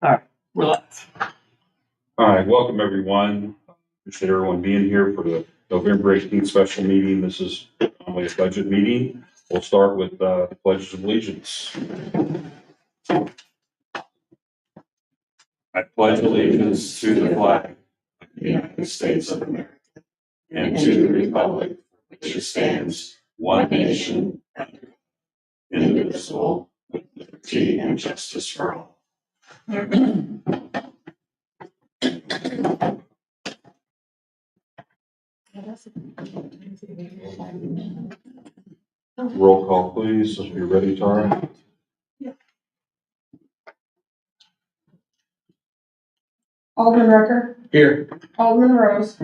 All right, relax. All right, welcome everyone. Appreciate everyone being here for the November 18th special meeting. This is only a budget meeting. We'll start with the Pledge of Allegiance. I pledge allegiance to the flag of the United States of America and to the republic which stands one nation, indivisible, with liberty and justice for all. Roll call, please, if you're ready, Tara. Alderman Rucker, Here. Alderman Rose,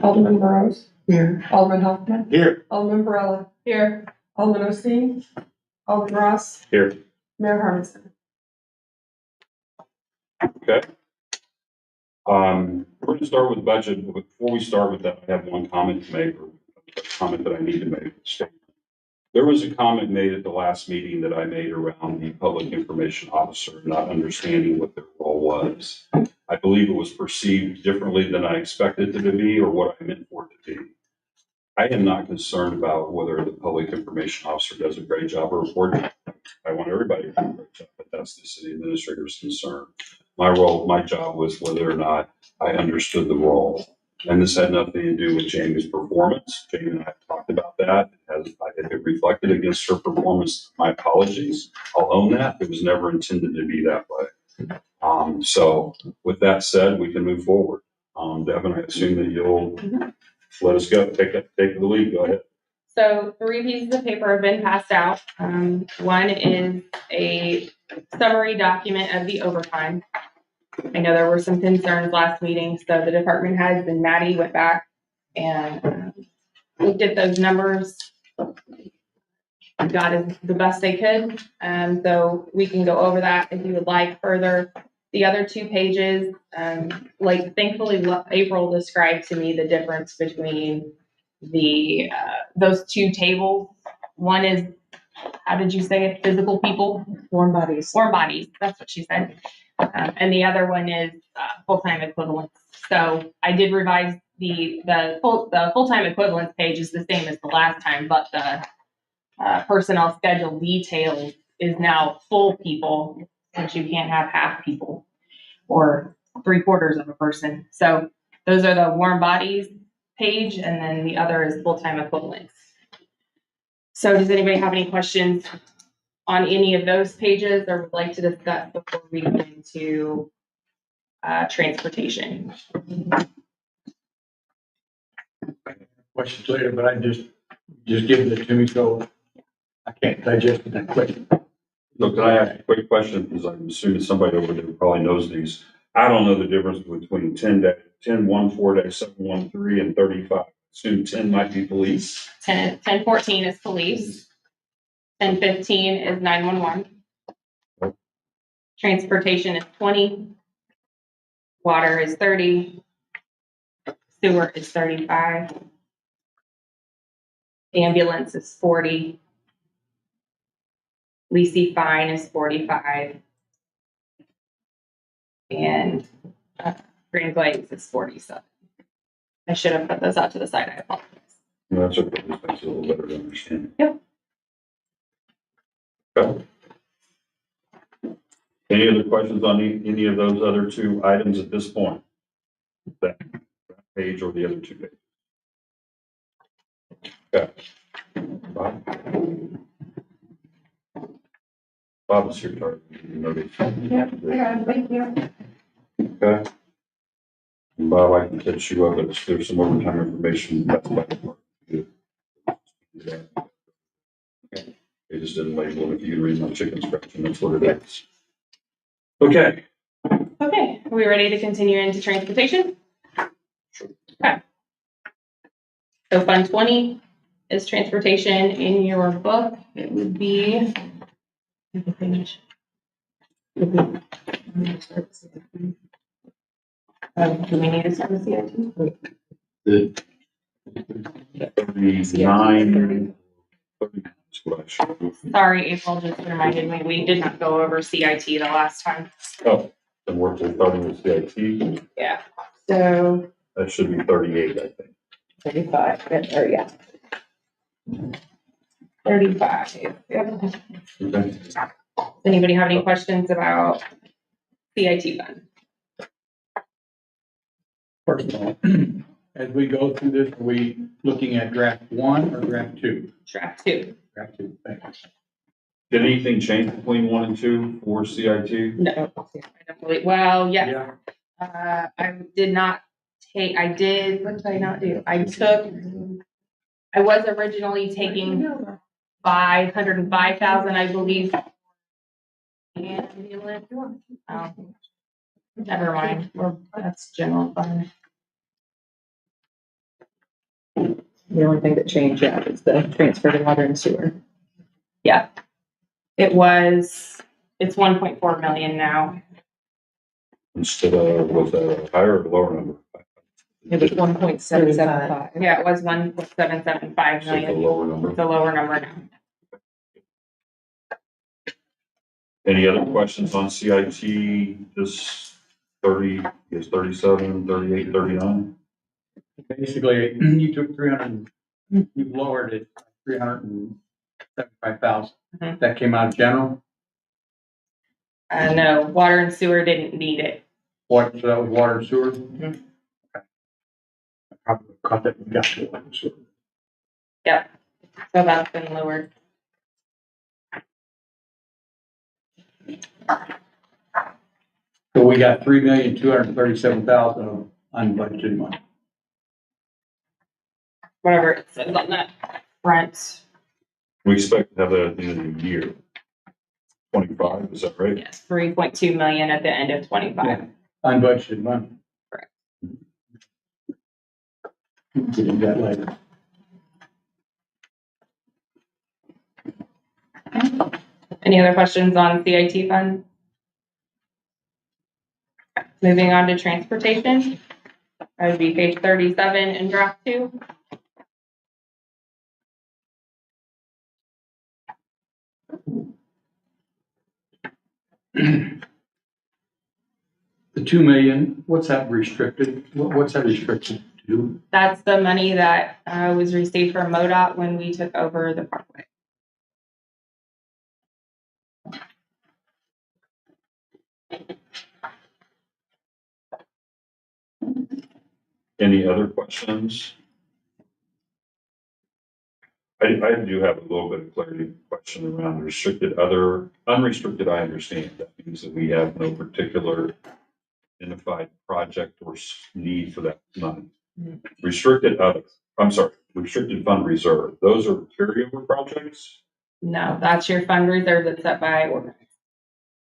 Alderman Burrows, Here. Alderman Hoffman, Here. Alderman Barella, here, Alderman Osteen, Alderman Ross, Here. Mayor Harmison. Okay. We're going to start with budget. But before we start with that, I have one comment to make, or a comment that I need to make. There was a comment made at the last meeting that I made around the public information officer not understanding what their role was. I believe it was perceived differently than I expected it to be or what I meant for it to be. I am not concerned about whether the public information officer does a great job of reporting. I want everybody to do a great job, but that's the city administrator's concern. My job was whether or not I understood the role. And this had nothing to do with Jamie's performance. Jamie and I have talked about that. If it reflected against her performance, my apologies. I'll own that. It was never intended to be that way. So with that said, we can move forward. Devin, I assume that you'll let us go. Take the lead. Go ahead. So 3 pieces of paper have been passed out. One is a summary document of the overtime. I know there were some concerns last meeting, so the department heads and Maddie went back and looked at those numbers, got as the best they could. So we can go over that if you would like further. The other 2 pages, thankfully April described to me the difference between the those 2 tables. One is, how did you say it? Physical people? Warm bodies. Warm bodies. That's what she said. And the other one is full-time equivalents. So I did revise the full-time equivalents page is the same as the last time, but the personnel schedule details is now full people, since you can't have half people or 3/4 of a person. So those are the warm bodies page, and then the other is full-time equivalents. So does anybody have any questions on any of those pages or would like to discuss before we get into transportation? Questions later, but I just give it to me, so I can't digest it that quick. So can I ask a quick question? Because I'm assuming somebody over there probably knows these. I don't know the difference between 10-14-713 and 35. Assume 10 might be police. 1014 is police. 1015 is 911. Transportation is 20. Water is 30. Sewer is 35. Ambulance is 40. Leasy fine is 45. And Grand Glades is 47. I should have put those out to the side. I apologize. No, that's okay. This makes it a little better to understand. Yep. Okay. Any other questions on any of those other 2 items at this point? That page or the other 2 pages? Okay. Bob is here, Tara. Yep, thank you. Okay. And Bob, I can catch you up, but there's some overtime information. That's by the part. Okay. They just didn't label it. If you can read my chicken scratch, and that's what it is. Okay. Okay, are we ready to continue into transportation? Okay. So Fund 20 is transportation. In your book, it would be. Do we need to start with CIT? The 39, That's what I should do. Sorry, April just reminded me, we did not go over CIT the last time. Oh, then we're starting with CIT. Yeah. So That should be 38, I think. 35, or yeah. 35. Yep. Okay. Anybody have any questions about CIT fund? First of all, as we go through this, are we looking at draft 1 or draft 2? Draft 2. Draft 2, thank you. Did anything change between 1 and 2 for CIT? No, I don't believe, well, yeah. I did not take, what did I not do? I was originally taking 505,000, I believe. Ambulance. Oh, never mind, that's general fund. The only thing that changed, yeah, is the transfer to water and sewer. Yeah. It's 1.4 million now. Instead of, was that a higher or lower number? It was 1.775. Yeah, it was 1.775 So the million. lower number. It's a lower number now. Any other questions on CIT? This 30, is 37, 38, 39? Basically, you took 300, you've lowered it 375,000. Mhm. That came out of general. No, water and sewer didn't need it. What, so that was water and sewer? Mhm. Okay. I probably caught that we got to water and sewer. Yep. So that's been lowered. So we got 3,237,000 of unbudgeted money. Whatever it says on that front. We expect to have that at the end of the year. 25, is that right? Yes, 3.2 million at the end of 25. Unbudgeted money. Correct. Get into that later. Any other questions on CIT fund? Moving on to transportation. That would be page 37 in draft 2. The 2 million, what's that restricted? What's that restricted to? That's the money that was received from MoDOT when we took over the parkway. Any other questions? I do have a little bit of clarity question around restricted other, unrestricted, I understand. That means that we have no particular identified project or need for that money. Mhm. Restricted other, I'm sorry, restricted fund reserve, those are carryover projects? No, that's your fund reserve that's set by ordinance.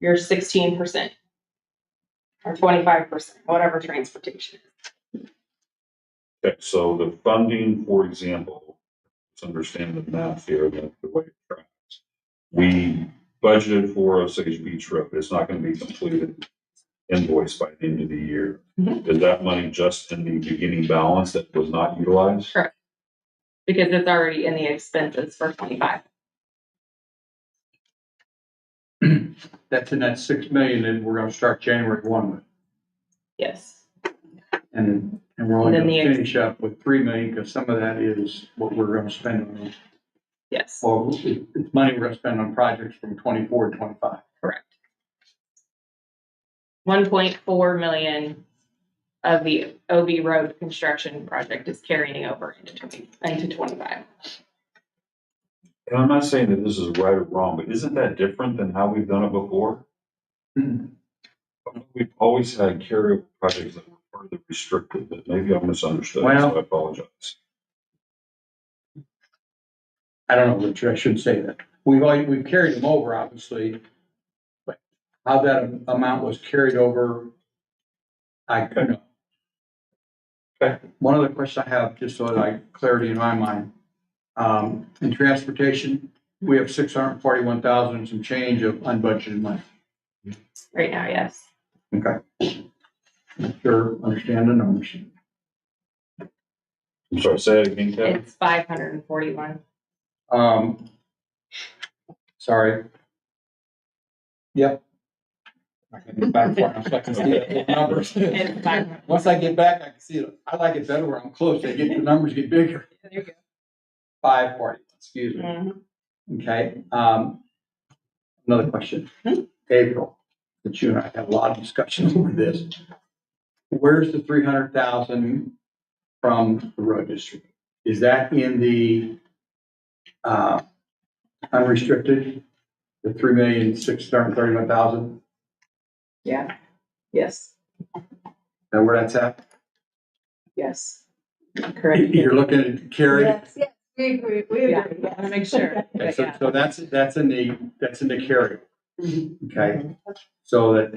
Your 16% or 25%, whatever transportation is. Okay, so the funding, for example, let's understand the math here, the way it tracks. We budgeted for Osage Beach Road. It's not going to be completed, invoiced by the end of the year. Mhm. Is that money just in the beginning balance that was not utilized? Correct. Because it's already in the expenses for 25. That's in that 6 million that we're gonna start January 1 with. Yes. And we're only And then gonna the finish up with 3 million because some of that is what we're gonna spend on. Yes. Well, it's money we're gonna spend on projects from 24 to 25. Correct. 1.4 million of the OB road construction project is carrying over into 25. And I'm not saying that this is right or wrong, but isn't that different than how we've done it before? Hmm. We've always had carryover projects that were further restricted, but maybe I misunderstood, Well- so I apologize. I don't know, Richard, I shouldn't say that. We've carried them over, obviously. But how that amount was carried over, I couldn't know. Okay. One other question I have, just so that I clarity in my mind. In transportation, we have 641,000 and some change of unbudgeted money. Right now, yes. Okay. Sure, understand the numbers. I'm sorry, say it again, Kevin? It's 541. Um, Sorry. Yep. I can get back for it, so I can see the numbers. It's fine. Once I get back, I can see it. I like it better when I'm close. The numbers get bigger. There you go. 540, excuse me. Mhm. Okay, another question. April, that you and I had a lot of discussions over this. Where's the 300,000 from the road district? Is that in the, unrestricted, the 3,631,000? Yeah, yes, Know where that's at? yes. Correct. You're looking at carry? Yes, we agree, we Yeah, agree. I wanna make sure. Okay, But so, yeah. so that's in the carry, Mm-hmm. okay? So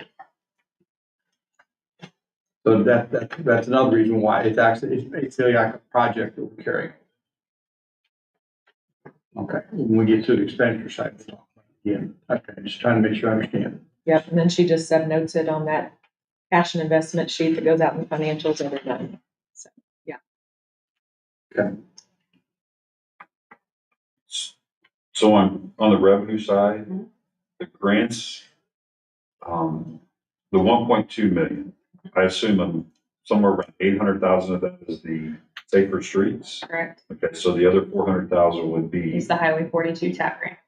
that's another reason why it's actually, it's like a project that we're carrying. Okay, when we get to the expenditure side, we'll talk about it again. Okay, just trying to make sure I understand. Yep, and then she just said notes it on that cash and investment sheet that goes out in the financials every month. So, yeah. So on the revenue side, Mhm. the grants, the 1.2 million, I assume somewhere around 800,000 of that is the safer streets. Correct. Okay, so the other 400,000 would be, It's the Highway 42 TAP grant.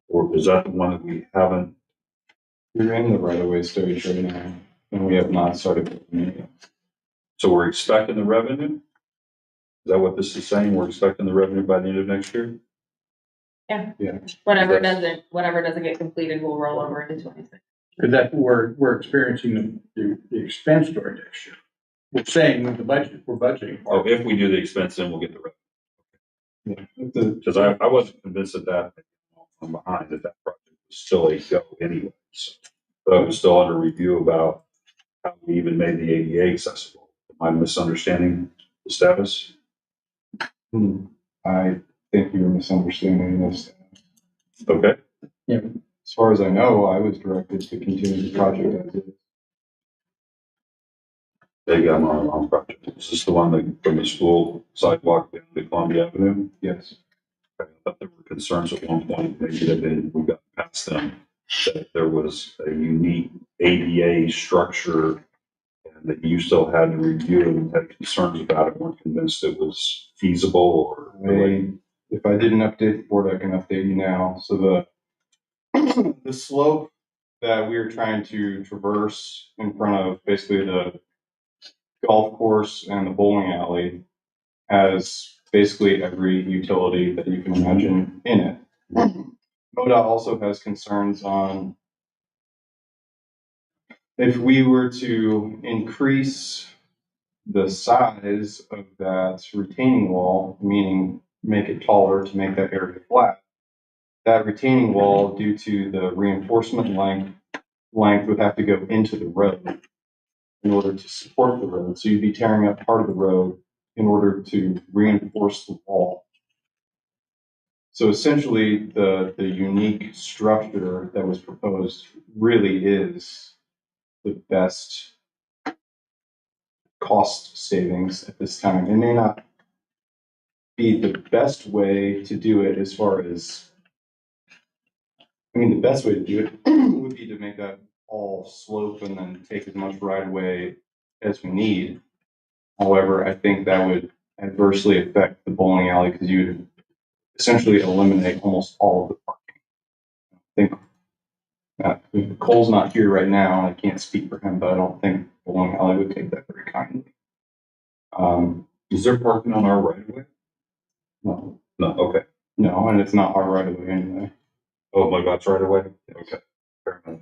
or is that the one that we haven't? We're in the right of way stage right now, and we have not started building it yet. So we're expecting the revenue? Is that what this is saying? We're expecting the revenue by the end of next year? Whatever Yes. doesn't get completed will roll over into 26. Because that, we're experiencing the expense during next year. We're saying with the budget, we're budgeting for Oh, it. if we do the expense, then we'll get the revenue. Yeah. The- Because I wasn't convinced that from behind that project was still a go anyway. So it was still under review about how we even made the ADA accessible. Am I misunderstanding the status? I think you're misunderstanding this. Okay. As far as I know, I was directed to continue the project as is. Maybe I'm on the wrong project. Is this the one that from the school sidewalk down to Columbia Avenue? Yes. I thought there were concerns at one point, maybe we got past them, that there was a unique ADA structure and that you still had to review and had concerns about it, weren't convinced it was feasible or. If I didn't update the board, I can update you now. So the slope that we are trying to traverse in front of basically the golf course and the bowling alley has basically every utility that you can imagine in it. MoDOT also has concerns on if we were to increase the size of that retaining wall, meaning make it taller to make that area flat, that retaining wall, due to the reinforcement length would have to go into the road in order to support the road. So you'd be tearing up part of the road in order to reinforce the wall. So essentially, the unique structure that was proposed really is the best cost savings at this time. It may not be the best way to do it as far as, the best way to do it would be to make that all slope and then take as much right of way as we need. However, I think that would adversely affect the bowling alley because you would essentially eliminate almost all of the parking. I think Cole's not here right now, and I can't speak for him, but I don't think bowling alley would take that very kindly. Is there parking on our right of way? No, No, okay. no, and it's not our right of way anyway. Oh, my God's right away? Okay. Fair enough.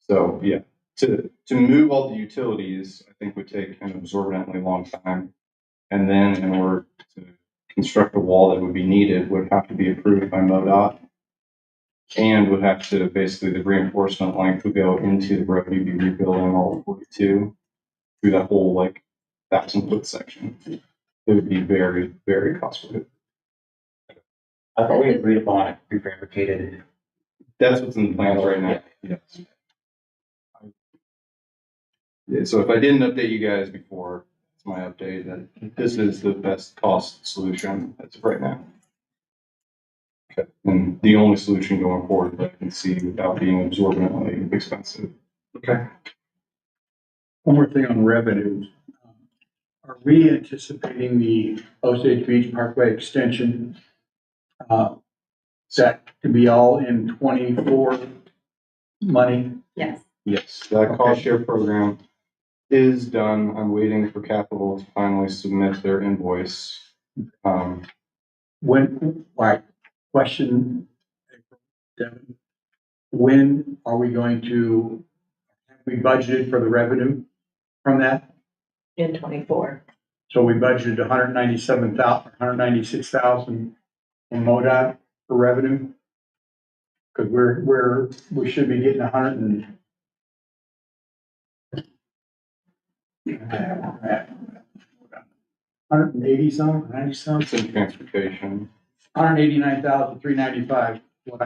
So yeah, to move all the utilities, I think would take an exorbitantly long time. And then in order to construct a wall that would be needed would have to be approved by MoDOT. And would have to, basically the reinforcement length would go into the road, you'd be rebuilding all of 42 through that whole 1,000-foot section. It would be very, very costly. I thought we agreed upon it prefabricated. That's what's in the plans right now. Yes. Yeah, so if I didn't update you guys before, it's my update that this is the best cost solution as of right now. And the only solution going forward that I can see without being absorbently expensive. Okay. One more thing on revenues. Are we anticipating the Osage Beach Parkway extension, that to be all in 24 money? Yes. Yes, that Okay. cost share program is done. I'm waiting for Capital to finally submit their invoice. When, right, question, Devin, when are we going to, have we budgeted for the revenue from that? In 24. So we budgeted 196,000 in MoDOT for revenue? Because we should be getting 180 some, 90 some, It's in transportation. 189,395, what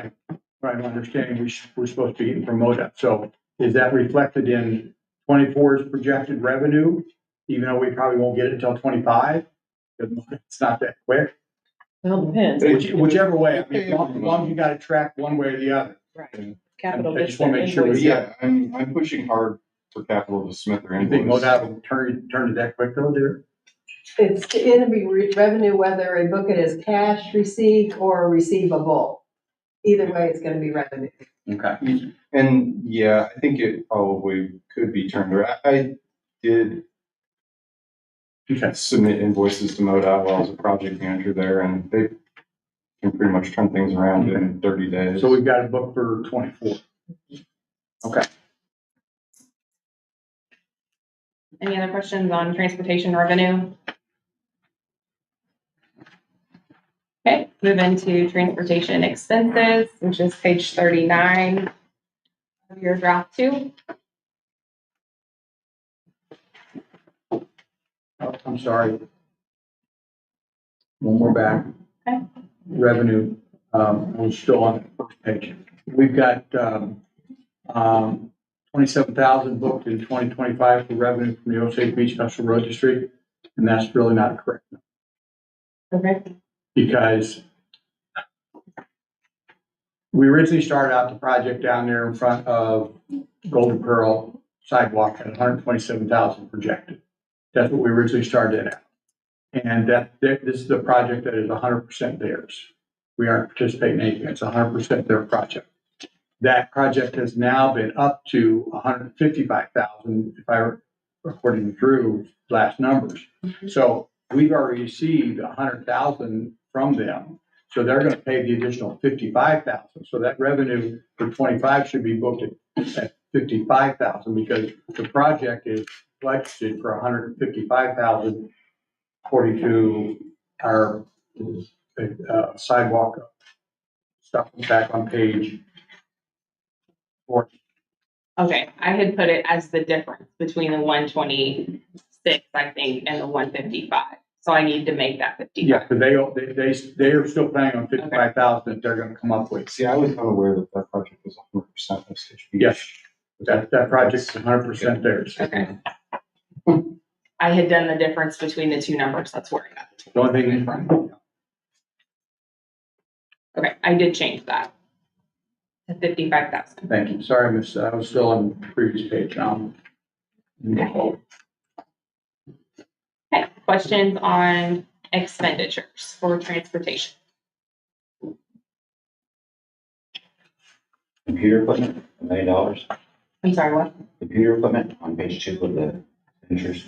I'm understanding we're supposed to be getting from MoDOT. So is that reflected in 24's projected revenue, even though we probably won't get it until 25? Because it's not that quick. Well, depends. Whichever way, I mean, as long as you got it tracked one way or the other. Right. Capital I gets just wanna their make sure we- invoice. Yeah, I'm pushing hard for Capital to submit their You think invoice. MoDOT will turn it that quick though, there? It's gonna be revenue, whether they book it as cash received or receivable. Either way, it's gonna be revenue. Okay. And yeah, I think it probably could be turned around. I did Okay. submit invoices to MoDOT while I was a project manager there, and they can pretty much turn things around in 30 days. So we've got a book for 24. Okay. Any other questions on transportation revenue? Okay, move into transportation expenses, which is page 39 of your draft 2. Oh, I'm sorry. One more back. Okay. Revenue, we're still on the first page. We've got, 27,000 booked in 2025 for revenue from the Osage Beach Industrial Road District, and that's really not correct. Okay. Because we originally started out the project down there in front of Golden Pearl sidewalk at 127,000 projected. That's what we originally started at. And this is the project that is 100% theirs. We aren't participating in anything. It's 100% their project. That project has now been up to 155,000, according to Drew's last numbers. So we've already received 100,000 from them. So they're going to pay the additional 55,000. So that revenue for 25 should be booked at 55,000 because the project is budgeted for 155,000 according to our sidewalk stuff back on page 4. Okay, I had put it as the difference between the 126, I think, and the 155. So I need to make that 55. Yeah, because they are still planning on 55,000 that they're going to come up with. See, I was unaware that that project was 100% Osage Beach. Yes, that project's 100% theirs. Okay. I had done the difference between the two numbers. That's where I got it. The only thing from. Okay, I did change that to 55,000. Thank you. Sorry, I missed that. I was still on the previous page. Okay, questions on expenditures for transportation? Computer equipment, $1 million. I'm sorry, what? Computer equipment on page 2 of the expenditures.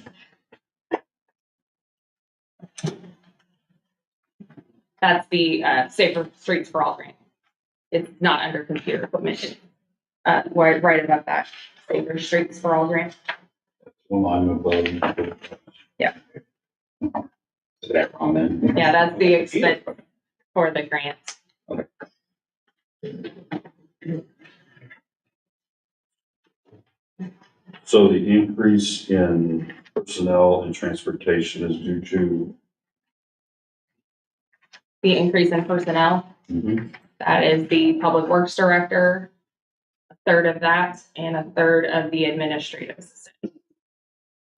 That's the Safer Streets for All grant. It's not under computer equipment. It's, right above that, Safer Streets for All grant. One line above. Yeah. Is that wrong then? Yeah, that's the expense for the grant. Okay. So the increase in personnel and transportation is due to, The increase in personnel, that is the Public Works Director, a third of that, and a third of the administrative assistant.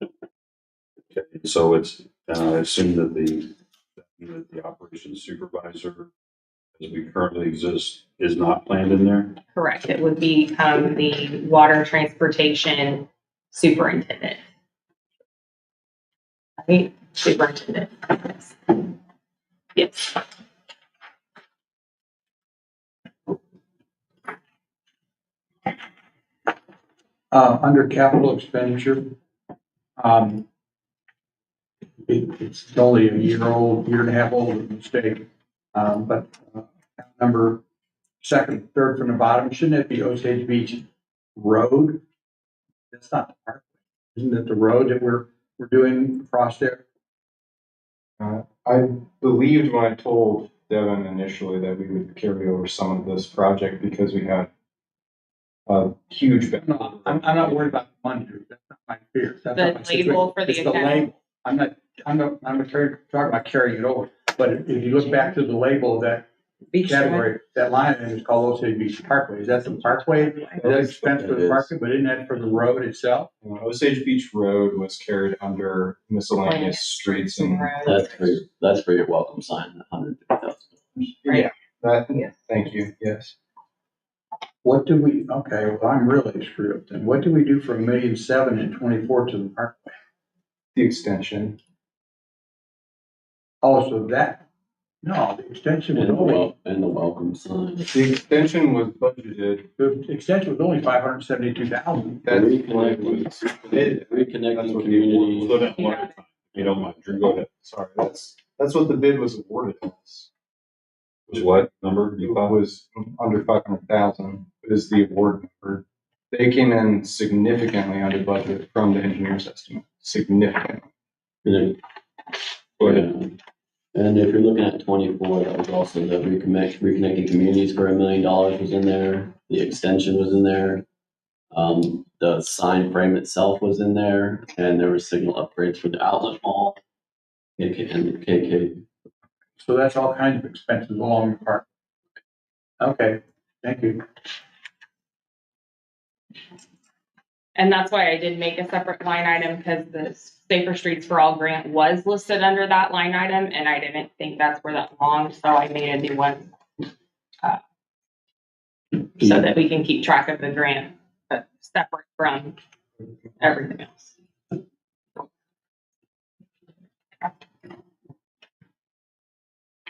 okay, so it's, and I assume that the operations supervisor as we currently exist is not planned in there? Correct. It would become the water transportation superintendent. Right? Superintendent. Yes. Under capital expenditure, it's only a year old, year and a half old mistake. But number second, third from the bottom, shouldn't it be Osage Beach Road? That's not the park. Isn't it the road that we're doing across there? I believed when I told Devin initially that we would carry over some of this project because we had a huge. No, I'm not worried about the money. That's not my fear. That's not my The situation. label for the It's account. label. I'm not talking about carrying it over. But if you look back to the label of that Beach category, that line item is called Osage Beach Parkway. Is that the parkway? Is that expense for the parkway, but isn't that for the road itself? Osage Beach Road was carried under miscellaneous streets and. That's for your welcome sign, $150,000. Yeah, that, Yes. thank you, yes. What do we, okay, well, I'm really screwed up then. What do we do for $1,700,000 in 24 to the parkway? The extension. Also that, no, the extension was only, And the welcome sign. The extension was budgeted. the extension was only 572,000. That's what it Reconnecting, was. reconnecting That's what the community. So that one at a time, if you don't mind, Drew, go ahead. Sorry, that's what the bid was awarded as. Was what number It you thought? was under 500,000 is the award number. They came in significantly under budget from the engineer's estimate, significantly. Go ahead. And if you're looking at 24, that was also the reconnecting communities for $1 million was in there. The extension was in there. The sign frame itself was in there, and there were signal upgrades for the outlet mall. KK and KK. So that's all kinds of expenses along the park. Okay, thank you. And that's why I did make a separate line item because the Safer Streets for All grant was listed under that line item and I didn't think that's where that belonged, so I made a new one. So that we can keep track of the grant, separate from everything else.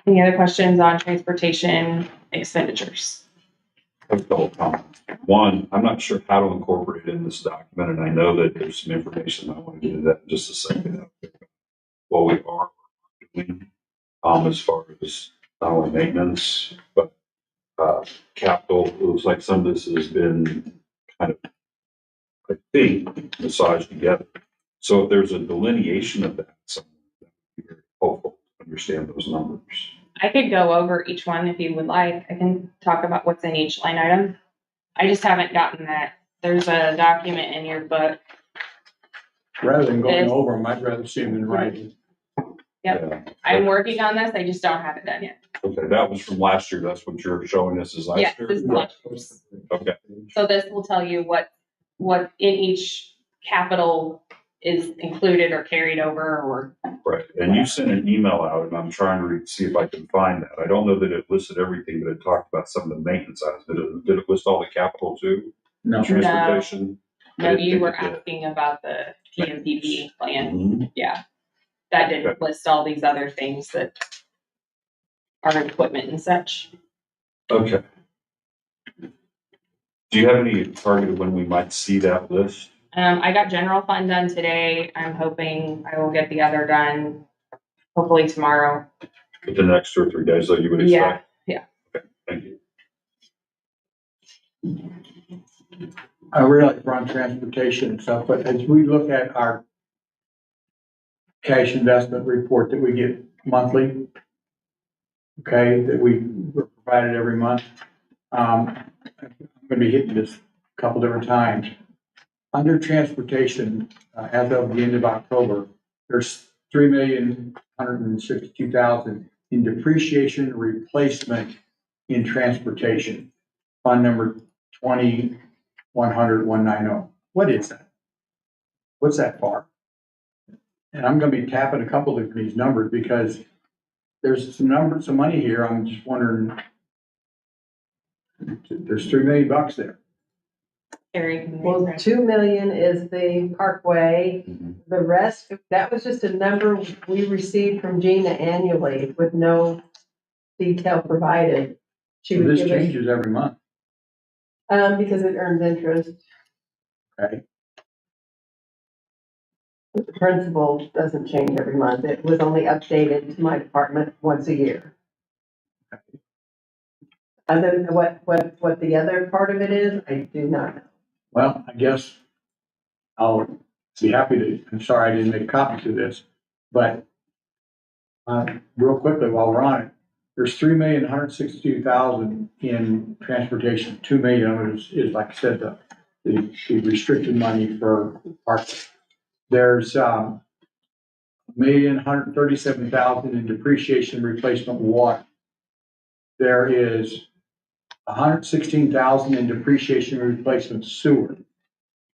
Any other questions on transportation expenditures? A couple of comments. One, I'm not sure how to incorporate it in this document, and I know that there's some information I want to get into that in just a second. What we are doing, as far as not only maintenance, but, capital, it looks like some of this has been kind of, I think, massaged together. So if there's a delineation of that, somewhere, that would be very helpful to understand those numbers. I could go over each one if you would like. I can talk about what's in each line item. I just haven't gotten that. There's a document in your book. Rather than going Yes. over them, I'd rather see them in writing. Yep. Yeah. I'm working on this. I just don't have it done yet. Okay, that was from last year. That's what you're showing us as Yes, last year? this is last year's. Okay, So this will tell you what in each capital is included or carried over or. right. And you sent an email out and I'm trying to see if I can find that. I don't know that it listed everything, but it talked about some of the maintenance items. Did it list all the capital too? No, Transportation? I No, didn't you think were it did. asking about the TMPP plan. Mhm. Yeah. That didn't Okay. list all these other things that are equipment and such. Okay. Do you have any target of when we might see that list? I got general fund done today. I'm hoping I will get the other done hopefully tomorrow. Within the next 2 or 3 days, though, you would Yeah, expect? yeah. Okay, thank you. I realize we're on transportation and stuff, but as we look at our cash investment report that we get monthly, okay, that we're provided every month, I'm gonna be hitting this a couple different times. Under transportation, as of the end of October, there's $3,162,000 in depreciation replacement in transportation. Fund number 20-100-190. What is that? What's that for? And I'm gonna be tapping a couple of these numbers because there's some numbers, some money here. I'm just wondering There's $3 million there. Carrie, can you Well, read 2 million is the Parkway. Mhm. The rest, that was just a number we received from Gina annually with no detail provided. She would This give us, changes every month, because it earns interest. okay? The principal doesn't change every month. It was only updated to my department once a year. Other than what the other part of it is, I do not know. Well, I guess I'll be happy to, I'm sorry I didn't make copies of this, but real quickly while we're on it, there's 3,162,000 in transportation. 2 million of it is like I said, the restricted money for parks. There's 1,137,000 in depreciation replacement water. There is 116,000 in depreciation replacement sewer.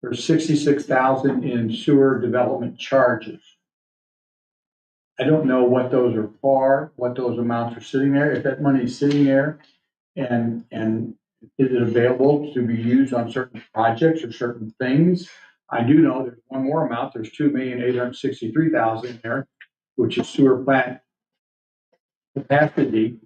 There's 66,000 in sewer development charges. I don't know what those are for, what those amounts are sitting there, if that money is sitting there, and is it available to be used on certain projects or certain things? I do know there's one more amount, there's 2,863,000 there, which is sewer plant capacity.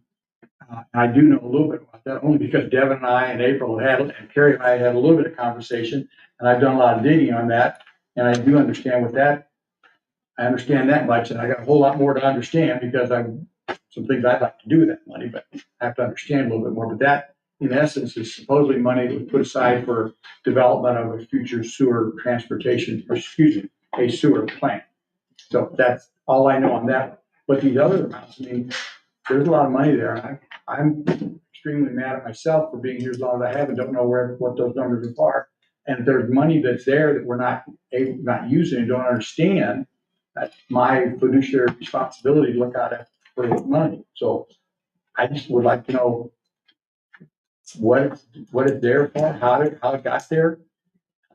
I do know a little bit about that, only because Devin and I and April and Carrie and I had a little bit of conversation, and I've done a lot of digging on that, and I do understand what that, I understand that much, and I got a whole lot more to understand because some things I'd like to do with that money, but I have to understand a little bit more. But that, in essence, is supposedly money that was put aside for development of a future sewer transportation, or excuse me, a sewer plant. So that's all I know on that. But these other amounts, I mean, there's a lot of money there. I'm extremely mad at myself for being here as long as I have and don't know what those numbers are. And if there's money that's there that we're not using and don't understand, that's my fiduciary responsibility to look out for the money. So I just would like to know what it's there for, how it got there,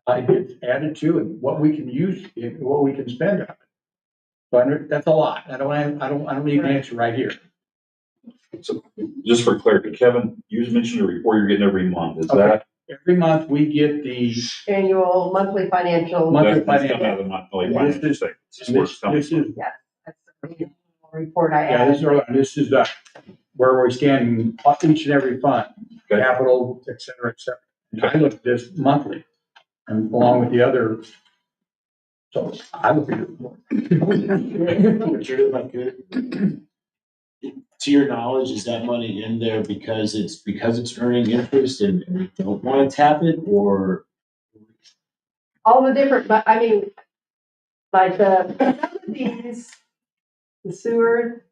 how it gets added to, and what we can use, and what we can spend on it. So that's a lot. I don't need an answer right here. So just for clarity, Kevin, you mentioned a report you're getting every month. Is Okay. that? Every month we get the Annual, monthly financial. Monthly That's coming financial. out of the monthly Yeah, financial this statement. This is where it's coming this is, from. That's the annual report I yeah, added. this is where we stand in each and every fund, Okay. capital, et cetera, et cetera. And I look at this monthly and along with the other. So I look at it. Richard, if I could. To your knowledge, is that money in there because it's earning interest and we don't want to tap it, or? All the different, but I mean, like some of these, the sewer,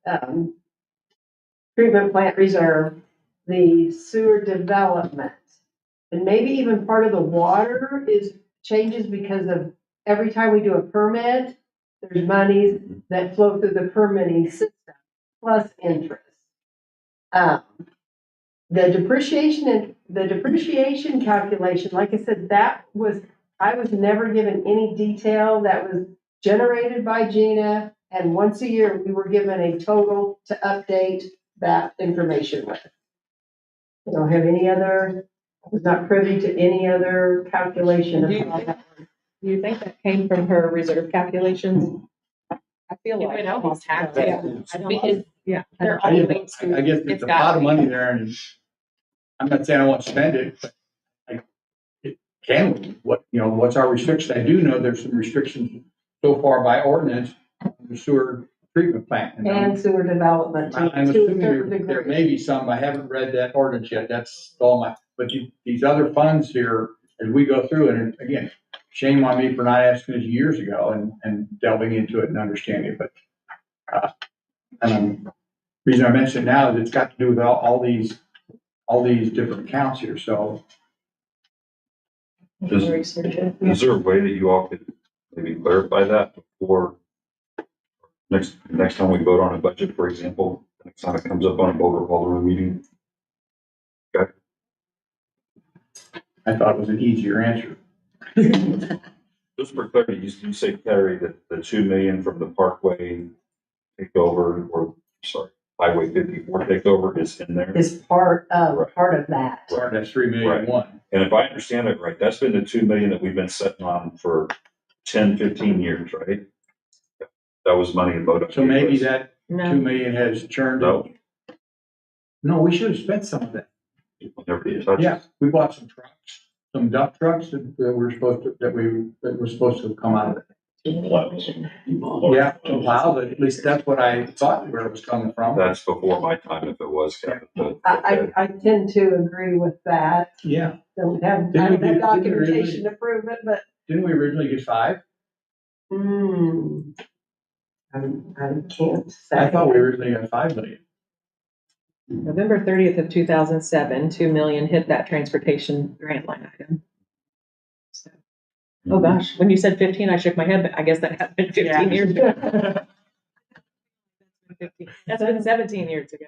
treatment plant reserve, the sewer development, and maybe even part of the water changes because of every time we do a permit, there's monies that flow through the permitting system, plus interest. The depreciation calculation, like I said, I was never given any detail. That was generated by Gina, and once a year, we were given a total to update that information with. I don't have any other, I was not privy to any other calculation of how that. Do you think that came from her reserve calculations? I feel It like. would almost have Yeah, to, I don't- because Yeah. they're I always. guess there's It's a got pot to of be. money there and I'm not saying I want to spend it, but it can, what's our restriction? I do know there's some restrictions so far by ordinance, on the sewer treatment plant. And sewer development I'm to a assuming certain there degree. may be some, I haven't read that ordinance yet, that's all but these other funds here, as we go through it, and again, shame on me for not asking this years ago and delving into it and understanding it, but, the reason I mention it now is it's got to do with all these different accounts here, so. Is there a way that you all could maybe clarify that before next time we vote on a budget, for example, next time it comes up on a board or Alderman meeting? Okay. I thought it was an easier answer. Just for clarity, you say, Carrie, that the 2 million from the Parkway take over, or, sorry, Highway 54 takeover is in there. Is part Right. of that. Part of that's 3,000,001. And if I understand it right, that's been the 2 million that we've been sitting on for 10, 15 years, right? That was money in MoDOT. So maybe that No. 2 million has churned. No, No, we should have spent some of that. never did touch it. Yeah, we bought some trucks, some dump trucks that were supposed to, that were supposed to have come out of it. Yeah, to plow, but at least that's what I thought where it was coming from. That's before my time, if it was, Kevin, but, I tend to agree with that. Yeah, Don't have, I Didn't we don't have get- documentation to prove it, but, didn't we originally get 5? I can't say. I thought we originally got 5 million. November 30th of 2007, 2 million hit that transportation grant line item. So, oh gosh, when you said 15, I shook my head, but I guess that had been 15 years ago. That's been 17 years ago.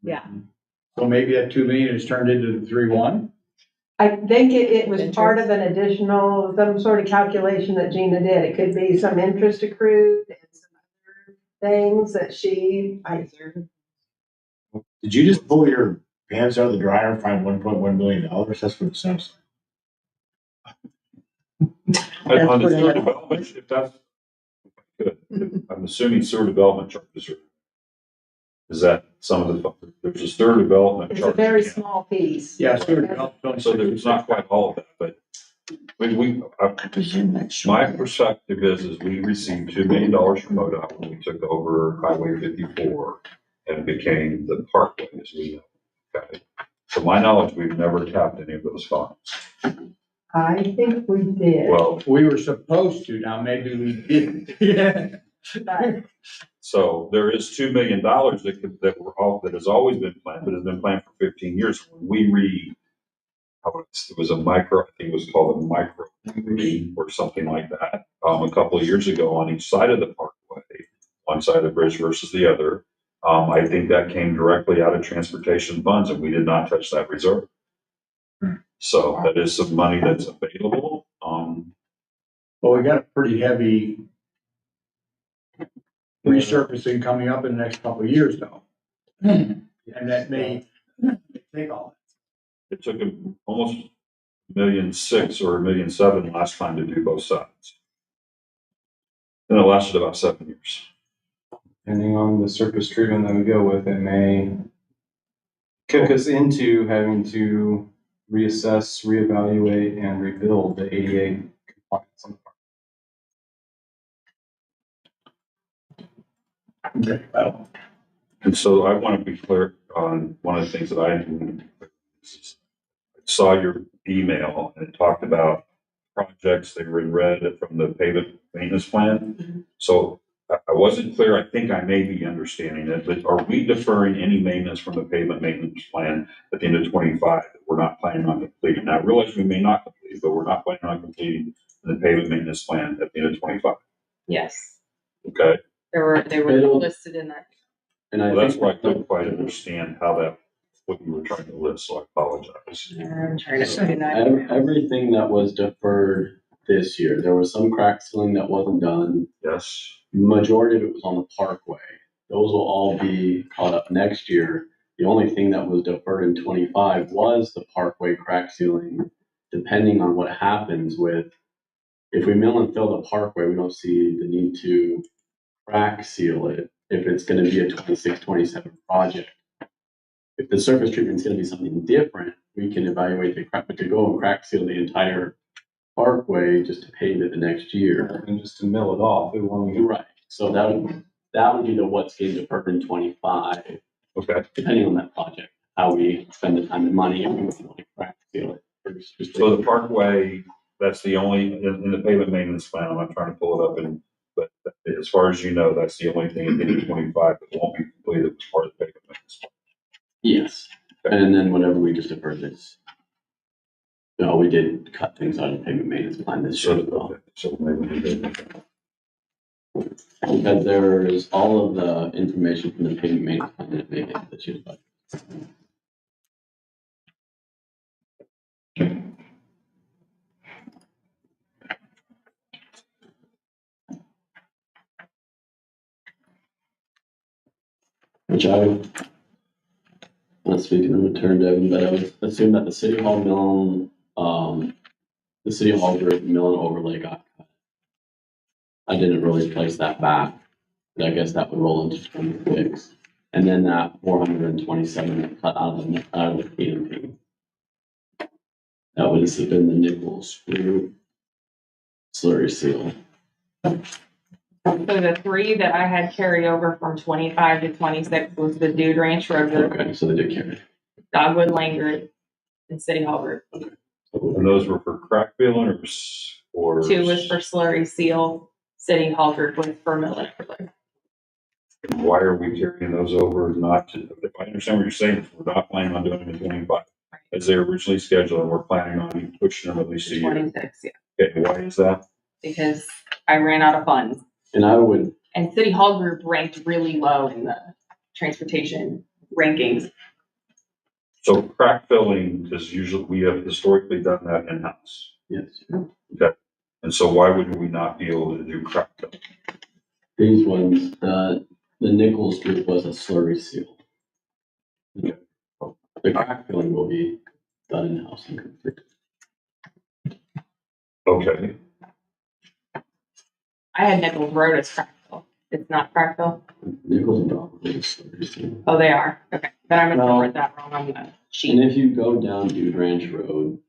Yeah. So maybe that 2 million has turned into the 3,1? I think it was part of an additional, some sort of calculation that Gina did. It could be some interest accrued and some other things that Did you just pull your pants out of the dryer and find $1.1 million? That's what it sounds like. on the pretty sewer good. development, if that's, good, I'm assuming sewer development charges are, is that some of the, there's a sewer development It's a charge. very account. small piece. Yeah, sewer development. So there's not quite all of that, but my perspective is we received $2 million from MoDOT when we took over Highway 54 and it became the Parkway, as we know. Okay. To my knowledge, we've never tapped any of those funds. I think we did. Well, We were supposed to, now maybe we didn't. Yeah. But so there is $2 million that has always been planned, but has been planned for 15 years. When we it was a micro, I think it was called a micro or something like that, a couple of years ago on each side of the Parkway, one side of the bridge versus the other. I think that came directly out of transportation funds and we did not touch that reserve. So that is some money that's available. Well, we got a pretty heavy resurfacing coming up in the next couple of years though. And that may take all. It took almost $1.6 million or $1.7 million last time to do both sides. And it lasted about 7 years. Depending on the surface treatment that we go with, it may kick us into having to reassess, reevaluate, and rebuild the ADA compliance on the park. Okay, well, And so I want to be clear on one of the things that I saw your email and it talked about projects that were in red from the pavement maintenance plan. So I wasn't clear. I think I may be understanding it, but are we deferring any maintenance from the pavement maintenance plan at the end of 25 that we're not planning on completing? Now I realize we may not complete, but we're not planning on completing the pavement maintenance plan at the end of 25. Yes, Okay. they were It'll- listed in that. And I Well, that's think why I couldn't quite understand what you were trying to list, so I apologize. I'm trying to find everything that was deferred this year, there was some crack sealing that wasn't done. Yes. Majority of it was on the parkway. Those will all be caught up next year. The only thing that was deferred in 25 was the parkway crack sealing, depending on what happens with, if we mill and fill the parkway, we don't see the need to crack seal it if it's gonna be a 26, 27 project. If the surface treatment is gonna be something different, we can evaluate the crack, but to go and crack seal the entire parkway just to pave it the next year. And just to mill it off, it won't be Right, so that would be the what's getting deferred in 25, Okay. depending on that project, how we spend the time and money, and we want to crack seal it. So the parkway, that's the only, in the pavement maintenance plan, I'm not trying to pull it up but as far as you know, that's the only thing at the end of 25 that won't be completed as part of the pavement maintenance plan. Yes, and then whatever we just deferred this. No, we did cut things out of the payment maintenance plan this year as well. So maybe we did. Because there's all of the information from the payment maintenance plan that made it this year's budget. which I'm not speaking in return, Devin, but I would assume that the city hall mill, the city hall group mill and overlay got cut. I didn't really place that back, but I guess that would roll into 26. And then that 427 cut out of the P&P. That would have been the Nichols group slurry seal. So the three that I had carry over from 25 to 26 was the Dude Ranch Road Group, Okay, so they did carry. Dogwood Lane Group, and City Hall Group. And those were for crack filling or? 2 was for slurry seal, City Hall Group was for mill and overlay. Why are we carrying those over not to, if I understand what you're saying, if we're not planning on doing it in 25, as they originally scheduled, and we're planning on pushing them at least a year. 26, yeah, Okay, why is that? because I ran out of funds. And I would, And City Hall Group ranked really low in the transportation rankings. So crack filling is usually, we have historically done that in-house. yes, Okay. And so why would we not be able to do crack filling? these ones, the Nichols group was a slurry seal. The crack filling will be done in-house and complete. Okay. I had Nichols Road as Crackville. It's not Crackville? Nichols and Rockville is slurry seal. Oh, they are. Okay. Then I must have No. read that wrong on the sheet. And if you go down Dude Ranch Road,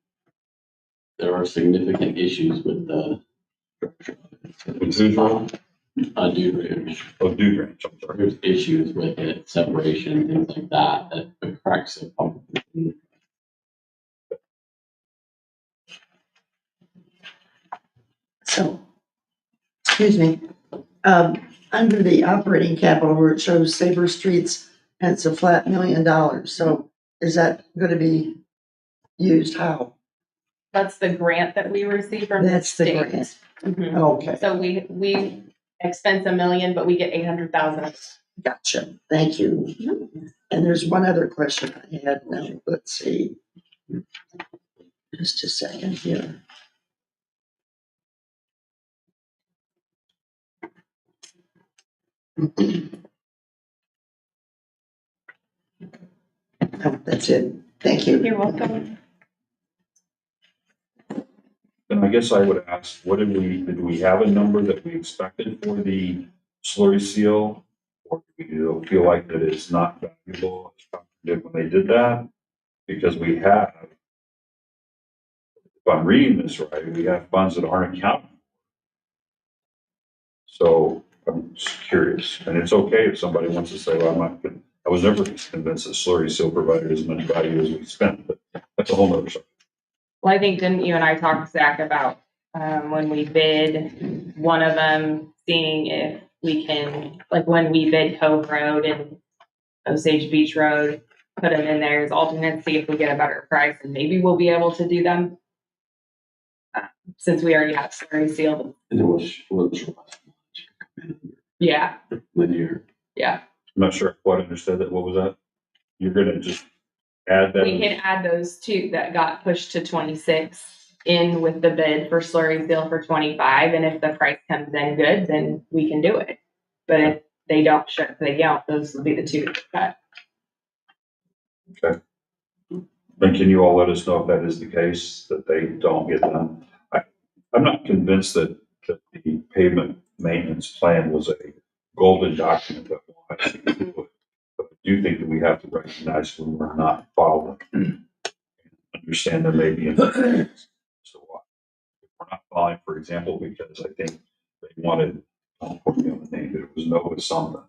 there are significant issues with the. With whose road? Dude Ranch. Oh, Dude Ranch, I'm sorry. There's issues with it, separation, things like that, that the cracks have pumped. So, excuse me, under the operating capital where it shows safer streets and it's a flat $1 million. So is that gonna be used how? That's the grant that we received from the That's the state. grant. Mhm. Okay, So we expense $1 million, but we get 800,000. gotcha. Thank you. And there's one other question I had now. Let's see. Just a second here. Oh, that's it. Thank you. You're welcome. And I guess I would ask, did we have a number that we expected for the slurry seal? Or do we feel like that it's not valuable when they did that? Because we have, if I'm reading this right, we have funds that aren't accounted for. So I'm just curious, and it's okay if somebody wants to say, well, I'm not good. I was never convinced that slurry seal provided as much value as we spent, but that's a whole nother subject. Well, I think didn't you and I talk, Zach, about when we bid one of them, seeing if we can, like when we bid Cove Road and Osage Beach Road, put them in there as alternates, see if we get a better price, and maybe we'll be able to do them. Since we already have slurry sealed. And it was Yeah, linear. yeah. I'm not sure what I understood that. What was that? You're gonna just add that? We can add those two that got pushed to 26 in with the bid for slurry seal for 25, and if the price comes in good, then we can do it. But if they don't, if they don't, those will be the two that cut. Okay. Then can you all let us know if that is the case, that they don't get done? I'm not convinced that the pavement maintenance plan was a golden document that will actually do it. But I do think that we have to recognize when we're not following. Understand there may be implications as to why. If we're not following, for example, because I think they wanted, don't quote me on the name, but it was Nova something.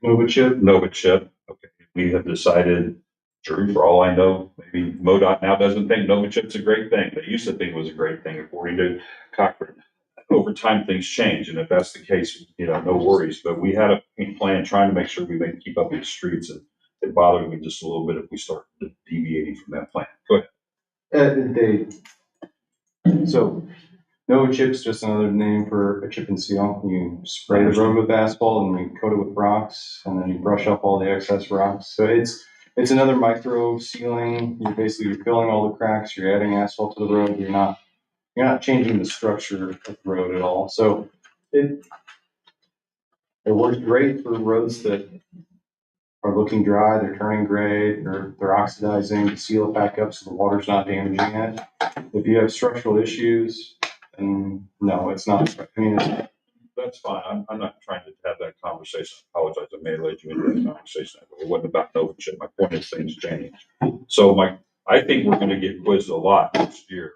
Nova chip? Nova chip. Okay, we have decided, Drew, for all I know, maybe MoDOT now doesn't think Nova chip's a great thing. They used to think it was a great thing according to Cochran. Over time, things change, and if that's the case, no worries. But we had a plan trying to make sure we may keep up with the streets, and it bothered me just a little bit if we start deviating from that plan. Go ahead. So Nova chip's just another name for a chip and seal. You spray the road with asphalt and you coat it with rocks, and then you brush up all the excess rocks. So it's another micro sealing. You're filling all the cracks. You're adding asphalt to the road. You're not changing the structure of the road at all. So It works great for roads that are looking dry, they're turning gray, they're oxidizing to seal it back up so the water's not damaging it. If you have structural issues, then no, it's not. I mean, it's, That's fine. I'm not trying to have that conversation. I apologize. I may have led you into that conversation. It wasn't about no shit. My point is things change. So I think we're gonna get quizzed a lot next year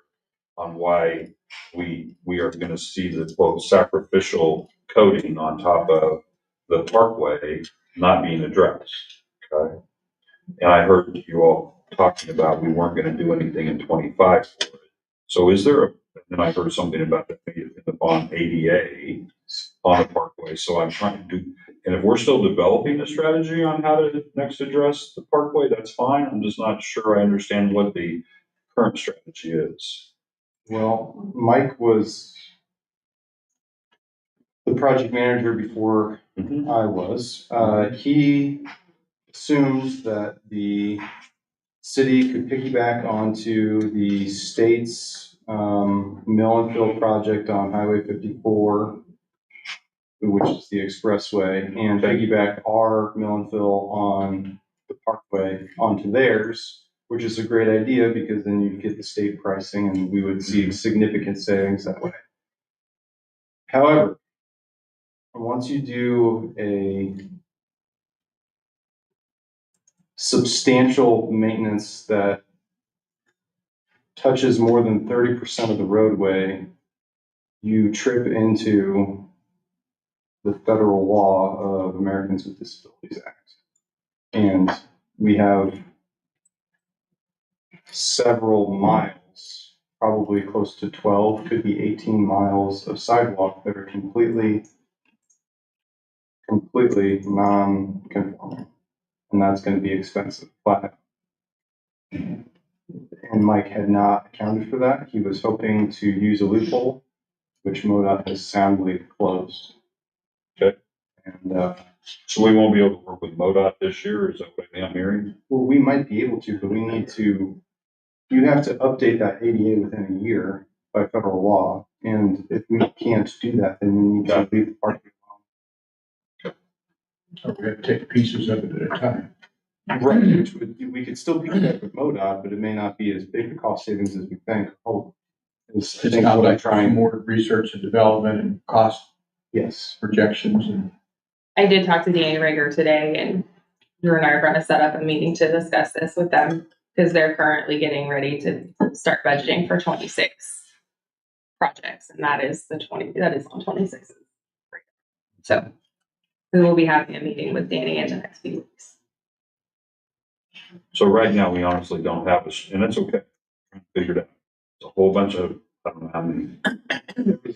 on why we are gonna see the quote sacrificial coating on top of the parkway not being addressed. Okay? And I heard you all talking about we weren't gonna do anything in 25 for it. So is there and I heard something about the bond ADA on the parkway. So I'm trying to do, and if we're still developing a strategy on how to next address the parkway, that's fine. I'm just not sure I understand what the current strategy is. well, Mike was the project manager before I was. He assumed that the city could piggyback onto the state's mill and fill project on Highway 54, which is the expressway, and piggyback our mill and fill on the parkway onto theirs, which is a great idea because then you get the state pricing and we would see significant savings that way. However, once you do a substantial maintenance that touches more than 30% of the roadway, you trip into the federal law of Americans with Disabilities Act. And we have several miles, probably close to 12, could be 18 miles of sidewalk that are completely non-conforming. And that's going to be expensive. And Mike had not accounted for that. He was hoping to use a loophole, which MoDOT has soundly closed. Okay. And So we won't be able to work with MoDOT this year, is that what I'm hearing? well, we might be able to, but we need to, you have to update that ADA within a year by federal law. And if we can't do that, then we need to leave the parking So we have to take pieces of it at a time. lot. Right, which would, we could still do that with MoDOT, but it may not be as big a cost savings as we think. Oh, is I It's think not what I'm like trying. more research and development and cost Yes. projections and. I did talk to Danny Rager today, and Drew and I are gonna set up a meeting to discuss this with them, because they're currently getting ready to start budgeting for 26 projects, and that is on 26. So we will be having a meeting with Danny in the next few weeks. So right now, we honestly don't have this, and it's okay. Figure it out. It's a whole bunch of, I don't know how many,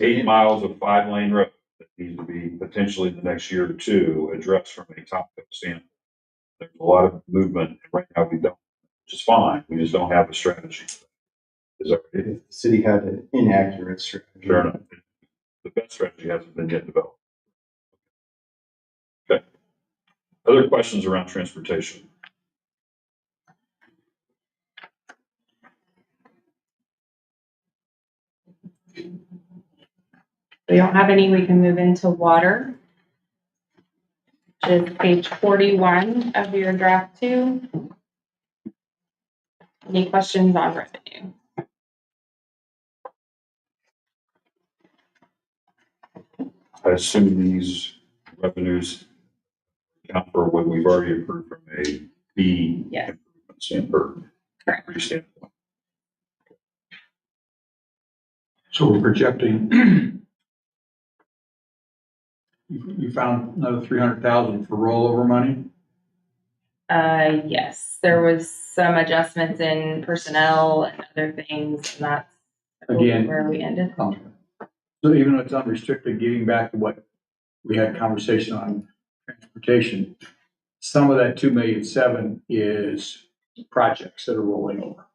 8 miles of 5-lane road that needs to be potentially in the next year or two addressed from a top-down standpoint. There's a lot of movement, and right now we don't, which is fine. We just don't have a strategy. Is that right? The city had an inaccurate strategy. Fair enough. The best strategy hasn't been yet developed. Okay. Other questions around transportation? We don't have any, we can move into water. Which is page 41 of your draft 2. Any questions on revenue? I assume these revenues account for what we've already approved from a fee Yes. improvement standpoint. Correct. Standpoint. So we're projecting. You found another 300,000 for rollover money? Yes, there was some adjustments in personnel and other things, and that's Again. where we ended. So even though it's unrestricted, getting back to what we had conversation on transportation, some of that 2.7 million is projects that are rolling over.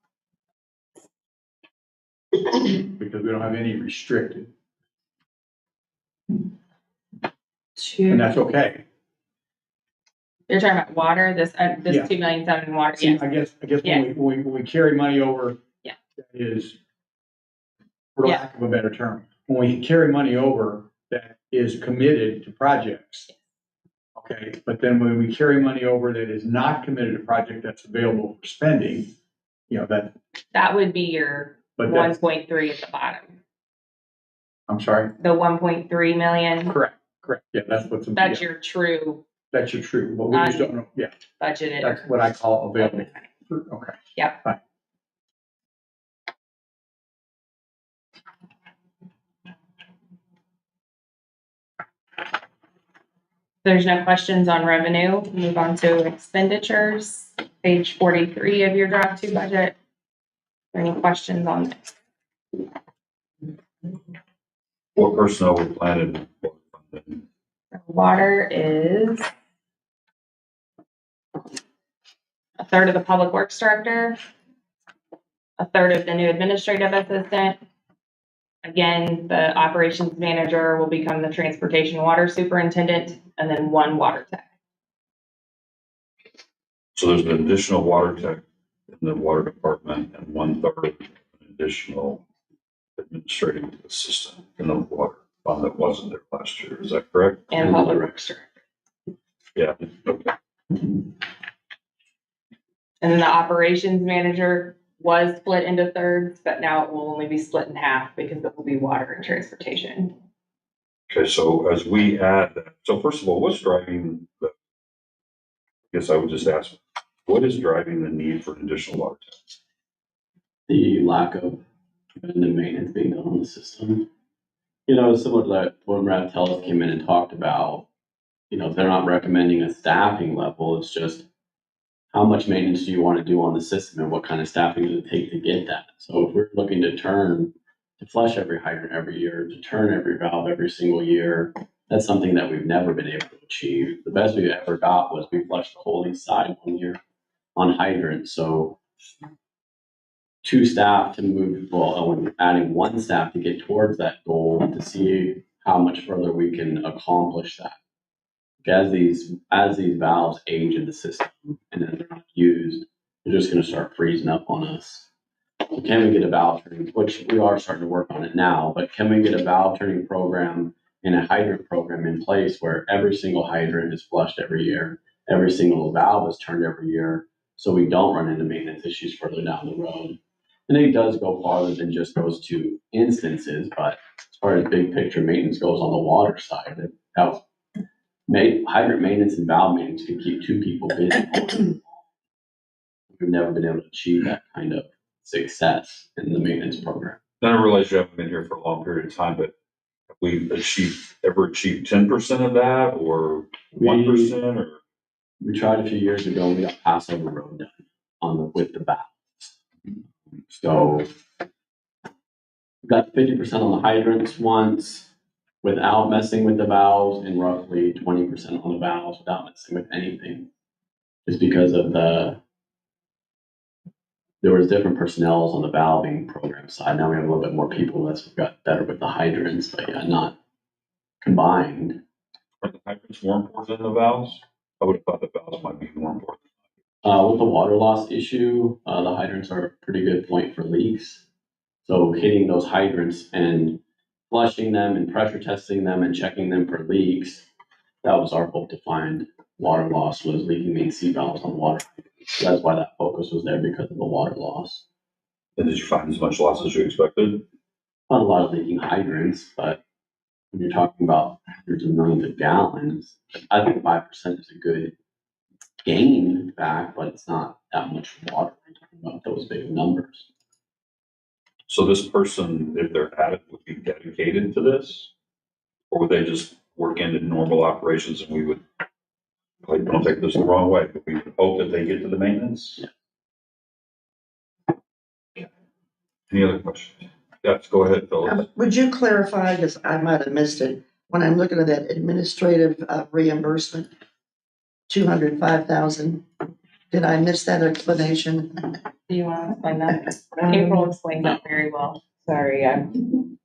Because we don't have any restricted, and that's okay. You're talking about water, this Yeah. 2,700,000 water, See, yes. I guess Yeah. when we carry money over. Yeah. That is, for Yeah. lack of a better term, when we carry money over that is committed to projects, Okay, but then when we carry money over that is not committed to project that's available for spending, That would be your but one that's, point three at the bottom. I'm sorry, The 1.3 million, correct, yeah, that's what's, that's yeah, your true that's your true, but we just don't know, yeah, budgeted. that's what I call available. Okay. Yep. Fine. There's no questions on revenue. Move on to expenditures, page 43 of your draft 2 budget. Are there any questions on this? What personnel were planted? Water is a third of the public works director, a third of the new administrative assistant. Again, the operations manager will become the transportation water superintendent, and then 1 water tech. So there's an additional water tech in the water department and 1/3 an additional administrative assistant in the water fund that wasn't there last year. Is that correct? And public works director. Yeah. Okay. And then the operations manager was split into thirds, but now it will only be split in half because it will be water and transportation. Okay. So as we add that, so first of all, what's driving the, I guess I would just ask, what is driving the need for an additional water tech? The lack of preventive maintenance being done on the system. You know, similar to that, when Rav Tellis came in and talked about, you know, they're not recommending a staffing level, it's just how much maintenance do you want to do on the system and what kind of staffing does it take to get that? So if we're looking to flush every hydrant every year, to turn every valve every single year, that's something that we've never been able to achieve. The best we ever got was we flushed the whole east side one year on hydrants. So 2 staff to move, well, adding 1 staff to get towards that goal to see how much further we can accomplish that. As these valves age in the system and then they're not used, they're just going to start freezing up on us. So can we get a valve turning, which we are starting to work on it now, but can we get a valve turning program and a hydrant program in place where every single hydrant is flushed every year, every single valve is turned every year, so we don't run into maintenance issues further down the road? And it does go farther than just those 2 instances, but as far as big picture maintenance goes on the water side, hydrant maintenance and valve maintenance can keep 2 people busy. We've never been able to achieve that kind of success in the maintenance program. I realize you haven't been here for a long period of time, but have we ever achieved 10% of that or 1% or? We tried a few years ago and we got Passover Road done with the valves. So we got 50% on the hydrants once without messing with the valves and roughly 20% on the valves without messing with anything. Just because of there was different personnel on the valving program side. Now we have a little bit more people that's got better with the hydrants, but yeah, not combined. Are the hydrants more important than the valves? I would have thought the valves might be more important. With the water loss issue, the hydrants are a pretty good point for leaks. So hitting those hydrants and flushing them and pressure testing them and checking them for leaks, that was our hope to find water loss was leaking main C valves on water. So that's why that focus was there, because of the water loss. And did you find as much loss as you expected? Not a lot of leaking hydrants, but when you're talking about hundreds of millions of gallons, I think 5% is a good gain back, but it's not that much water. We're talking about those big numbers. So this person, if they're at it, would be dedicated to this? Or would they just work into normal operations and we would, like, don't take this the wrong way, but we would hope that they get to the maintenance? Yeah. Any other questions? Yes, go ahead, Phyllis. Would you clarify, because I might have missed it, when I'm looking at that administrative reimbursement, 205,000, did I miss that explanation? Do you want to explain that? April explained that very well. Sorry, I have to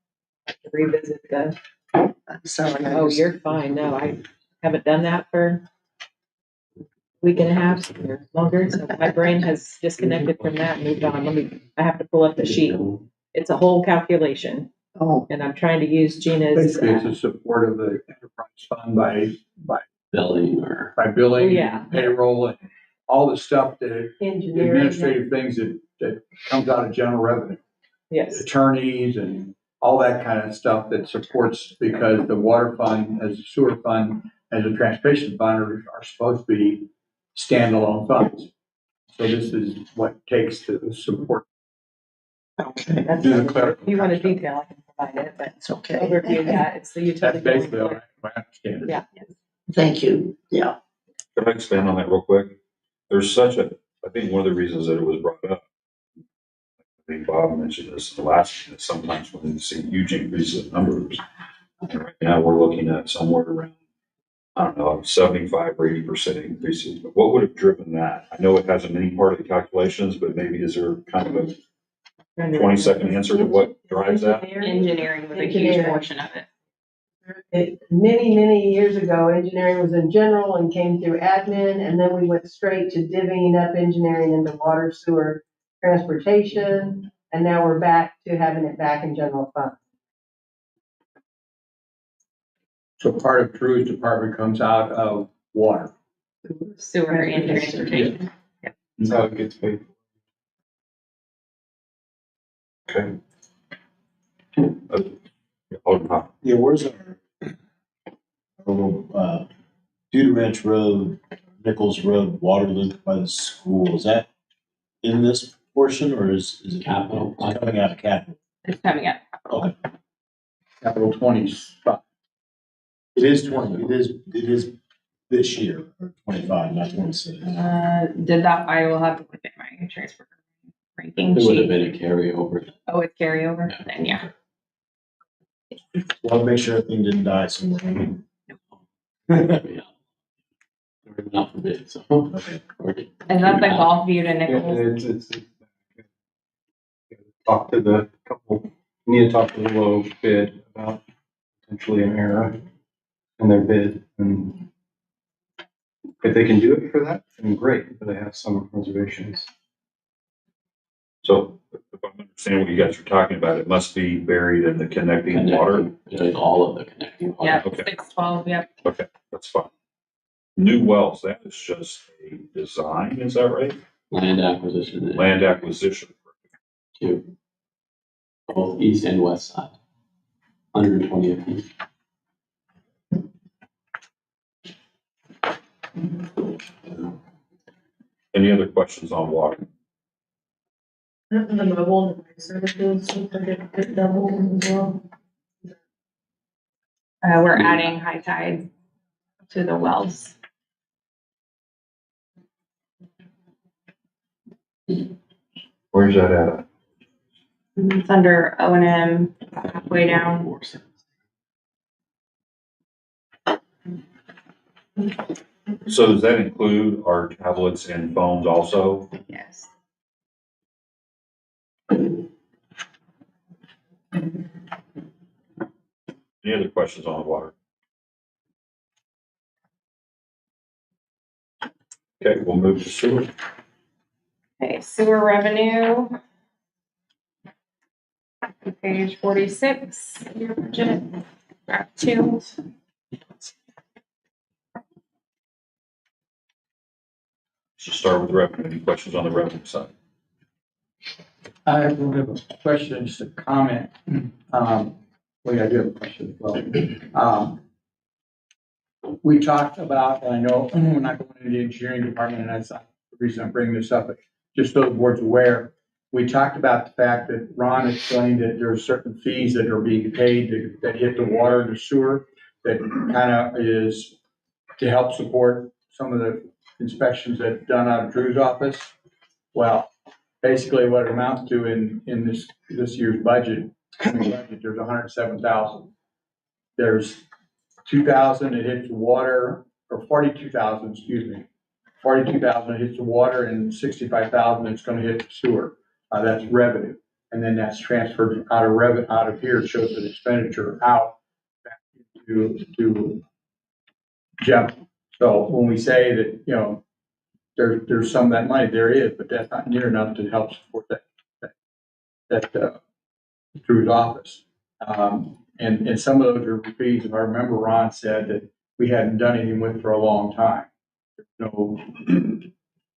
revisit the, I'm sorry. oh, you're fine. No, I haven't done that for a week and a half or longer. So my brain has disconnected from that and moved on. I have to pull up the sheet. It's a whole calculation. Oh, And I'm trying to use Gina's. Basically, it's a support of the enterprise fund by billing or, by billing, Yeah. payroll, and all the stuff that Engineering. administrative things that comes out of general revenue. Yes. Attorneys and all that kind of stuff that supports, because the water fund, as a sewer fund, as a transportation fund are supposed to be standalone funds. So this is what takes to support. Okay, That's, Do the clerical if you want a kind of detail, I can provide it, but it's okay. overview that, it's the stuff. utility. That's basically billing what I understand. Yeah. Thank you, yeah. Can I expand on that real quick? There's such a, I think one of the reasons that it was brought up, I think Bob mentioned this in the last, that sometimes when you see huge increases in numbers, and right now we're looking at somewhere around, I don't know, 75 or 80% increases. But what would have driven that? I know it hasn't been any part of the calculations, but maybe is there kind of a 20-second answer to what drives that? Engineering was a huge Engineering. portion of it. Many, many years ago, engineering was in general and came through admin, and then we went straight to divvying up engineering into water, sewer, transportation, and now we're back to having it back in general fund. So part of Drew's department comes out of water. Sewer and transportation. That's how it gets paid. Okay. Alderman Hopper. Yeah, where's our little, Dude Ranch Road, Nichols Road, water loop by the school? Is that in this portion or is it Capital. coming out of capital? It's coming up. Okay, Capital 20 spot. it is 20, it is this year, or 25, not 26. Did that, I will have to look at my transfer ranking It would have sheet. been a carryover. Oh, it's carryover, then yeah. Want to make sure everything didn't die somewhere. Yeah. Or not for bid, so. Okay. Is that the golf view to Yeah, Nichols? it's talk to the couple, need to talk to the low bid about potentially an error in their bid. And if they can do it for that, then great, but I have some reservations. So if I'm understanding what you guys are talking about, it must be buried in the connecting water. Like all of the connecting water. Yeah, Okay. 612, yep. Okay, that's fine. New wells, that is just a design, is that right? Land acquisition. and Land acquisition. Two. Both east and west side. 120 apiece. Any other questions on water? The mobile services, double as well. We're adding high tide to the wells. Where's that at? It's under O and M, halfway down. So does that include our tablets and phones also? Yes. Any other questions on the water? Okay, we'll move to sewer. Okay, sewer revenue. Page 46, your budget, draft 2. Let's start with revenue. Any questions on the revenue side? I have a question, just a comment. Well, I do have a question as well. We talked about, and I know we're not going into the engineering department, and that's not the reason I'm bringing this up, but just so the board's aware, we talked about the fact that Ron explained that there are certain fees that are being paid that hit the water and the sewer, that kind of is to help support some of the inspections that are done out of Drew's office. Well, basically what it amounts to in this year's budget, there's 107,000. There's 2,000 that hits the water, or 42,000, excuse me. 42,000 that hits the water and 65,000 that's gonna hit the sewer. That's revenue. And then that's transferred out of here, it shows an expenditure out back to general. So when we say that, you know, there's some of that money, there is, but that's not near enough to help support that Drew's office. And some of those are fees, if I remember, Ron said that we hadn't done anything with for a long time. No,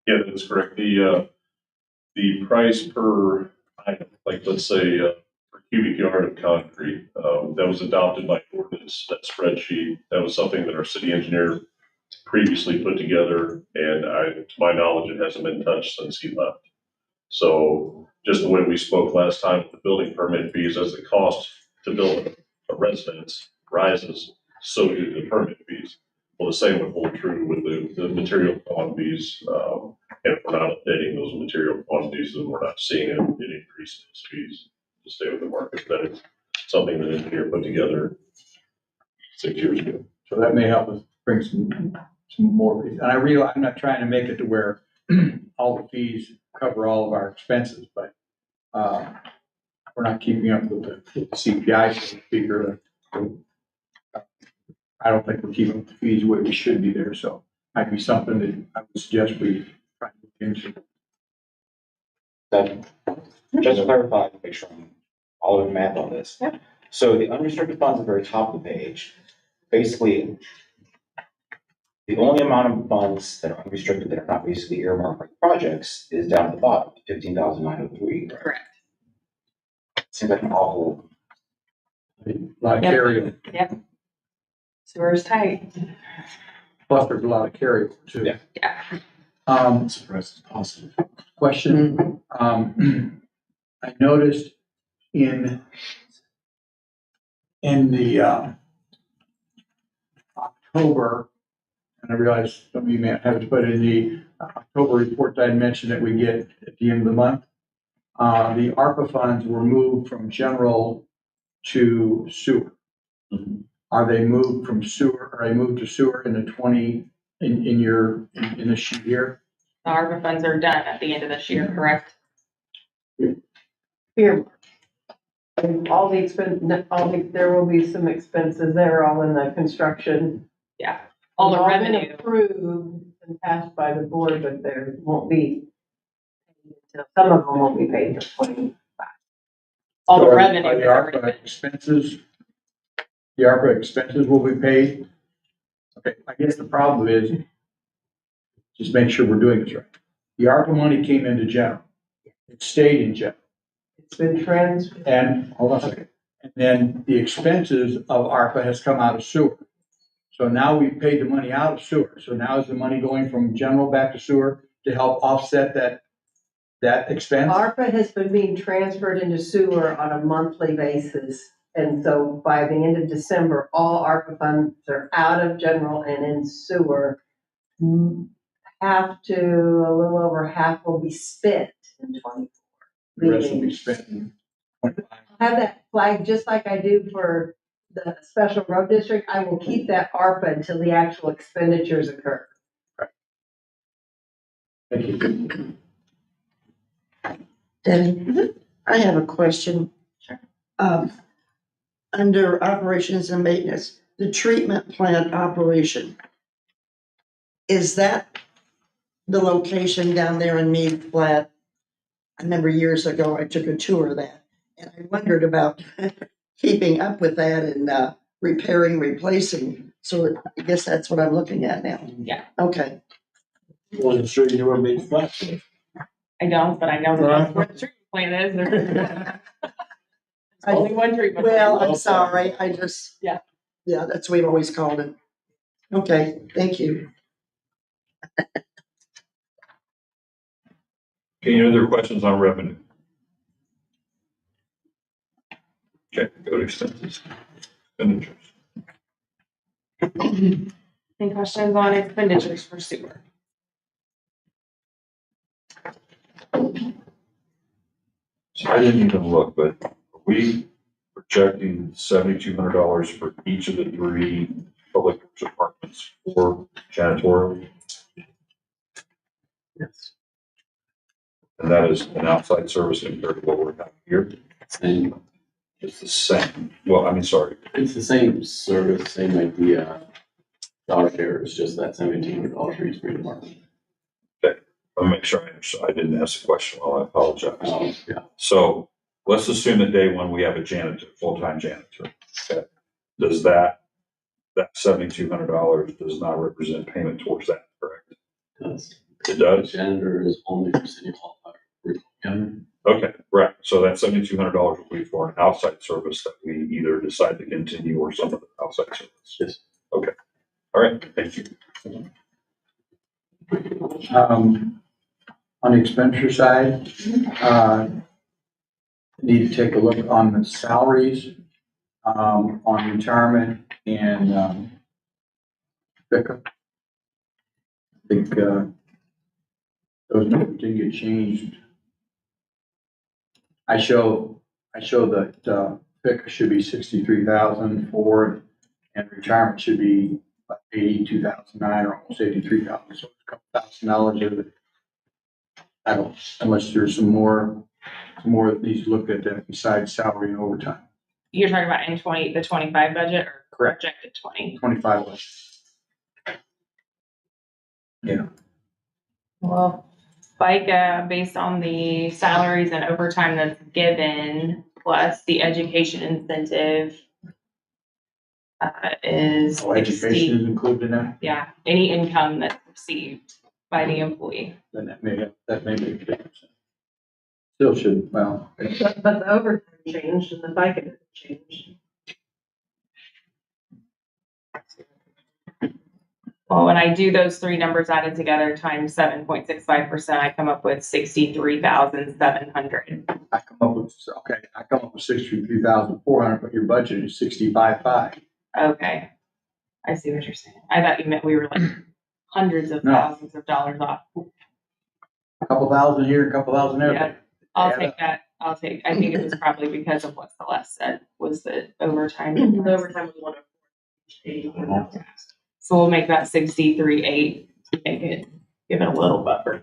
Yeah, that's correct. The price per item, like let's say, per cubic yard of concrete, that was adopted by ordinance, that spreadsheet. That was something that our city engineer previously put together, and to my knowledge, it hasn't been touched since he left. So just the way we spoke last time with the building permit fees, as the cost to build a residence rises, so do the permit fees. Well, the same would hold true with the material quantities. And if we're not updating those material quantities, then we're not seeing an increase in those fees to stay with the market. That is something that engineer put together 6 years ago. so that may help us bring some more. And I realize, I'm not trying to make it to where all the fees cover all of our expenses, but, we're not keeping up with the CPI, so to speak, or I don't think we're keeping up the fees where we should be there, so might be something that I would suggest we try to look into. Just to clarify, to make sure I'm all in the math on this. Yep. So the unrestricted funds at the very top of the page, basically, the only amount of funds that are unrestricted that are not basically earmarked for projects is down at the bottom, 15,903. Correct. Seems like an awful. A lot of Yep. carryover, Yep. Sewer's tight. plus there's a lot of carryover too. Yeah. Yeah. I'm surprised it's positive. Question, I noticed in the, October, and I realize some of you may have it, but in the October report that I mentioned that we get at the end of the month, the ARPA funds were moved from general to sewer. Are they moved from sewer, are they moved to sewer in in this sheet here? The ARPA funds are done at the end of this year, correct? Here. And all the there will be some expenses there, all in the construction. Yeah. All the They've been revenue. approved and passed by the board, but there won't be, some of them won't be paid till 2025. All the So revenue. are has the already ARPA been- expenses, the ARPA expenses will be paid? Okay, I guess the problem is, just make sure we're doing this right. The ARPA money came into general. It stayed in general. It's been transferred. And, hold on a second, and then the expenses of ARPA has come out of sewer. So now we've paid the money out of sewer. So now is the money going from general back to sewer to help offset that expense? ARPA has been being transferred into sewer on a monthly basis. And so by the end of December, all ARPA funds are out of general and in sewer. A little over half will be spent in 24. The rest will be spent in 25. Have that flag just like I do for the special road district. I will keep that ARPA until the actual expenditures occur. Thank you. Debbie, I have a question. Sure. Under operations and maintenance, the treatment plant operation, is that the location down there in Mead Flat? I remember years ago, I took a tour of that, and I wondered about keeping up with that and repairing, replacing. So I guess that's what I'm looking at now. Yeah. Okay. Wasn't sure you were made flat. I don't, but I know that's where the treatment plant is. There's only one treatment plant. Well, I'm sorry, I just. Yeah. Yeah, that's what we've always called it. Okay, thank you. Any other questions on revenue? Okay, go to expenses. Expenditures. Any questions on expenditures for sewer? So I didn't even look, but are we projecting $7,200 for each of the 3 public works departments for janitorial? Yes. And that is an outside service compared to what we're having here. Same, It's the same. Well, I mean, sorry. it's the same service, same idea. Dollar share is just that $1,700 for each department. I'll make sure I understand. I didn't ask the question well, I apologize. Yeah. So let's assume that day one we have a janitor, full-time janitor. Okay. Does that that $7,200 does not represent payment towards that, correct? Does. It does? Janitor is only for city hall. Okay, right. So that $7,200 will be for an outside service that we either decide to continue or some other outside service. Yes. Okay. All right. Thank you. On the expenditure side, need to take a look on the salaries, on retirement and, FICA. I think, those numbers didn't get changed. I show that, FICA should be 63,000 for, and retirement should be like 82,009 or almost 83,000, so it's a couple $1,000 of it. I don't, unless there's some more that needs to look at that besides salary and overtime. You're talking about in the 25 budget or Correct. projected 20? 25 less. Well, FICA, based on the salaries and overtime that's given, plus the education incentive, is So education 60, is included in that, yeah, any income that's received by the employee. then that may make a difference. Still should, well, But the overtime changed and the FICA didn't change. Well, when I do those three numbers added together times 7.65%, I come up with 63,700. I come up with 63,400, but your budget is 65,500. Okay. I see what you're saying. I thought you meant we were like hundreds of No. thousands of dollars off. A couple thousand here, a couple thousand there. Yeah. I'll take that. I think it was probably because of what Celeste said was the overtime. The overtime was 104. So we'll make that 63.8 to make it, give it a little buffer.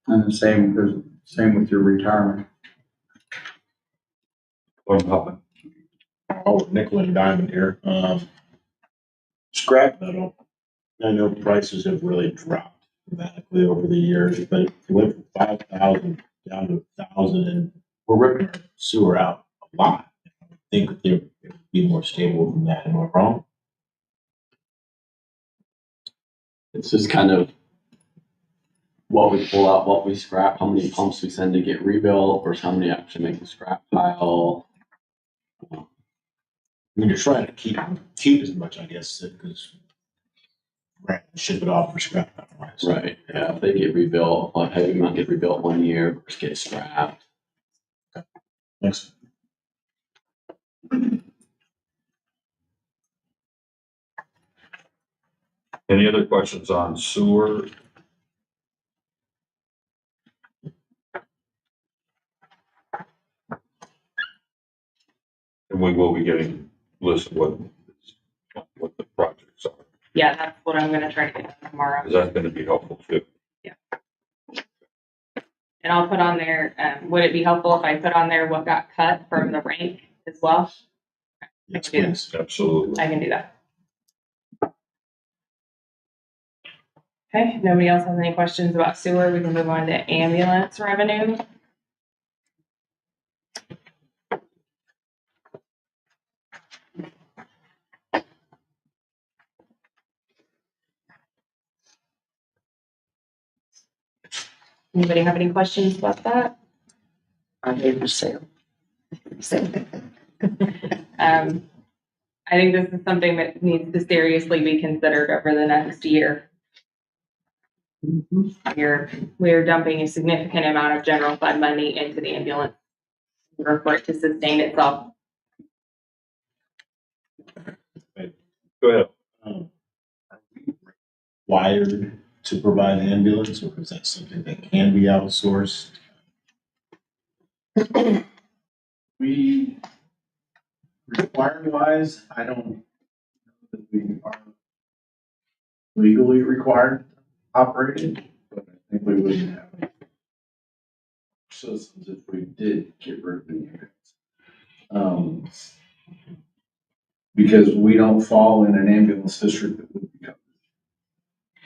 And the same with your retirement. Alderman Oh, nickel and diamond here. Scrap metal. I know prices have really dropped dramatically over the years, but it went from 5,000 down to 1,000, and we're ripping our sewer out a lot. I think that it would be more stable than that. Am I wrong? It's just kind of what we pull out, what we scrap, how many pumps we send to get rebuilt, versus how many actually make the scrap pile. I mean, you're trying to keep as much, I guess, because ship it off for scrap metal. Right, yeah, if they get rebuilt, a heavy amount get rebuilt 1 year, versus get scrapped. Thanks. Any other questions on sewer? And we will be getting a list of what the projects are, Yeah, that's what I'm gonna try to get done tomorrow. because that's gonna be helpful too. And I'll put on there, would it be helpful if I put on there what got cut from the rank as well? Yes, please. Absolutely. I can do that. Okay, nobody else has any questions about sewer? We can move on to ambulance revenue. Anybody have any questions about that? Are they for sale? I think this is something that needs to seriously be considered over the next year. We're dumping a significant amount of general fund money into the ambulance in order for it to sustain itself. Go ahead. Are we required to provide an ambulance, or is that something that can be outsourced? We, required wise, I don't know that we are legally required to operate it, but I think we would have citizens if we did get rid of the ambulance. Because we don't fall in an ambulance district that would be covered.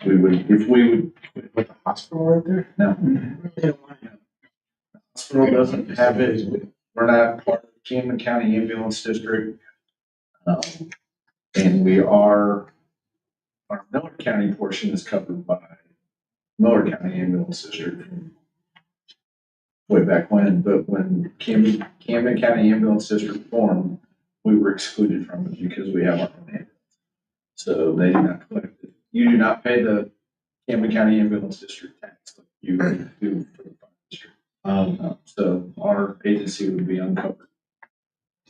We would, if we would put the hospital right there, no. The hospital doesn't have it, we're not part of the Camden County Ambulance District. And our Miller County portion is covered by Miller County Ambulance District from way back when, but when Camden County Ambulance District formed, we were excluded from it because we have our own ambulance. So they do not collect it. You do not pay the Camden County Ambulance District tax like you do for the fire district. So our agency would be uncovered.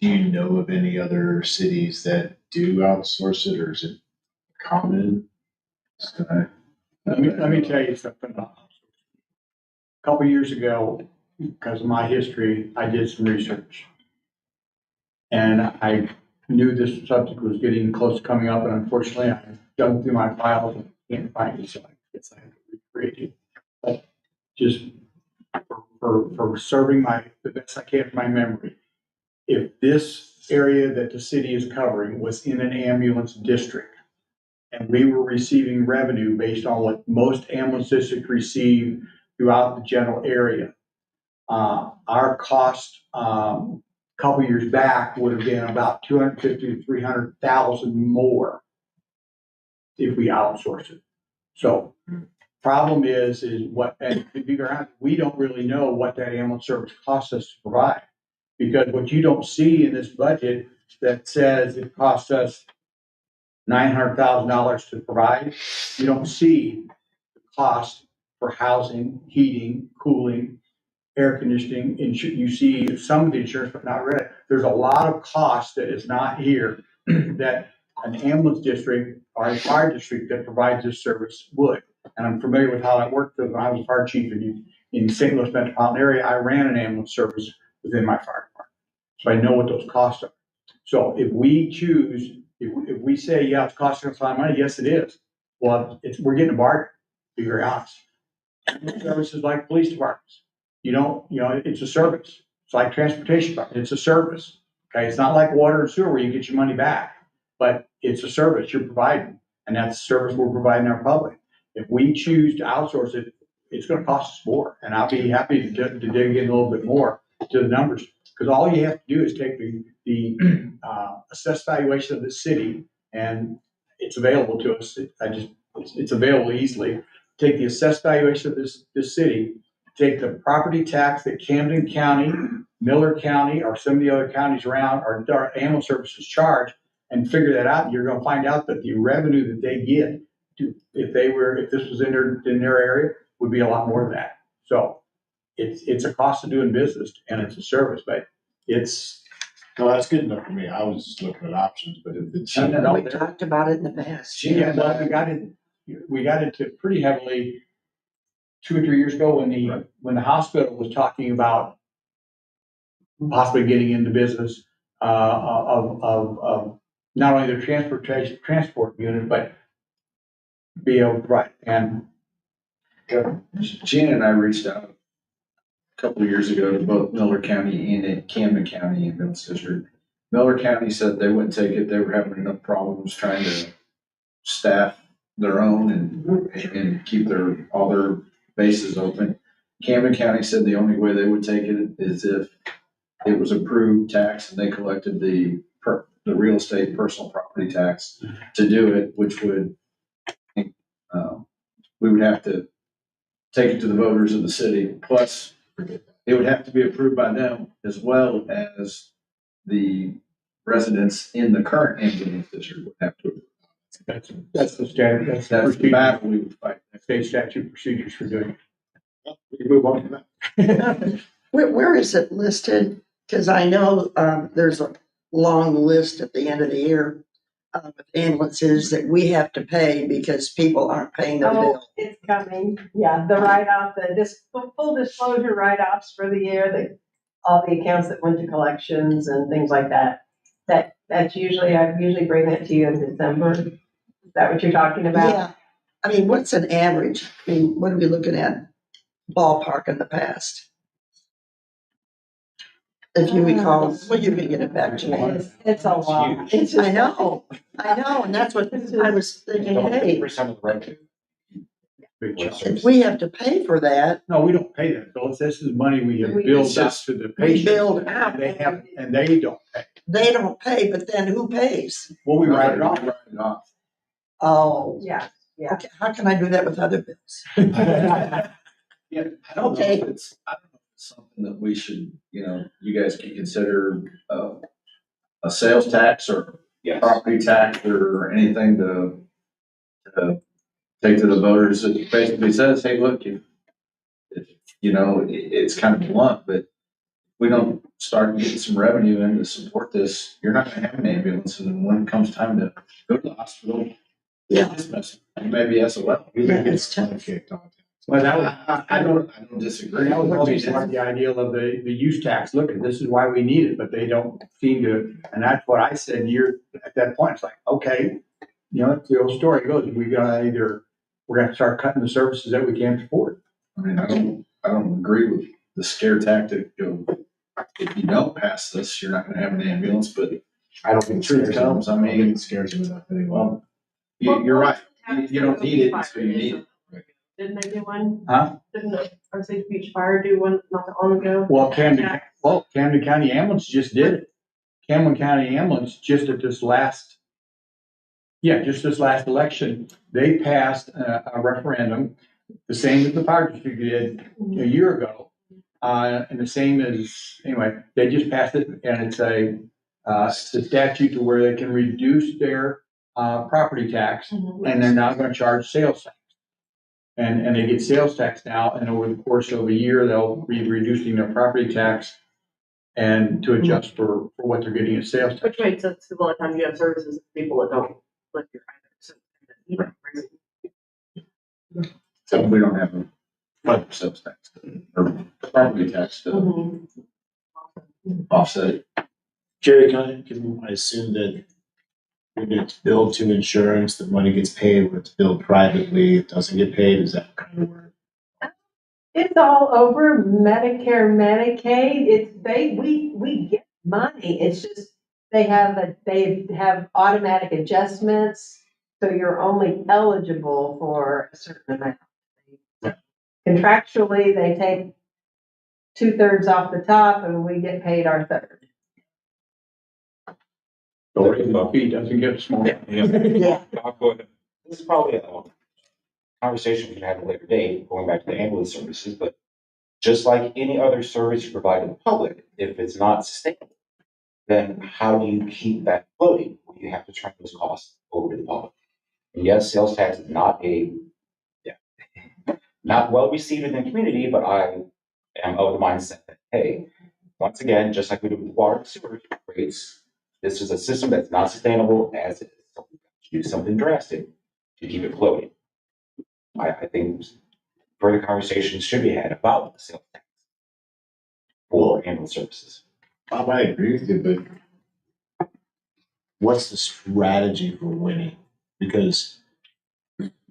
Do you know of any other cities that do outsource it, or is it common? Let me tell you something about. A couple years ago, because of my history, I did some research. And I knew this subject was getting close to coming up, and unfortunately, I dug through my files and can't find it, so I guess I have to recreate it. But just for serving the best I can from my memory, if this area that the city is covering was in an ambulance district, and we were receiving revenue based on what most ambulance districts receive throughout the general area, our cost, couple years back would have been about 250 to 300,000 more if we outsource it. So problem is what, and to be honest, we don't really know what that ambulance service costs us to provide. Because what you don't see in this budget that says it costs us $900,000 to provide, you don't see the cost for housing, heating, cooling, air conditioning, you see some of the insurance, but not really. There's a lot of cost that is not here that an ambulance district or a fire district that provides this service would. And I'm familiar with how that worked, because when I was fire chief in St. Louis metropolitan area, I ran an ambulance service within my fire department. So I know what those costs are. So if we choose, if we say, yeah, it's costing us a lot of money, yes, it is. Well, we're getting a bargain, to be very honest. Services like police departments. It's a service. It's like transportation department. It's a service. Okay. It's not like water and sewer where you get your money back, but it's a service you're providing. And that's the service we're providing our public. If we choose to outsource it, it's going to cost us more. And I'll be happy to dig in a little bit more to the numbers, because all you have to do is take the assessed valuation of the city, and it's available to us. It's available easily. Take the assessed valuation of this city, take the property tax that Camden County, Miller County, or some of the other counties around our animal services charge, and figure that out. You're going to find out that the revenue that they get if this was in their area would be a lot more than that. So it's a cost of doing business, and it's a service, but it's. No, that's good enough for me. I was just looking at options, but if it's. We talked about it in the past. Yeah, well, we got into it pretty heavily 2 or 3 years ago when the hospital was talking about possibly getting into business of not only their transport unit, but be able to provide. And Gina and I reached out a couple of years ago to both Miller County and Camden County Ambulance District. Miller County said they wouldn't take it. They were having enough problems trying to staff their own and keep all their bases open. Camden County said the only way they would take it is if it was approved tax and they collected the real estate personal property tax to do it, which would, we would have to take it to the voters of the city. Plus, it would have to be approved by them as well as the residents in the current ambulance district would have to. that's the standard. That's the battle we would fight. State statute procedures for doing it. We can move on from that. Where is it listed? Because I know there's a long list at the end of the year of ambulances that we have to pay because people aren't paying their Oh, bill. it's coming. Yeah, the write-off, full disclosure write-offs for the year, all the accounts that went to collections and things like that. I usually bring that to you in December. Is that what you're talking about? Yeah. I mean, what's an average? I mean, what are we looking at ballpark in the past? If you recall, well, you can get it back to me. It's a lot. I know, and that's what I was thinking, hey. Percent of the revenue. big chunk. If we have to pay for that, No, we don't pay that, Phyllis. This is money we have We- billed out to the we patients. build out. And they have, and they don't pay. They don't pay, but then who pays? Well, we write it off. Write it off. Oh, Yeah, yeah. okay. How can I do that with other bills? Yeah, I don't know Okay. if it's, I don't know if it's something that we should, you guys can consider, a sales tax or Yes. property tax or anything to take to the voters. It basically says, hey, look, it's kind of blunt, but we don't start getting some revenue in to support this, you're not gonna have an ambulance, and then when it comes time to go to the hospital, Yeah. you may be SOL. We Yeah, may get it's tough. money kicked off. Well, that was, I don't disagree. that was with always you. part of the ideal of the use tax. Look, this is why we need it, but they don't seem to, and that's what I said at that point. It's like, okay, it's the old story goes, we're gonna have to start cutting the services that we can't afford. I mean, I don't agree with the scare tactic of, if you don't pass this, you're not gonna have an ambulance, but I don't think it Truth scares comes, them. I mean- think it scares them enough anyway. well, you're right. You don't need it until you need it. Didn't they do one? Huh? Didn't the Osage Beach Fire do one not that long ago? Well, Camden County Ambulance just did it. Camden County Ambulance just this last election, they passed a referendum, the same as the fire district did a year ago. And the same as, anyway, they just passed it, and it's a statute to where they can reduce their property tax, and they're now gonna charge sales tax. And they get sales tax now, and over the course of a year, they'll be reducing their property tax and to adjust for what they're getting as sales tax. Which makes sense, because a lot of times you have services for people that don't live here either. So we don't have a sales tax or property tax to offset it. Jerry, can I assume that when it's billed to insurance, the money gets paid, when it's billed privately, it doesn't get paid? Is that kind of where? It's all over Medicare, Medicaid. We get money. It's just, they have automatic adjustments. So you're only eligible for a certain amount. Contractually, they take 2/3 off the top and we get paid our third. The fee doesn't get smaller. Yeah. Go ahead. This is probably a conversation we can have at a later date, going back to the ambulance services, but just like any other service you provide to the public, if it's not sustainable, then how do you keep that floating? Well, you have to turn those costs over to the public. And yes, sales tax is not well received in the community, but I am of the mindset that, hey, once again, just like we do with water and sewer rates, this is a system that's not sustainable as it is. So we have to do something drastic to keep it floating. I think further conversations should be had about the sales tax for ambulance services. Bob, I agree with you, but what's the strategy for winning? Because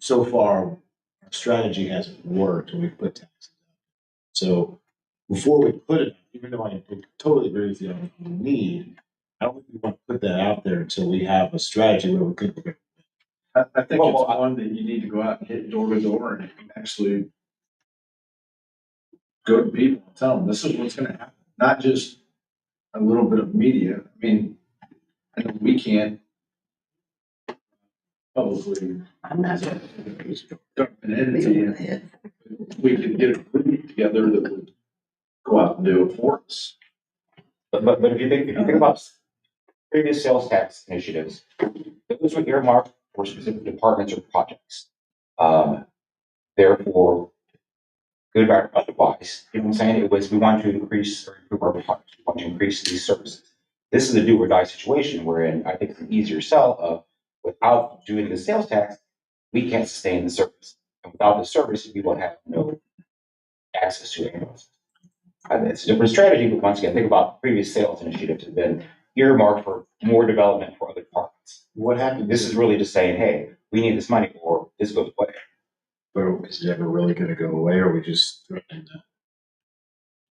so far, our strategy hasn't worked when we put taxes up. So before we put it, even though I totally agree with you on the need, I don't think we want to put that out there until we have a strategy where we could. I think it's one that you need to go out and hit door to door and actually go to people and tell them, this is what's gonna happen. Not just a little bit of media. I mean, I know we can't publicly, I'm not. government entity, we could get a group together that would go out and do it for us. But if you think about previous sales tax initiatives, those were earmarked for specific departments or projects. Therefore, good or otherwise, people saying it was, we want to increase or improve our departments, we want to increase these services. This is a do or die situation wherein I think it's an easier sell of, without doing the sales tax, we can't sustain the service. And without the service, we will have no access to ambulance. It's a different strategy, but once again, think about previous sales initiatives have been earmarked for more development for other departments. What happened? This is really just saying, hey, we need this money or this goes away. But is it ever really going to go away, or are we just threatening that?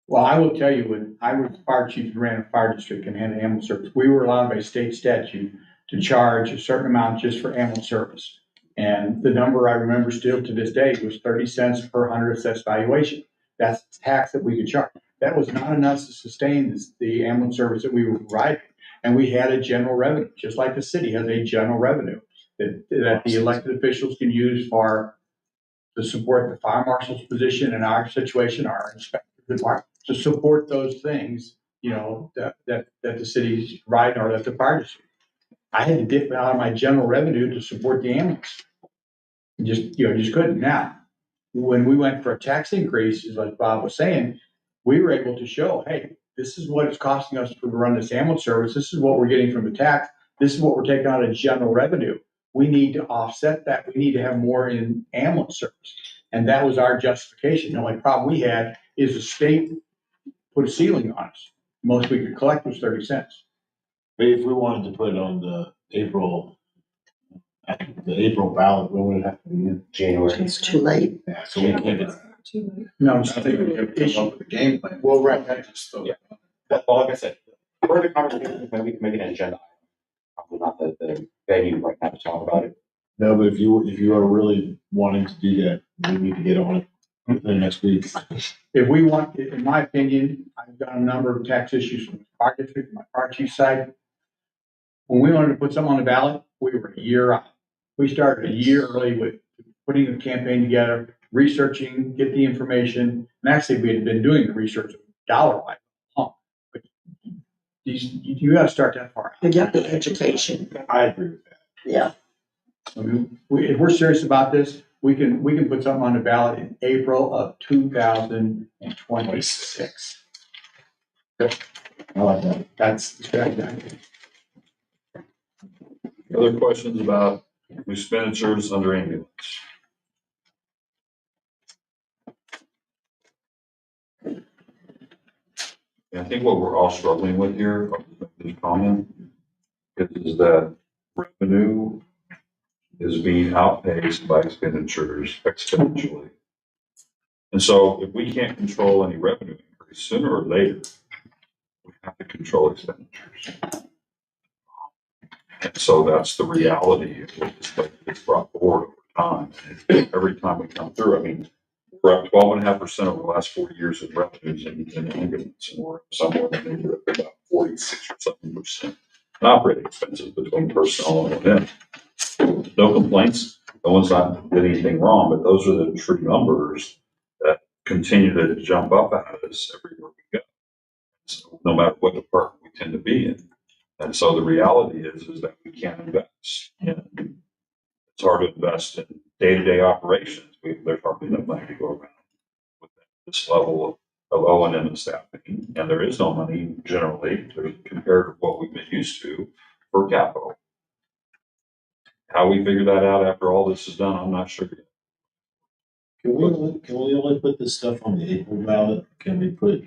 Well, I will tell you, when I was fire chief and ran a fire district and had an ambulance service, we were allowed by state statute to charge a certain amount just for ambulance service. And the number I remember still to this day was 30 cents per 100 assessed valuation. That's the tax that we could charge. That was not enough to sustain the ambulance service that we were providing. And we had a general revenue, just like the city has a general revenue that the elected officials can use to support the fire marshal's position in our situation, our inspector department, to support those things, that the city's right or that the fire district. I had to dip out of my general revenue to support the ambulance. Just couldn't. Now, when we went for a tax increase, like Bob was saying, we were able to show, hey, this is what it's costing us to run this ambulance service. This is what we're getting from the tax. This is what we're taking out of general revenue. We need to offset that. We need to have more in ambulance service. And that was our justification. The only problem we had is the state put a ceiling on us. Most we could collect was 30 cents. But if we wanted to put it on the April ballot, when would it have to be in? January. It's too late. Yeah, so we can't. No, I think we have to come up with a game plan. Well, right. Just so- Yeah. Well, like I said, further conversation, maybe we can make an agenda. item. Probably not the venue right now to talk about it. No, but if you are really wanting to do that, we need to get on it within the next week. If we want, in my opinion, I've got a number of tax issues from the fire district, my fire chief side. When we wanted to put something on the ballot, we were a year out. We started a year early with putting the campaign together, researching, get the information. And actually, we had been doing the research dollar-wise. But you gotta start that far. To get the education, I agree with that. yeah. I mean, if we're serious about this, we can put something on the ballot in April of 2026. I like that. That's the strategy. Other questions about expenditures under ambulance? And I think what we're all struggling with here, this comment, is that revenue is being outpaced by expenditures exponentially. And so if we can't control any revenue increase, sooner or later, we have to control expenditures. And so that's the reality of what this budget gets brought forward over time. And every time we come through, I mean, we're up 12.5% over the last 4 years of revenues in ambulance, and we're somewhere in the neighborhood of about 46 or something percent in operating expenses between personnel and O&M. No complaints. No one's not did anything wrong, but those are the true numbers that continue to jump up at us everywhere we go. So no matter what department we tend to be in. And so the reality is that we can't invest. And it's hard to invest in day-to-day operations. There's hardly enough money to go around with this level of O&M and staffing. And there is no money generally compared to what we've been used to for capital. How we figure that out after all this is done, I'm not sure yet. Can we only put this stuff on the April ballot? Can we put?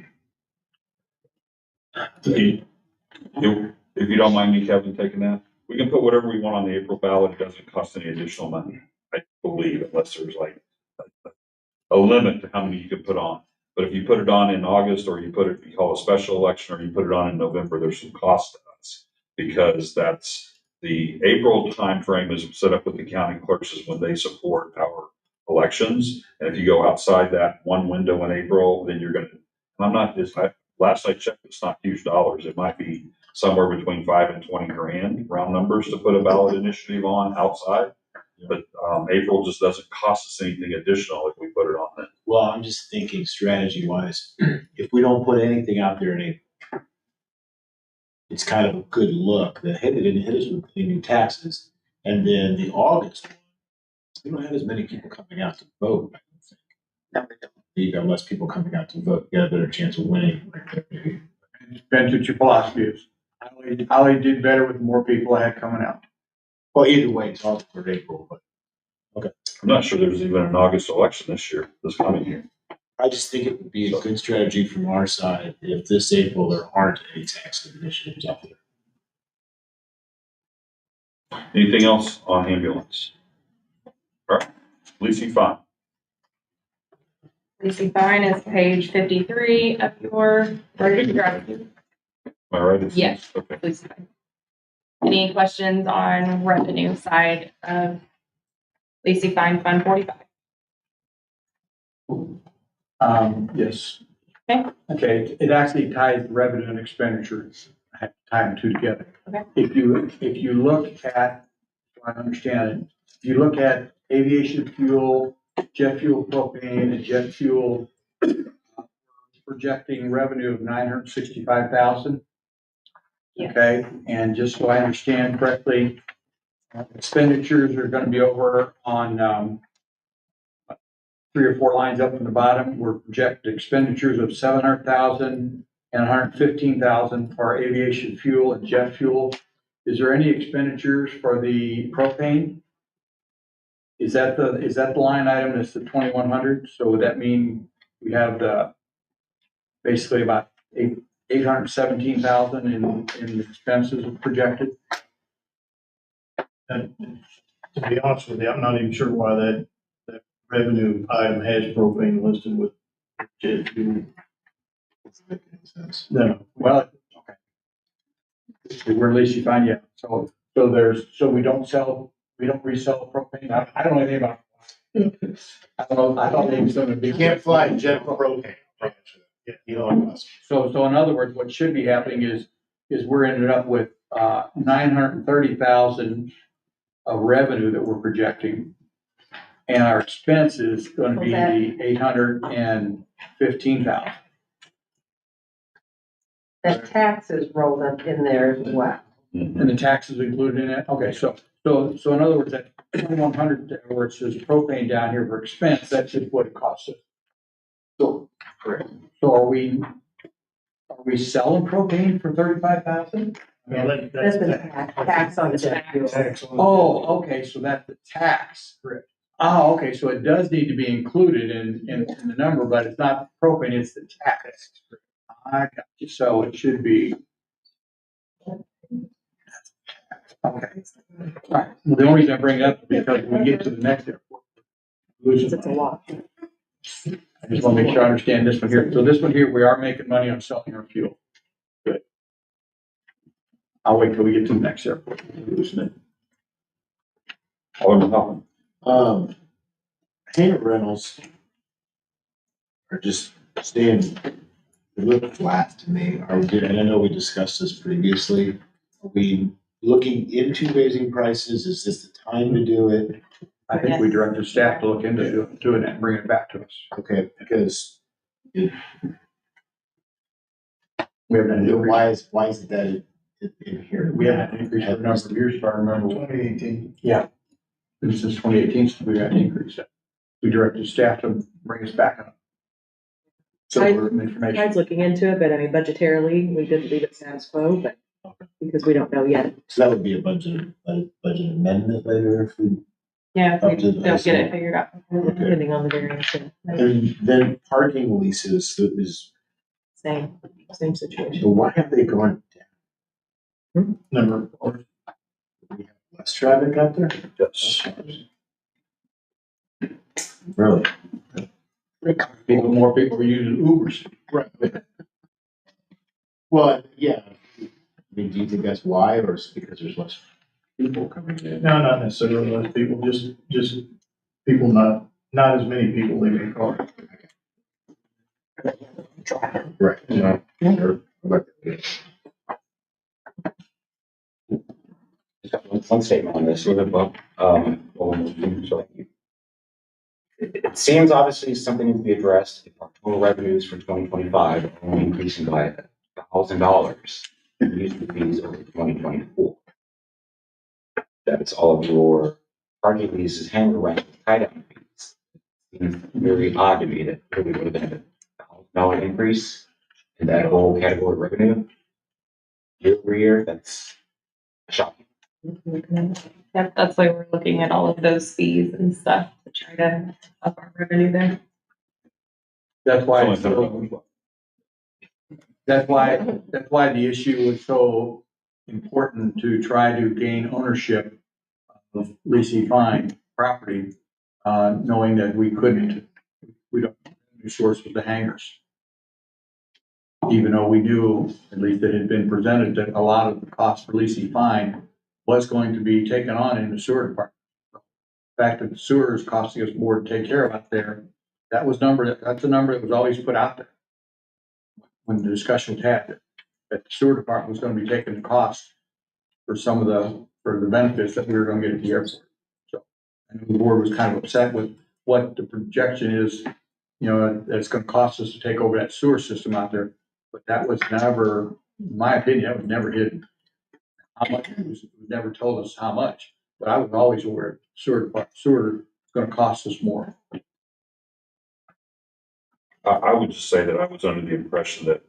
If you don't mind me, Kevin, taking that, we can put whatever we want on the April ballot. It doesn't cost any additional money, I believe, unless there's like a limit to how many you can put on. But if you put it on in August, or you call a special election, or you put it on in November, there's some cost to us, because that's the April timeframe is set up with the county clerks is when they support our elections. And if you go outside that one window in April, then you're last I checked, it's not huge dollars. It might be somewhere between 5 and 20 grand, round numbers, to put a ballot initiative on outside. But April just doesn't cost us anything additional if we put it on then. Well, I'm just thinking strategy wise, if we don't put anything out there in April, it's kind of a good look that, hey, they didn't hit us with any new taxes. And then the August one, we don't have as many people coming out to vote, I don't think. No, we don't. You got less people coming out to vote. You got a better chance of winning. It depends what your philosophy is. Holly did better with more people I had coming out. Well, either way, it's August or April, but I'm not sure there's even an August election this coming year. I just think it would be a good strategy from our side if this April there aren't any tax initiatives out there. Anything else on ambulance? All right, Lisa, fine. Lisa Fine is page 53 of your version draft. Am I right? Yes. Okay. Lisa Fine. Any questions on revenue side of Lacey Fine, Fund 45. Yes. Okay. Okay, it actually ties revenue and expenditures. I have to tie them two together. Okay. If you look at, so I understand it, if you look at aviation fuel, jet fuel propane, and jet fuel, projecting revenue of 965,000. Yes. Okay, and just so I understand correctly, expenditures are gonna be over on, 3 or 4 lines up from the bottom. We're projected expenditures of 700,000 and 115,000 for aviation fuel and jet fuel. Is there any expenditures for the propane? Is that the line item that's the 2,100? So would that mean we have basically about 817,000 in expenses projected? And to be honest with you, I'm not even sure why that revenue item has propane listed with jet fuel. Doesn't make any sense. No. Well, okay. We're at least you find, yeah. So we don't resell propane. I don't know anything about. I don't know anything some of the big. You can't fly jet propane. Yeah, Elon Musk. So in other words, what should be happening is we're ended up with 930,000 of revenue that we're projecting. And our expense is going to be 815,000. That taxes rolled up in there as well. And the taxes included in it? Okay, so in other words, that 2,100, where it says propane down here for expense, that's just what it costs us. So are we selling propane for 35,000? That's the tax on the jet fuel. Oh, okay, so that's the tax. Correct. Oh, okay, so it does need to be included in the number, but it's not propane, it's the tax. I got you, so it should be. Okay. All right. Well, the only reason I bring it up is because when we get to the next airport. It's a lot. I just want to make sure I understand this one here. So this one here, we are making money on selling our fuel. Good. I'll wait till we get to the next airport. Losing it. Alderman Holland. Hangar rentals are just staying, they look flat to me. And I know we discussed this previously. Are we looking into raising prices? Is this the time to do it? I think we directed staff to look into it and bring it back to us. Okay, because We haven't had an increase. why is it that in here? We haven't had an increase for a number of years, if I remember. 2018. Yeah. This is 2018, so we got an increase. We directed staff to bring us back up. So information. Tried looking into it, but I mean, budgetarily, we did leave it status quo, but because we don't know yet. So that would be a budget amendment later if we. Yeah, if we Up to the don't get it ISO. figured out. Depending on the variance, And then parking leases is, same situation. so why have they gone down? Number. We have less traffic out there? Yes. Really? More people are using Ubers. Right. Well, yeah. I mean, do you think that's why, or is it because there's less people coming in? No, not necessarily less people, just people not as many people leaving a car. Right. Yeah. Just got one statement on this. It seems obviously something needs to be addressed if our total revenues for 2025 are only increasing by $1,000 in user fees over 2024. That's all of your parking leases, hangar rent, tie-down fees. Seems very odd to me that we would have been a $1,000 increase in that whole category of revenue year over year. That's shocking. Yep, that's why we're looking at all of those fees and stuff to try to up our revenue there. That's why, It's only that's why the issue is so important to try to gain ownership of Lacey Fine property, knowing that we don't have any source with the hangars. Even though we knew, at least it had been presented, that a lot of the cost for Lacey Fine was going to be taken on in the sewer department. fact that the sewer is costing us more to take care of out there, that's a number that was always put out there. When the discussion was had, that the sewer department was gonna be taking the cost for for the benefits that we were gonna get at the airport. So, and the board was kind of upset with what the projection is, that it's gonna cost us to take over that sewer system out there. But that was never, in my opinion, that was never hidden. How much, it was never told us how much, but I was always aware sewer is gonna cost us more. I would just say that I was under the impression that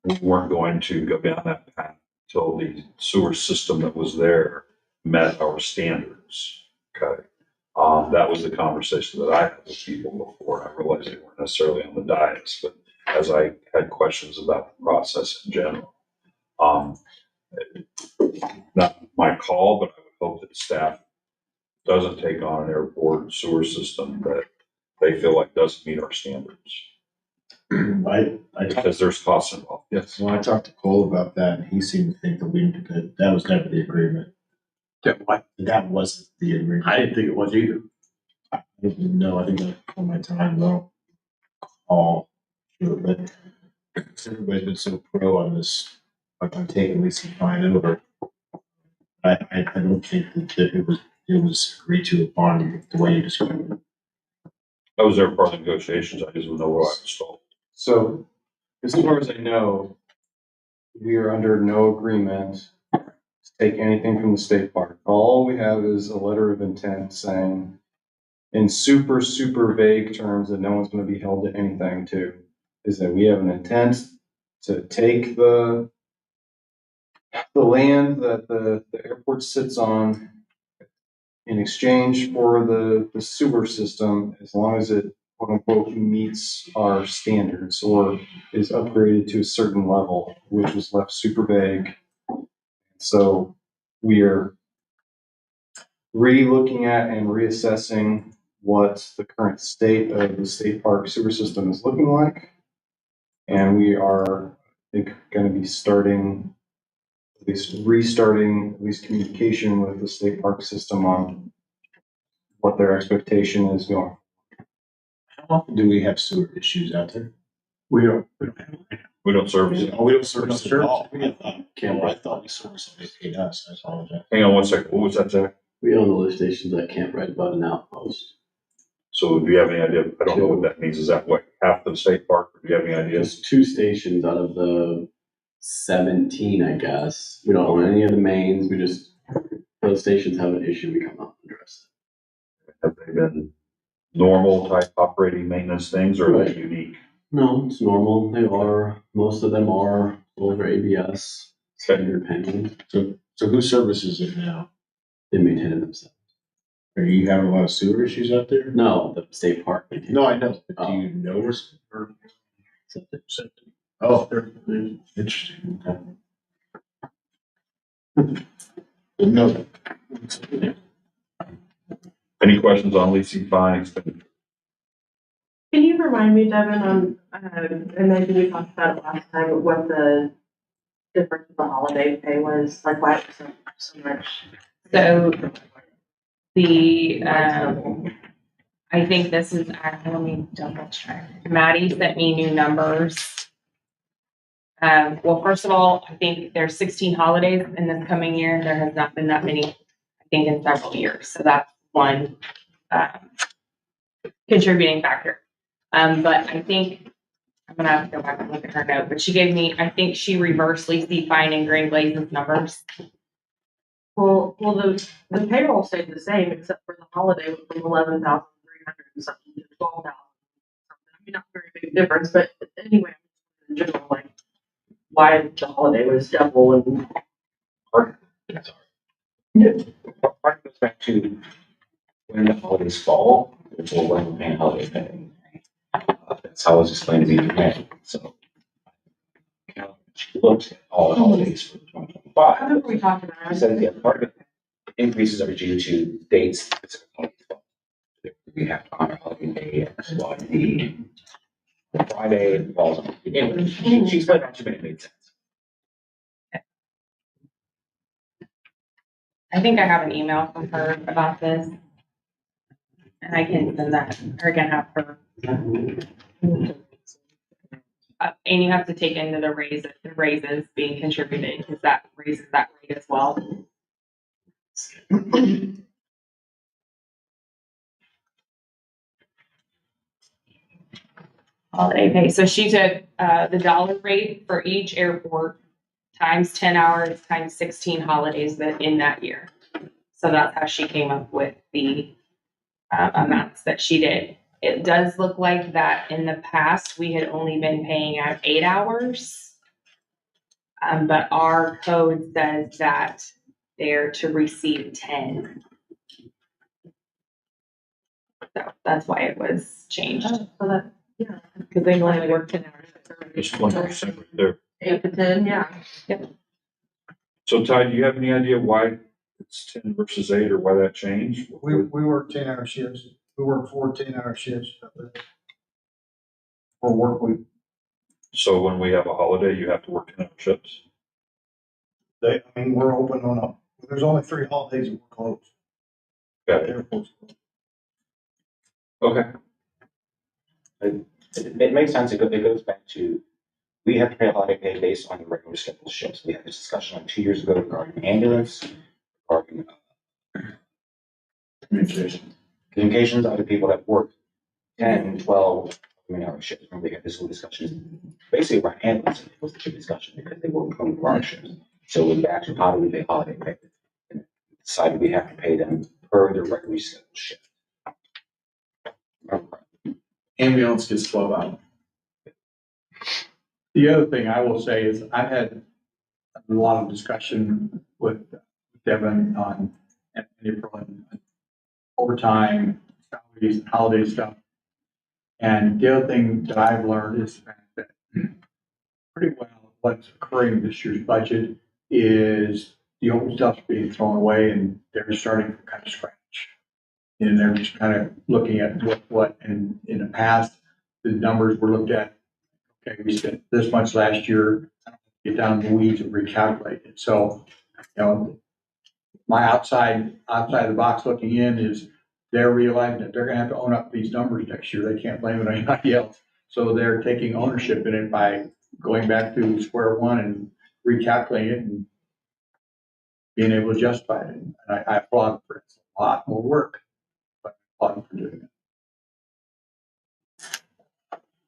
we weren't going to go down that path until the sewer system that was there met our standards. Okay. That was the conversation that I had with people before. I realized they weren't necessarily on the dais, but as I had questions about the process in general. Not my call, but I would hope that staff doesn't take on an airport sewer system that they feel like doesn't meet our standards. Because there's costs involved. Yes, when I talked to Cole about that, he seemed to think that was never the agreement. That what? That wasn't the agreement. I didn't think it was either. I don't know, I think that on my time, though. All, sure, but everybody's been so pro on this, like I'm taking Lisa Fine over. I don't think that it was agreed to upon the way you described it. That was their part of the negotiations. I just don't know what I was told. So, as far as I know, we are under no agreement to take anything from the state park. All we have is a letter of intent saying, in super, super vague terms that no one's gonna be held to anything to, is that we have an intent to take the land that the airport sits on in exchange for the sewer system, as long as it quote unquote meets our standards or is upgraded to a certain level, which was left super vague. So we are re-looking at and reassessing what the current state of the state park sewer system is looking like. And we are, I think, going to be starting, at least restarting, at least communication with the state park system on what their expectation is going. How often do we have sewer issues out there? We don't We don't service it. Oh, we don't service it at all. I I thought we serviced it, they paid us, I apologize. Hang on one second. What was that, Zach? We own the lift stations at Camp Red Bud and Outpost. So do you have any idea? I don't know what that means. Is that what, half the state park? Or do you have any ideas? There's 2 stations out of the 17, I guess. We don't own any of the mains. We just, those stations have an issue, we come out and address Have they been normal type operating maintenance things or are they Right. unique? it. No, it's normal. They are, most of them are over ABS, standard panel. So who services it now? They maintain it themselves. Are you having a lot of sewer issues out there? No, the state park maintains. No, I know, but do Oh. you know or? Oh, they're interesting. Didn't know that. Any questions on leasing fine expenditure? Can you remind me, Devin, on, and maybe we talked about it last time, but what the difference of the holiday pay was, like why it was so much? So the, I think this is, let me double check. Maddie sent me new numbers. Well, first of all, I think there's 16 holidays in this coming year. There has not been that many, I think, in several years. So that's one contributing factor. But I think I'm gonna have to go back and look at her note, but she gave me, I think she reversed Lacey Fine and Green Blaze's numbers. Well, the payroll stayed the same, except for the holiday went from 11,300 and something to 12,000 something. I mean, not a very big difference, but anyway, in general, like, why the holiday was double and. Part goes back to when the holidays fall, therefore when we're paying holiday pay. That's how it's explained to me in May, so. She looked at all the holidays for 2025. I remember we talked about She it. said, yeah, part of the increases are due to dates. Specific holidays fall. We have to honor holiday pay, that's why the Friday falls on. Anyway, she explained that to me, it made sense. I think I have an email from her about this. And I can send that, or I can have her. And you have to take into the raises being contributed, because that raises that rate as well. Holiday pay, so she took, the dollar rate for each airport times 10 hours times 16 holidays that in that year. So that's how she came up with the, amounts that she did. It does look like that in the past, we had only been paying out 8 hours. But our code says that they're to receive 10. So that's why it was changed. So that, yeah, Because they only work 10 hours. It's 1% right there. 8 to 10, yeah. So Ty, do you have any idea why it's 10 versus 8 or why that changed? We work 10-hour shifts. We work 4 10-hour shifts for work week. So when we have a holiday, you have to work 10-hour shifts? I mean, we're open there's only 3 holidays that we're closed. Got it. Airport's closed. Okay. It makes sense. It goes back to, we have to pay holiday pay based on the regular scheduled shifts. We had this discussion like 2 years ago regarding ambulance, regarding communications, other people that work 10, 12, hour shifts. Remember, we had this whole discussion basically around ambulance. It was the big discussion because they work 24-hour shifts. So we're back to how do we pay holiday pay? And decided we have to pay them per their regularly scheduled shift. Ambulance gets 12 hours. The other thing I will say is I've had a lot of discussion with Devin on April and overtime, salaries, and holiday stuff. And the other thing that I've learned is that pretty well what's occurring this year's budget is the old stuff's being thrown away and they're starting from kind of scratch. And they're just kind of looking at what and in the past, the numbers were looked at. Okay, we spent this much last year, get down in the weeds and recalculate it. So, my outside the box looking in is they're realizing that they're gonna have to own up these numbers next year. They can't blame it on anybody else. So they're taking ownership in it by going back to square one and recalculating it and being able to justify it. And I applaud them for it. It's a lot more work, but I applaud them for doing it.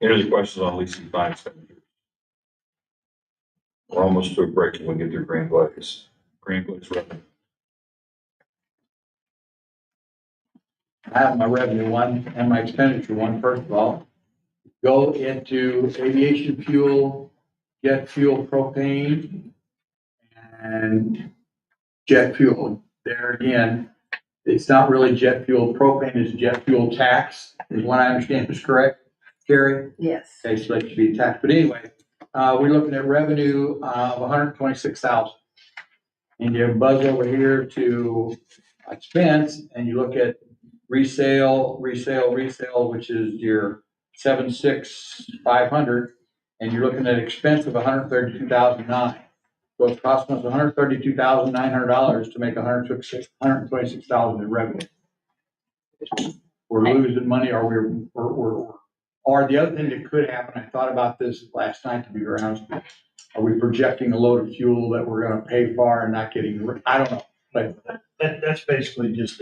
Any other questions on leasing fine expenditures? We're almost to a break and we get through Grand Blaze. Grand Blaze revenue. I have my revenue one and my expenditure one, first of all. Go into aviation fuel, jet fuel, propane, and jet fuel. There again, it's not really jet fuel. Propane is jet fuel tax, is what I understand is correct, Carrie? Yes. Okay, so that should be taxed. But anyway, we're looking at revenue of 126,000. And you buzz over here to expense and you look at resale, which is your 76,500, and you're looking at expense of 132,009. So it's costing us $132,900 to make 126,000 in revenue. We're losing money, or or the other thing that could happen. I thought about this last night, to be honest. Are we projecting a load of fuel that we're going to pay for and not getting? I don't know, but That's basically just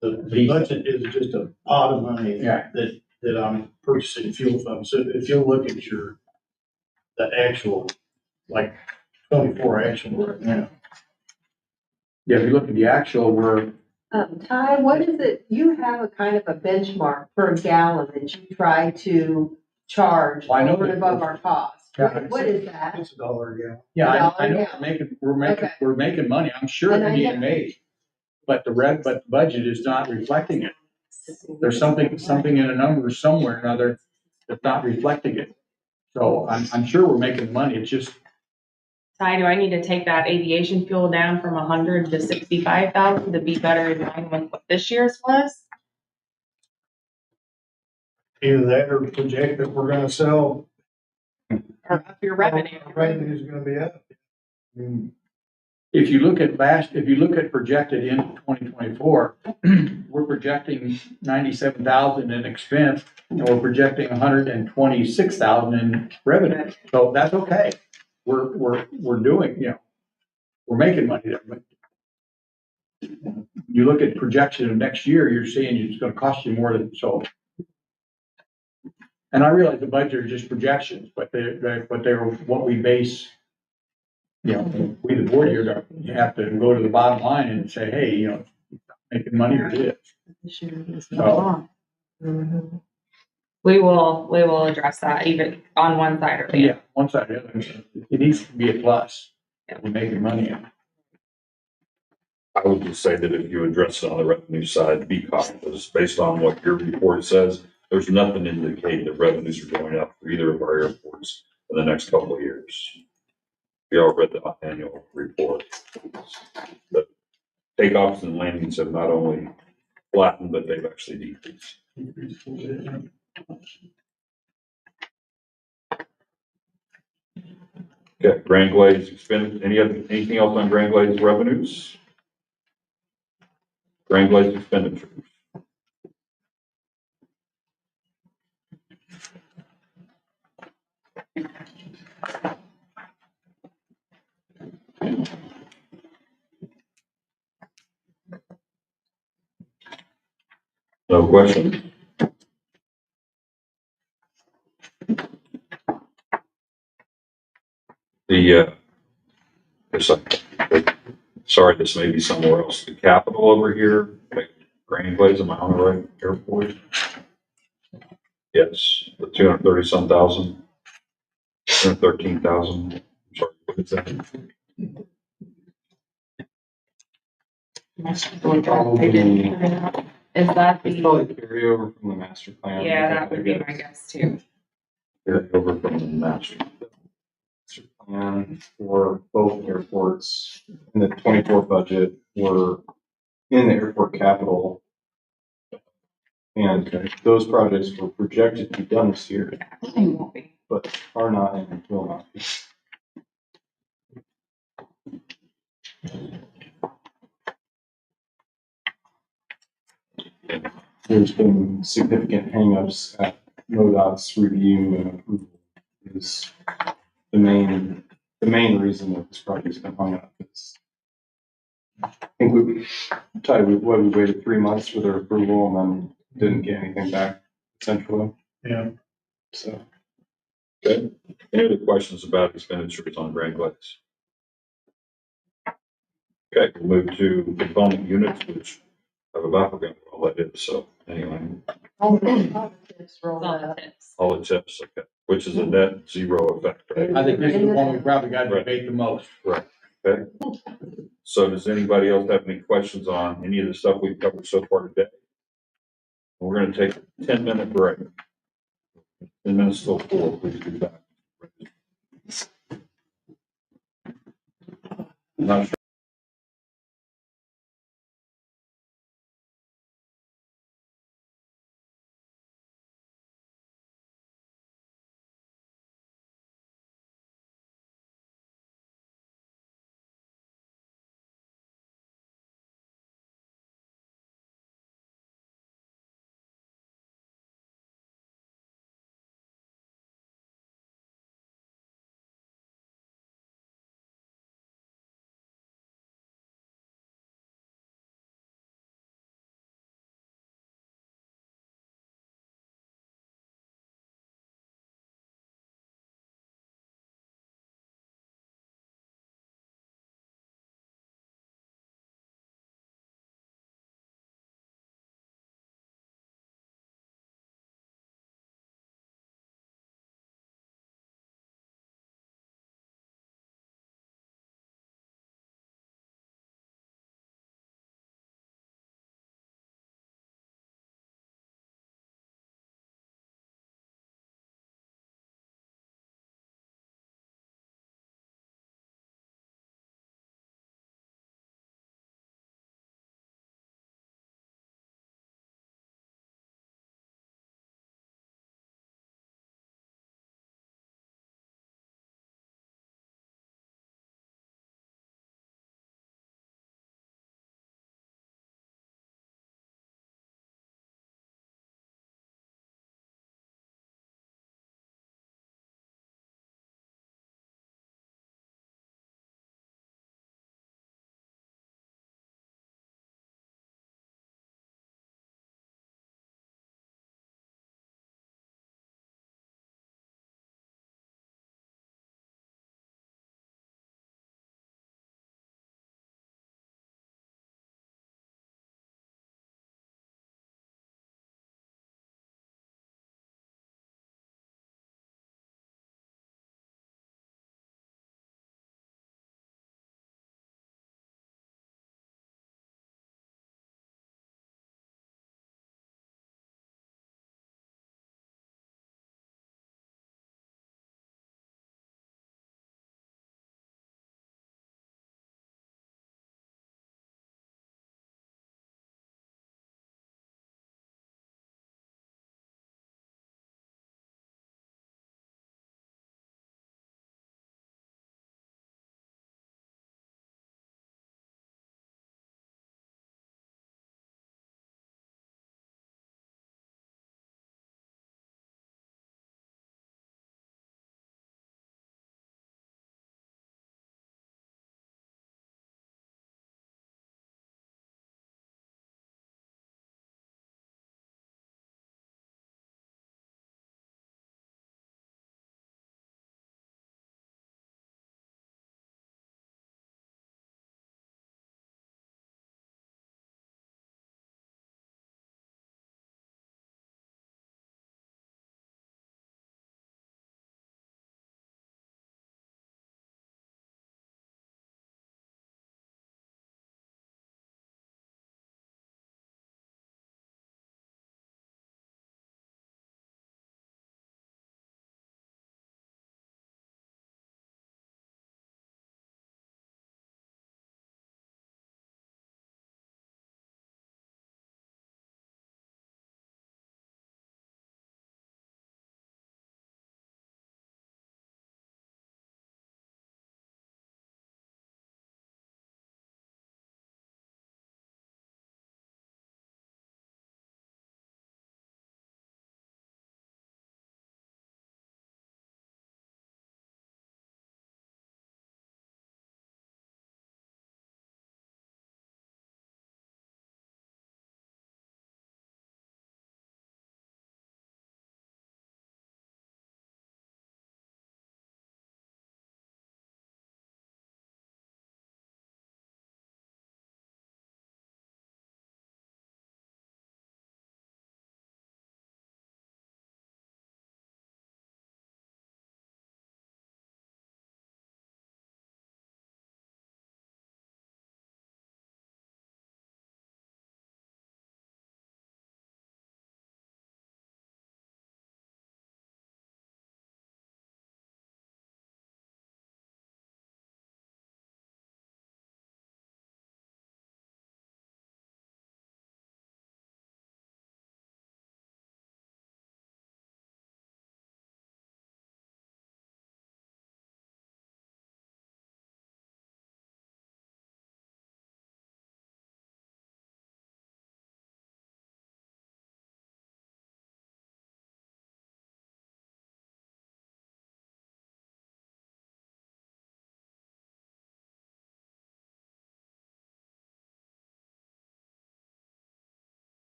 the budget is just a pot of money yeah. that I'm purchasing fuel from. So if you look at the actual, like 24 actual right now. Yeah, if you look at the actual, we're Ty, what is it, you have a kind of a benchmark per gallon that you try to charge Well, I know over and that- above our cost. Yeah. What is that? It's $1 a gallon. yeah, I know $1 we're making money. I'm sure And it's I being know- made, but the budget is not reflecting it. There's something in a number somewhere or another that's not reflecting it. So I'm sure we're making money. It's just, Ty, do I need to take that aviation fuel down from 100 to 65,000 to be better in line with what this year's was? Either that or project that we're gonna sell. Or up your revenue? Our revenue is gonna be up. I mean, if you look at projected in 2024, we're projecting 97,000 in expense, and we're projecting 126,000 in revenue. So that's okay. We're doing, we're making money there, but you look at projection of next year, you're seeing it's gonna cost you more than so. And I realize the budget are just projections, but they're what we base, we the board here, you have to go to the bottom line and say, hey, making money or it is. So, Mhm. We will address that either on one side or the other. yeah, one side or the other, it needs to be a plus. We're making money. I would just say that if you address it on the revenue side, be cautious, based on what your report says. There's nothing to indicate that revenues are going up for either of our airports in the next couple of years. We all read the annual report. The takeoffs and landings have not only flattened, but they've actually decreased. Okay, Grand Glaze expended, anything else on Grand Glaze revenues? Grand Glaze expenditures. No question. There's sorry, this may be somewhere else. The capital over here, like Grand Glaze, am I on the right airport? Yes, the 230-some thousand, 213,000. Sorry, what is that? Is that It's the, probably carryover from the master plan. yeah, that would be my guess too. Over from the master. Master plan for both airports in the 24 budget were in the airport capital. And those projects were projected to be done this year, They won't be. but are not and will not be. There's been significant hangups at MoDOT's review and approval is the main reason that this project's been hung up. I think we waited 3 months for their approval and then didn't get anything back essentially. Yeah. So. Okay. Any other questions about expenditures on Grand Glaze? Okay, we'll move to component units, which I've about forgotten what all that is. So anyway, All the tips rolled All the up. tips. all the tips, okay, which is a net zero effect, right? I think this is the one we probably got to debate the most. Right, okay. So does anybody else have any questions on any of the stuff we've covered so far today? We're gonna take a 10-minute break. 10 minutes till 4, please be back. Not sure.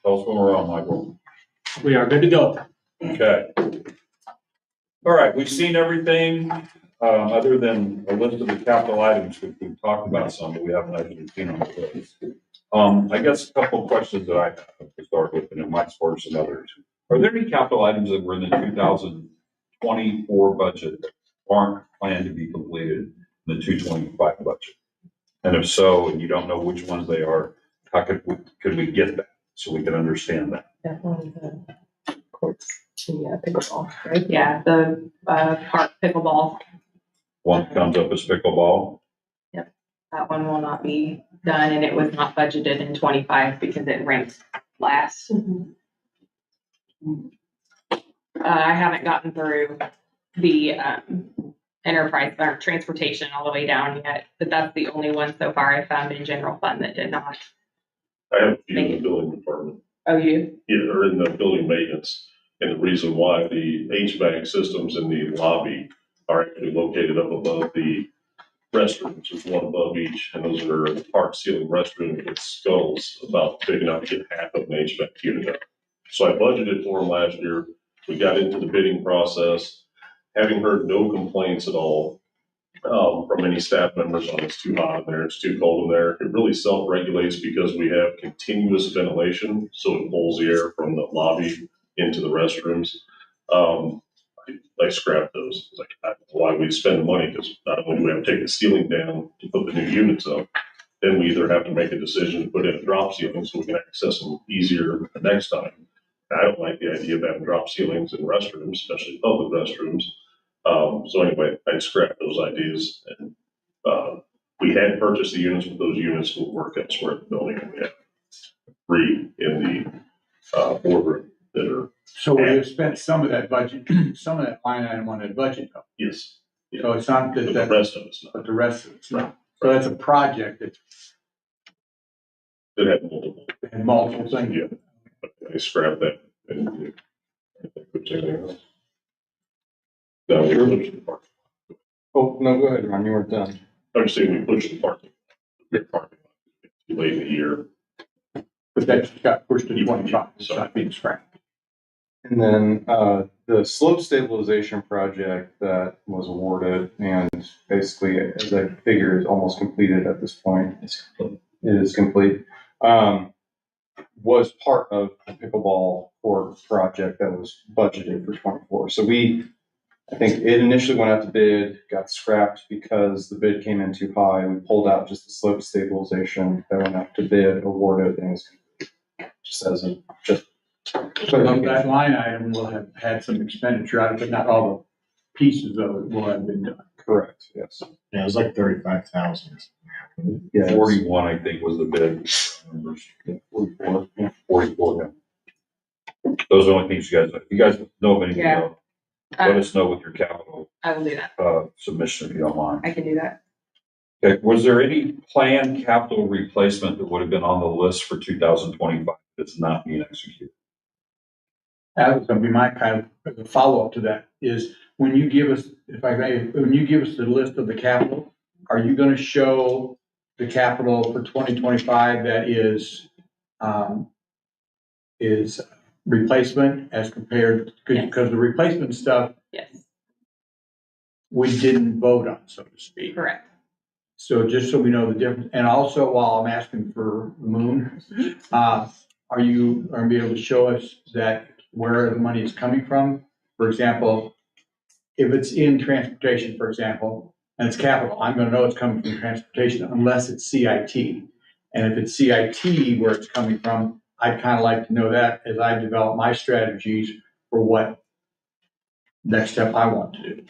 Tell us when we're on, Michael. We are good to go. Okay. All right, we've seen everything, other than a list of the capital items, which we've talked about some, but we haven't actually seen on the list. I guess a couple of questions that I have to start with, and it might spark some others. Are there any capital items that were in the 2024 budget that aren't planned to be completed in the 225 budget? And if so, and you don't know which ones they are, how could we get that so we can understand that? Definitely the courts, the pickleball, right? Yeah, the, park pickleball, One comes up as pickleball. that one will not be done, and it was not budgeted in 25 because it ranked last. I haven't gotten through the, enterprise or transportation all the way down yet, but that's the only one so far I found in general fund that did not. I have a few in the building department, Oh, you? yeah, or in the building maintenance. And the reason why the HVAC systems in the lobby are actually located up above the restrooms, there's one above each, and those are part ceiling restrooms with skulls about big enough to get half of an HVAC unit up. So I budgeted for them last year. We got into the bidding process, having heard no complaints at all from any staff members on it's too hot in there, it's too cold in there. It really self-regulates because we have continuous ventilation, so it pulls the air from the lobby into the restrooms. I scrapped those. It's like, I don't know why we spend the money, because not only do we have to take the ceiling down to put the new units up, then we either have to make a decision to put in a drop ceiling so we can access them easier the next time. I don't like the idea of having drop ceilings in restrooms, especially public restrooms. So anyway, I scrapped those ideas, and we had purchased the units, but those units will work elsewhere in the building, and we have 3 in the boardroom that are, So we have spent some of that budget, some of that line item on that budget though. yes. So it's not But that, the rest of it's not. but the rest of it's not. So that's a project that That had multiple. had multiple things. Yeah, but I scrapped that and put everything else. No, we pushed the park. Oh, no, go ahead, Ron, you weren't done. I'm just saying we pushed the parking. The parking lot too late in the year. But that got pushed to 25, it's not being scrapped. And then, the slope stabilization project that was awarded and basically, as I figure, is almost completed at this point. It is complete. Was part of the pickleball court project that was budgeted for 24. So I think it initially went out to bid, got scrapped because the bid came in too high. We pulled out just the slope stabilization that went out to bid, awarded, and it's just as a, just. So that line item will have had some expenditure out of it, not all the pieces of it will have been done. Correct, yes. Yeah, it was like 35,000. Yeah, 41, I think, was the bid. 44, yeah. 44, yeah. Those are the only things you guys know of anything Yeah. else, let us know with your capital, I will do that. submission if you don't mind. I can do that. Okay, was there any planned capital replacement that would have been on the list for 2025 that's not being executed? That was gonna be my kind of the follow-up to that is when you give us, if I may, when you give us the list of the capital, are you gonna show the capital for 2025 that is replacement as compared, because the replacement stuff Yes, we didn't vote on, so to speak. correct. So just so we know the difference, and also while I'm asking for the moon, are you gonna be able to show us that where the money is coming from? For example, if it's in transportation, for example, and it's capital, I'm gonna know it's coming from transportation unless it's CIT. And if it's CIT where it's coming from, I'd kind of like to know that as I develop my strategies for what next step I want to do.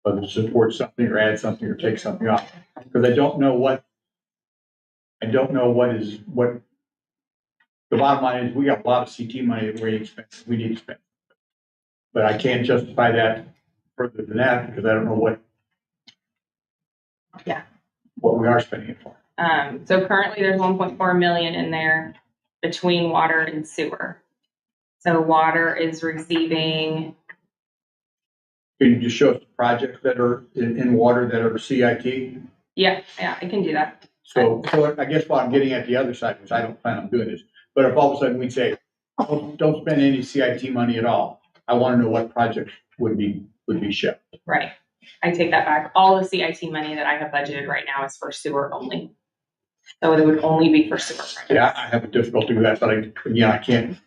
Whether to support something or add something or take something off, because I don't know what the bottom line is, we got a lot of CT money that we need to spend. But I can't justify that further than that because I don't know what we are spending it for. So currently there's 1.4 million in there between water and sewer. So water is receiving, Can you just show us the projects that are in water that are CIT? yeah, I can do that. So I guess what I'm getting at the other side, which I don't plan on doing, is But if all of a sudden we'd say, oh, don't spend any CIT money at all, I want to know what projects would be shipped. Right. I take that back. All the CIT money that I have budgeted right now is for sewer only. So it would only be for sewer projects. Yeah, I have a difficulty with that, but I can't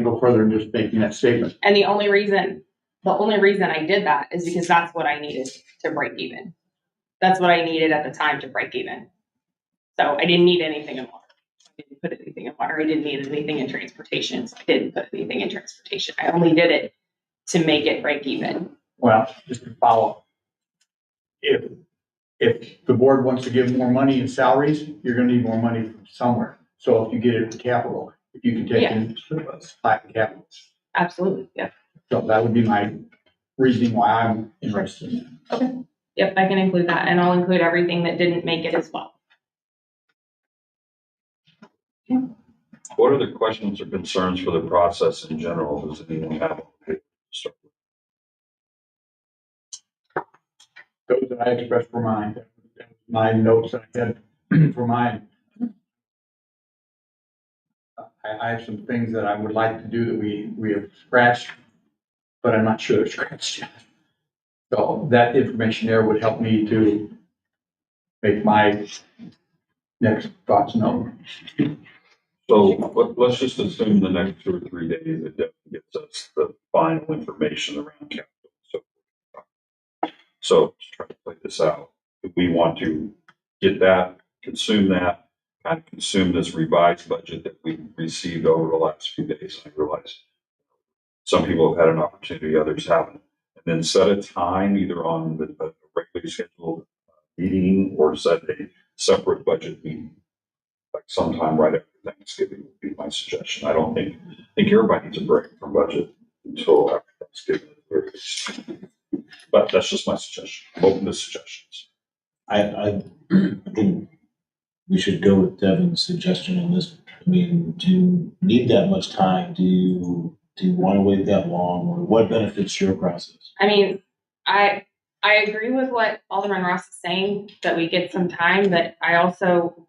go further than just making that statement. And the only reason I did that is because that's what I needed to break even. That's what I needed at the time to break even. So I didn't need anything in water. I didn't put anything in water. I didn't need anything in transportation. So I didn't put anything in transportation. I only did it to make it break even. Well, just to follow, if the board wants to give more money in salaries, you're gonna need more money from somewhere. So if you get it in capital, if you can take in flat capital. Absolutely. Yep. So that would be my reasoning why I'm interested in it. Okay. Yep. I can include that, and I'll include everything that didn't make it as well. What are the questions or concerns for the process in general? Does anyone have? Those that I expressed were mine. That was my notes that I had for mine. I have some things that I would like to do that we have scratched, but I'm not sure they're scratched yet. So that information there would help me to make my next thoughts known. So let's just assume the next 2 or 3 days it definitely gets us the final information around capital. So to try to play this out, if we want to get that, consume that, kind of consume this revised budget that we received over the last few days, I realize some people have had an opportunity, others haven't, and then set a time either on the regularly scheduled meeting or set a separate budget meeting, like sometime right after Thanksgiving would be my suggestion. I think everybody needs a break from budget until after Thanksgiving. But that's just my suggestion. I'm open to suggestions. I think we should go with Devin's suggestion on this. I mean, do you need that much time? Do you want to wait that long, or what benefits your process? I mean, I agree with what Alderman Ross is saying, that we get some time, but I also,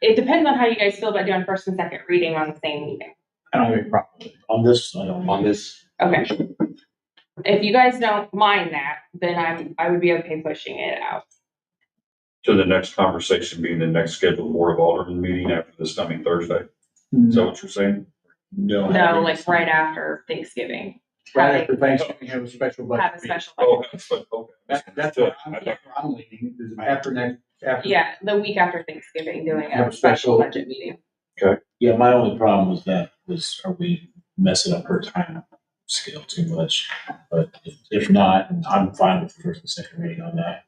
it depends on how you guys feel about doing first and second reading on the same meeting. I don't have a problem with it. On this, I don't. On this, Okay. If you guys don't mind that, then I would be okay pushing it out. To the next conversation being the next scheduled Board of Aldermen meeting after this coming Thursday. Is that what you're saying? No. No, like right after Thanksgiving. Right after Thanksgiving, have a special budget. Have a special Oh, budget. okay. That's what I'm leaning, is after. Yeah, the week after Thanksgiving, doing Have a a special- special budget meeting. Yeah, my only problem with that was, are we messing up her time scale too much? But if not, I'm fine with the first and second reading on that.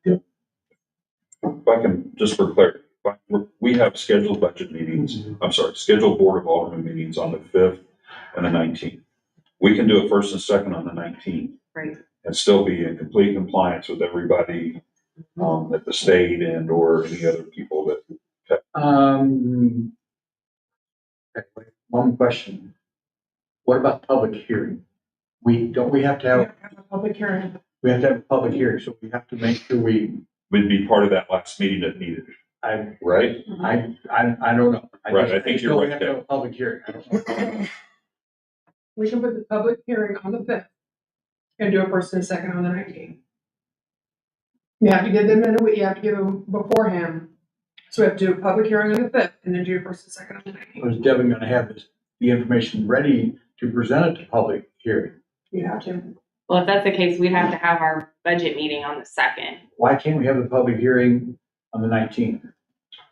If I can, just for clarity, we have scheduled budget meetings, scheduled Board of Aldermen meetings on the 5th and the 19th. We can do a first and second on the 19th. Right. And still be in complete compliance with everybody at the state and or any other people that. One question. What about public hearing? We have to have a public hearing. a public hearing, so we have to make sure Would be part of that last meeting that needed, right? I don't know. Right, I think you're still right have to there. have a public hearing. I don't know. We can put the public hearing on the 5th and do a first and second on the 19th. You have to give them in a week, you have to give them beforehand. So we have to do a public hearing on the 5th and then do a first and second on the 19th. Was Devin gonna have the information ready to present it to public hearing? You have to. Well, if that's the case, we'd have to have our budget meeting on the 2nd. Why can't we have the public hearing on the 19th?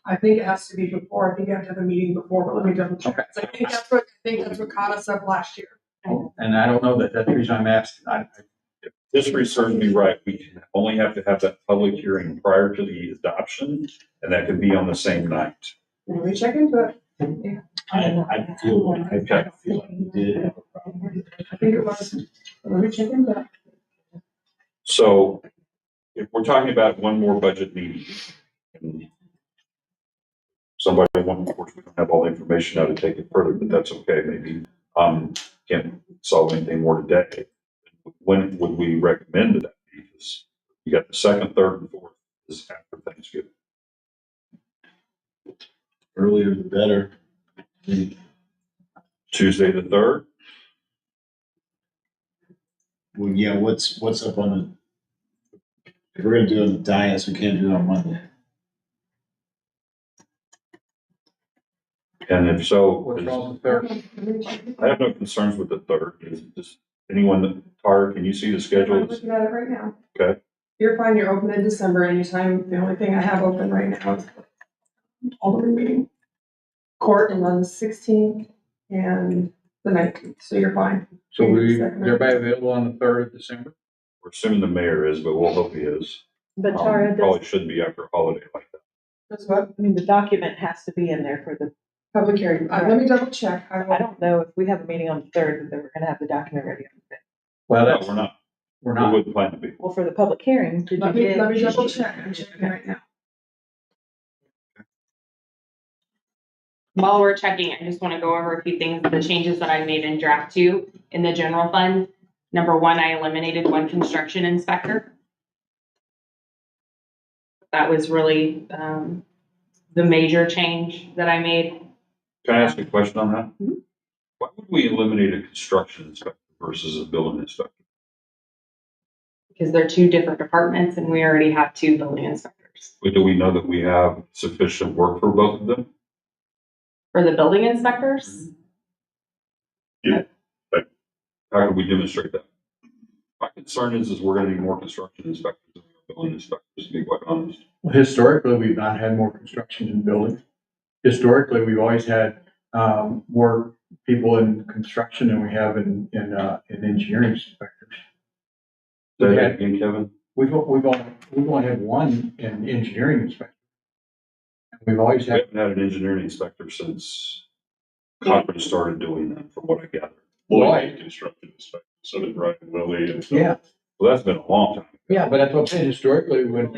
I think it has to be before, I think you have to have a meeting before, but let me double check. I think that's what caught us up last year. And I don't know that, that's the reason I'm asking. If history serves me right, we only have to have that public hearing prior to the adoption, and that can be on the same night. Let me check into it. I feel like we did have a problem. I think it was, let me check into it. So if we're talking about one more budget meeting, and somebody, of course, we don't have all the information now to take it further, but that's okay, maybe. Can't solve anything more today. When would we recommend that? Because you got the 2nd, 3rd, and 4th is after Thanksgiving. Earlier the better. Tuesday the 3rd? Well, yeah, what's up on the, if we're gonna do it on the dais, we can't do it on Monday. And if so, What's wrong with the 3rd? I have no concerns with the 3rd. Is just anyone, Tara, can you see the I'm schedule? looking at it right now. Okay. You're fine, you're open in December anytime. The only thing I have open right now is Alderman meeting. Court is on the 16th and the 19th, so you're fine. So is everybody available on the 3rd of December? We're assuming the mayor is, but we'll hope he is. But Tara, Probably shouldn't be after a holiday like that. That's what, I mean, the document has to be in there for the, public hearing. Let me double check. I don't know if we have a meeting on the 3rd, that we're gonna have the document ready on the 5th. Well, No, we're not. We're We not. wouldn't plan to be. Well, for the public hearing, did you Let me get? double check. I'm checking right now. While we're checking, I just want to go over a few things, the changes that I made in draft 2 in the general fund. Number 1, I eliminated 1 construction inspector. That was really the major change that I made. Can I ask a question on that? Mhm. Why would we eliminate a construction inspector versus a building inspector? Because they're 2 different departments and we already have 2 building inspectors. But do we know that we have sufficient work for both of them? For the building inspectors, How can we demonstrate that? My concern is we're gonna need more construction inspectors than we are building inspectors, to be quite honest. Well, historically, we've not had more construction in buildings. Historically, we've always had, more people in construction than we have in engineering inspectors. Say that again, Kevin? We've only had 1 in engineering inspector. We've always We had, haven't had an engineering inspector since Cochran started doing that, from what I gather. Lloyd construction inspector, so did Brian Willie and. yeah, Well, that's been a long time. yeah, but that's what I'm saying. Historically, when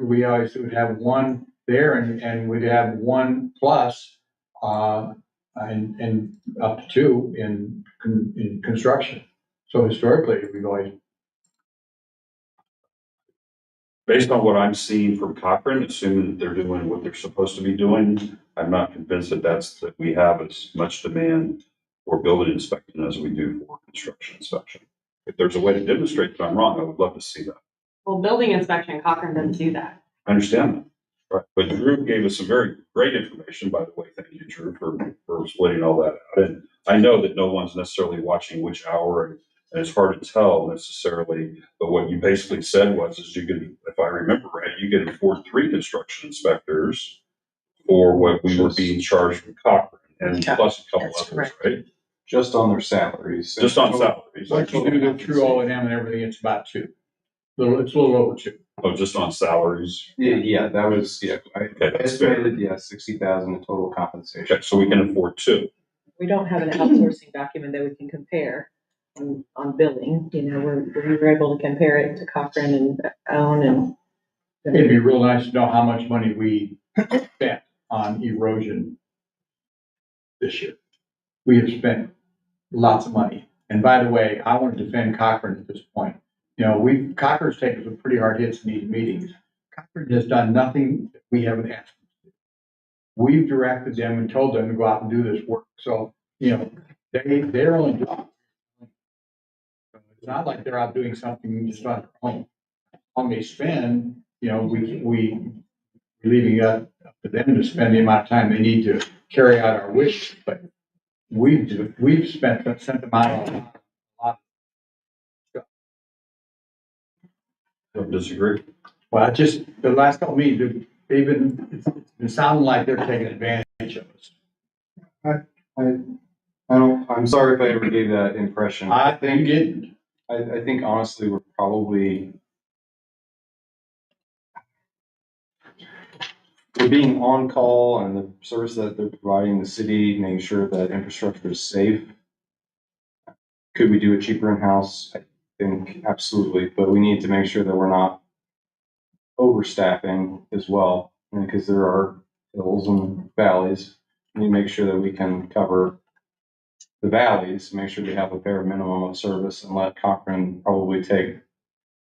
we always would have 1 there and we'd have 1 plus, and up to 2 in construction. So historically, we've always, Based on what I'm seeing from Cochran, assuming that they're doing what they're supposed to be doing, I'm not convinced that we have as much demand for building inspection as we do for construction inspection. If there's a way to demonstrate that I'm wrong, I would love to see that. well, building inspection, Cochran doesn't do that. I understand that. Right. But Drew gave us some very great information, by the way. Thank you, Drew, for splitting all that out. And I know that no one's necessarily watching which hour, and it's hard to tell necessarily, but what you basically said is you could, if I remember right, you could afford 3 construction inspectors for what we were being charged from Cochran, and plus a couple That's others, right? Just on their salaries. Just on salaries. once you do the true O and M and everything, it's about 2. It's a little over 2. Oh, just on salaries. Yeah, that was, yeah, I Okay, that's fair. estimated, yeah, 60,000 in total compensation. Okay, so we can afford 2. We don't have an outsourcing document that we can compare on billing, we were able to compare it to Cochran and Owen and. It'd be real nice to know how much money we spent on erosion this year. We have spent lots of money. And by the way, I want to defend Cochran at this point. Cochran's taken some pretty hard hits in these meetings. Cochran has done nothing that we haven't asked them to do. We've directed them and told them to go out and do this work. So, they're only doing. It's not like they're out doing something just on their own. On they spend, we leaving it up to them to spend the amount of time they need to carry out our wishes. But we've sent them out on a lot. Don't disagree. Well, just the last couple meetings, it's sounding like they're taking advantage of us. I'm sorry if I ever gave that impression. I think you didn't. I think honestly, we're being on call and the service that they're providing the city, making sure that infrastructure is safe. Could we do it cheaper in-house? I think absolutely, but we need to make sure that we're not overstaffing as well, because there are hills and valleys. We need to make sure that we can cover the valleys, make sure we have a bare minimum of service, and let Cochran probably take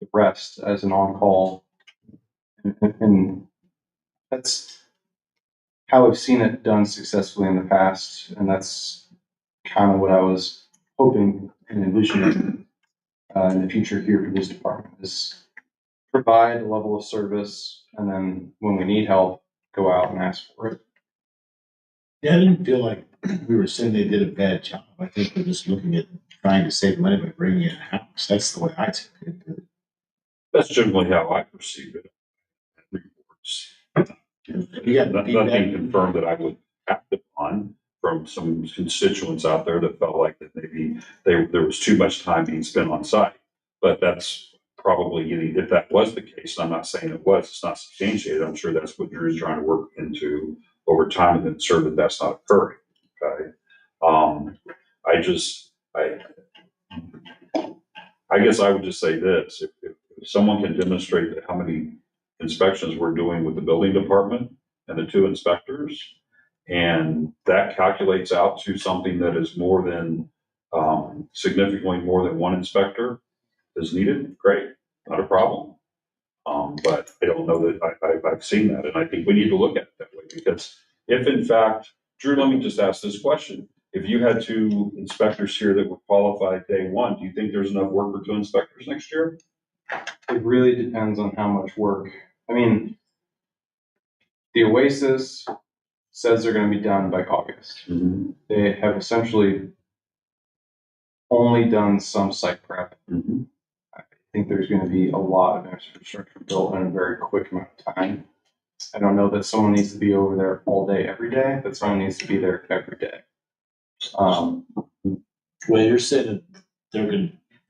the rest as an on-call. And that's, how I've seen it done successfully in the past, and that's kind of what I was hoping and envisioning in the future here for this department is provide a level of service, and then when we need help, go out and ask for it. Yeah, I didn't feel like we were saying they did a bad job. I think we're just looking at trying to save money by bringing it in-house. That's the way I took it. That's generally how I perceive it. Reports. You got Nothing feedback? confirmed that I would act upon from some constituents out there that felt like that maybe there was too much time being spent on site. But that's probably, if that was the case, I'm not saying it was, it's not substantiated. I'm sure that's what Drew's trying to work into over time and ensure that that's not occurring. Okay. I just, I guess I would just say this, if someone can demonstrate that how many inspections we're doing with the building department and the 2 inspectors, and that calculates out to something that is more than, significantly more than 1 inspector is needed, great, not a problem. But I don't know that I've seen that, and I think we need to look at it that way, because if in fact, Drew, let me just ask this question. If you had 2 inspectors here that were qualified day 1, do you think there's enough work for 2 inspectors next year? It really depends on how much work. I mean, the Oasis says they're going to be done by August. Mm-hmm. They have essentially only done some site prep. Mm-hmm. I think there's going to be a lot of infrastructure built in a very quick amount of time. I don't know that someone needs to be over there all day, every day, but someone needs to be there every day. Well, you're saying that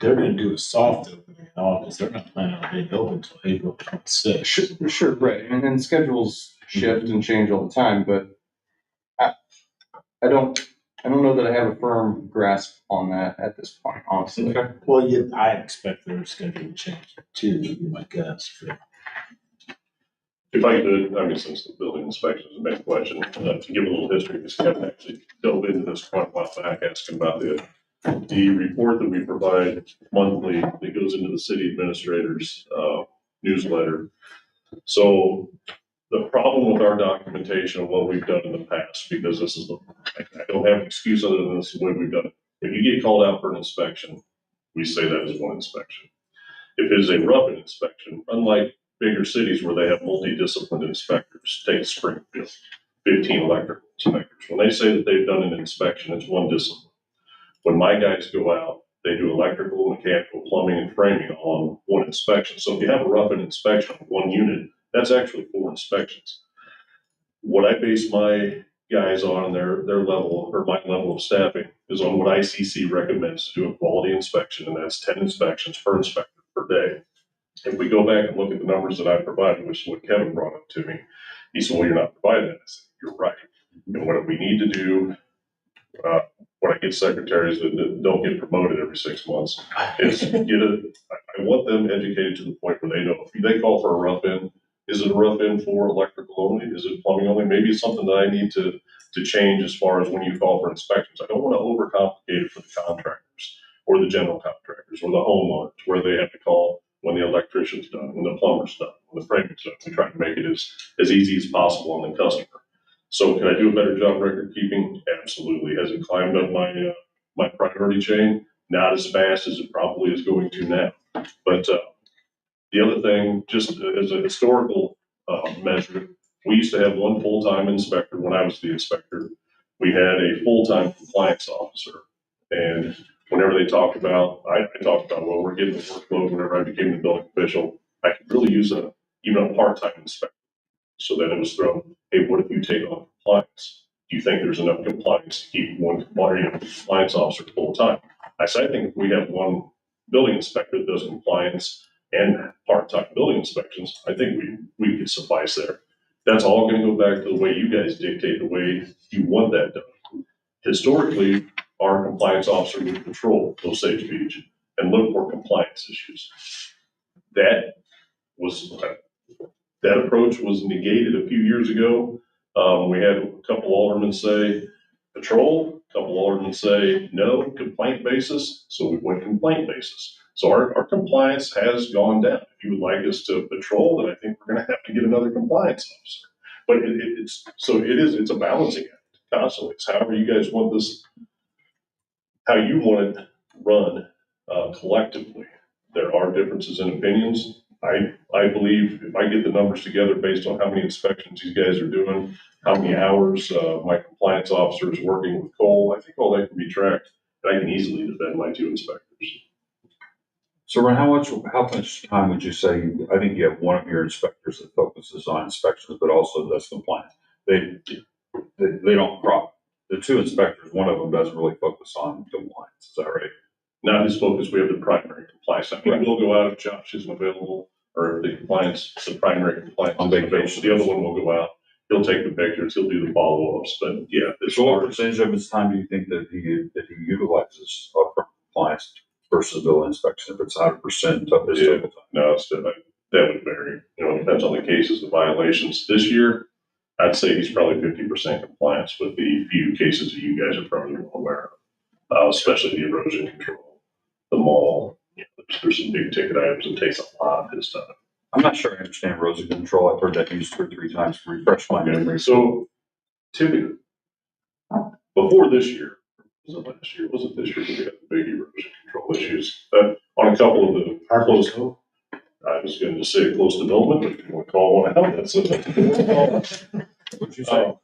they're gonna do a soft opening in August. They're not planning on being open until April 26th. Sure, right. And schedules shift and change all the time, but I don't know that I have a firm grasp on that at this point, honestly. Okay. Well, yeah, I expect their schedule to change too, would be my guess. If I could, I mean, since the building inspection is a main question, to give a little history, because Kevin actually delved into this quite a while back, asking about the report that we provide monthly that goes into the city administrator's newsletter. So the problem with our documentation of what we've done in the past, because this is I don't have an excuse other than this is the way we've done it. If you get called out for an inspection, we say that is 1 inspection. If it is a rough inspection, unlike bigger cities where they have multidisciplined inspectors, take Springfield, 15 electrical inspectors. When they say that they've done an inspection, it's 1 discipline. When my guys go out, they do electrical, mechanical, plumbing, and framing all on 1 inspection. So if you have a rough inspection of 1 unit, that's actually 4 inspections. What I base my guys on their level or my level of staffing is on what ICC recommends to do a quality inspection, and that's 10 inspections per inspector per day. If we go back and look at the numbers that I provided, which is what Kevin brought up to me, he said, well, you're not providing that. I said, you're right. And what we need to do, when I get secretaries that don't get promoted every 6 months, is I want them educated to the point where they know if they call for a rough in, is it a rough in for electrical only? Is it plumbing only? Maybe it's something that I need to change as far as when you call for inspections. I don't want to overcomplicate it for the contractors or the general contractors or the homeowners where they have to call when the electrician's done, when the plumber's done, when the framing's done. We try to make it as easy as possible on the customer. So can I do a better job record keeping? Absolutely. Has it climbed up my priority chain? Not as fast as it probably is going to now. But the other thing, just as a historical measure, we used to have 1 full-time inspector when I was the inspector. We had a full-time compliance officer. And whenever they talked about, I talked about, well, we're getting the workload whenever I became the building official. I could really use even a part-time inspector. So then it was thrown, hey, what if you take on compliance? Do you think there's enough compliance to keep 1 compliance officer full-time? I said, I think if we have 1 building inspector that does compliance and part-time building inspections, I think we could suffice there. That's all going to go back to the way you guys dictate the way you want that done. Historically, our compliance officer would patrol Osage Beach and look for compliance issues. That approach was negated a few years ago. We had a couple aldermen say patrol, a couple aldermen say no, complaint basis. So we went complaint basis. So our compliance has gone down. If you would like us to patrol, then I think we're going to have to get another compliance officer. But it's a balancing act constantly. It's however you guys want this, how you want it run collectively. There are differences in opinions. I believe if I get the numbers together based on how many inspections these guys are doing, how many hours my compliance officer is working with Cole, I think all that can be tracked. And I can easily defend my 2 inspectors. So Ron, how much time would you say, I think you have one of your inspectors that focuses on inspections, but also does compliance. They don't crop, the 2 inspectors, one of them doesn't really focus on compliance, is that right? Not his focus, we have the primary compliance. I mean, we'll go out if Josh isn't available, or if the primary compliance On isn't available. vacation. The other one will go out, he'll take the pictures, he'll do the follow-ups, but yeah. So what percentage of his time do you think that he utilizes from compliance versus bill inspection? If it's 100% of his total time? No, that would vary. It depends on the cases, the violations. This year, I'd say he's probably 50% compliance with the few cases that you guys are probably well aware of, especially the erosion control, the mall. There's some big ticket items that takes a lot of his time. I'm not sure I understand erosion control. I've heard that used 2 or 3 times to refresh my memory. So typically, before this year, was it last year? Was it this year? We got the big erosion control issues on a couple of the close. I was going to say close development, but if you want to call one out, that's it. What'd you say?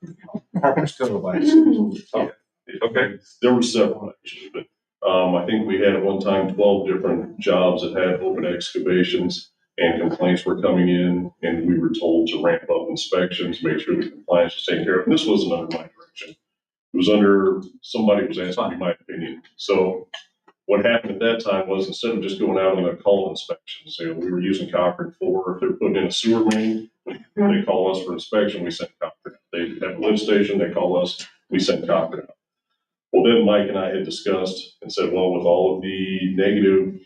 Okay, there were several actually, but I think we had at one time 12 different jobs that had open excavations and complaints were coming in, and we were told to ramp up inspections, make sure the compliance was taken care of. This wasn't under my direction. It was under, somebody was asking me my opinion. So what happened at that time was instead of just going out on a call inspection, so we were using Cochrane 4, if they're putting in a sewer main, they call us for inspection, we send Cochrane. They have a lift station, they call us, we send Cochrane out. Well, then Mike and I had discussed and said, well, with all of the negative,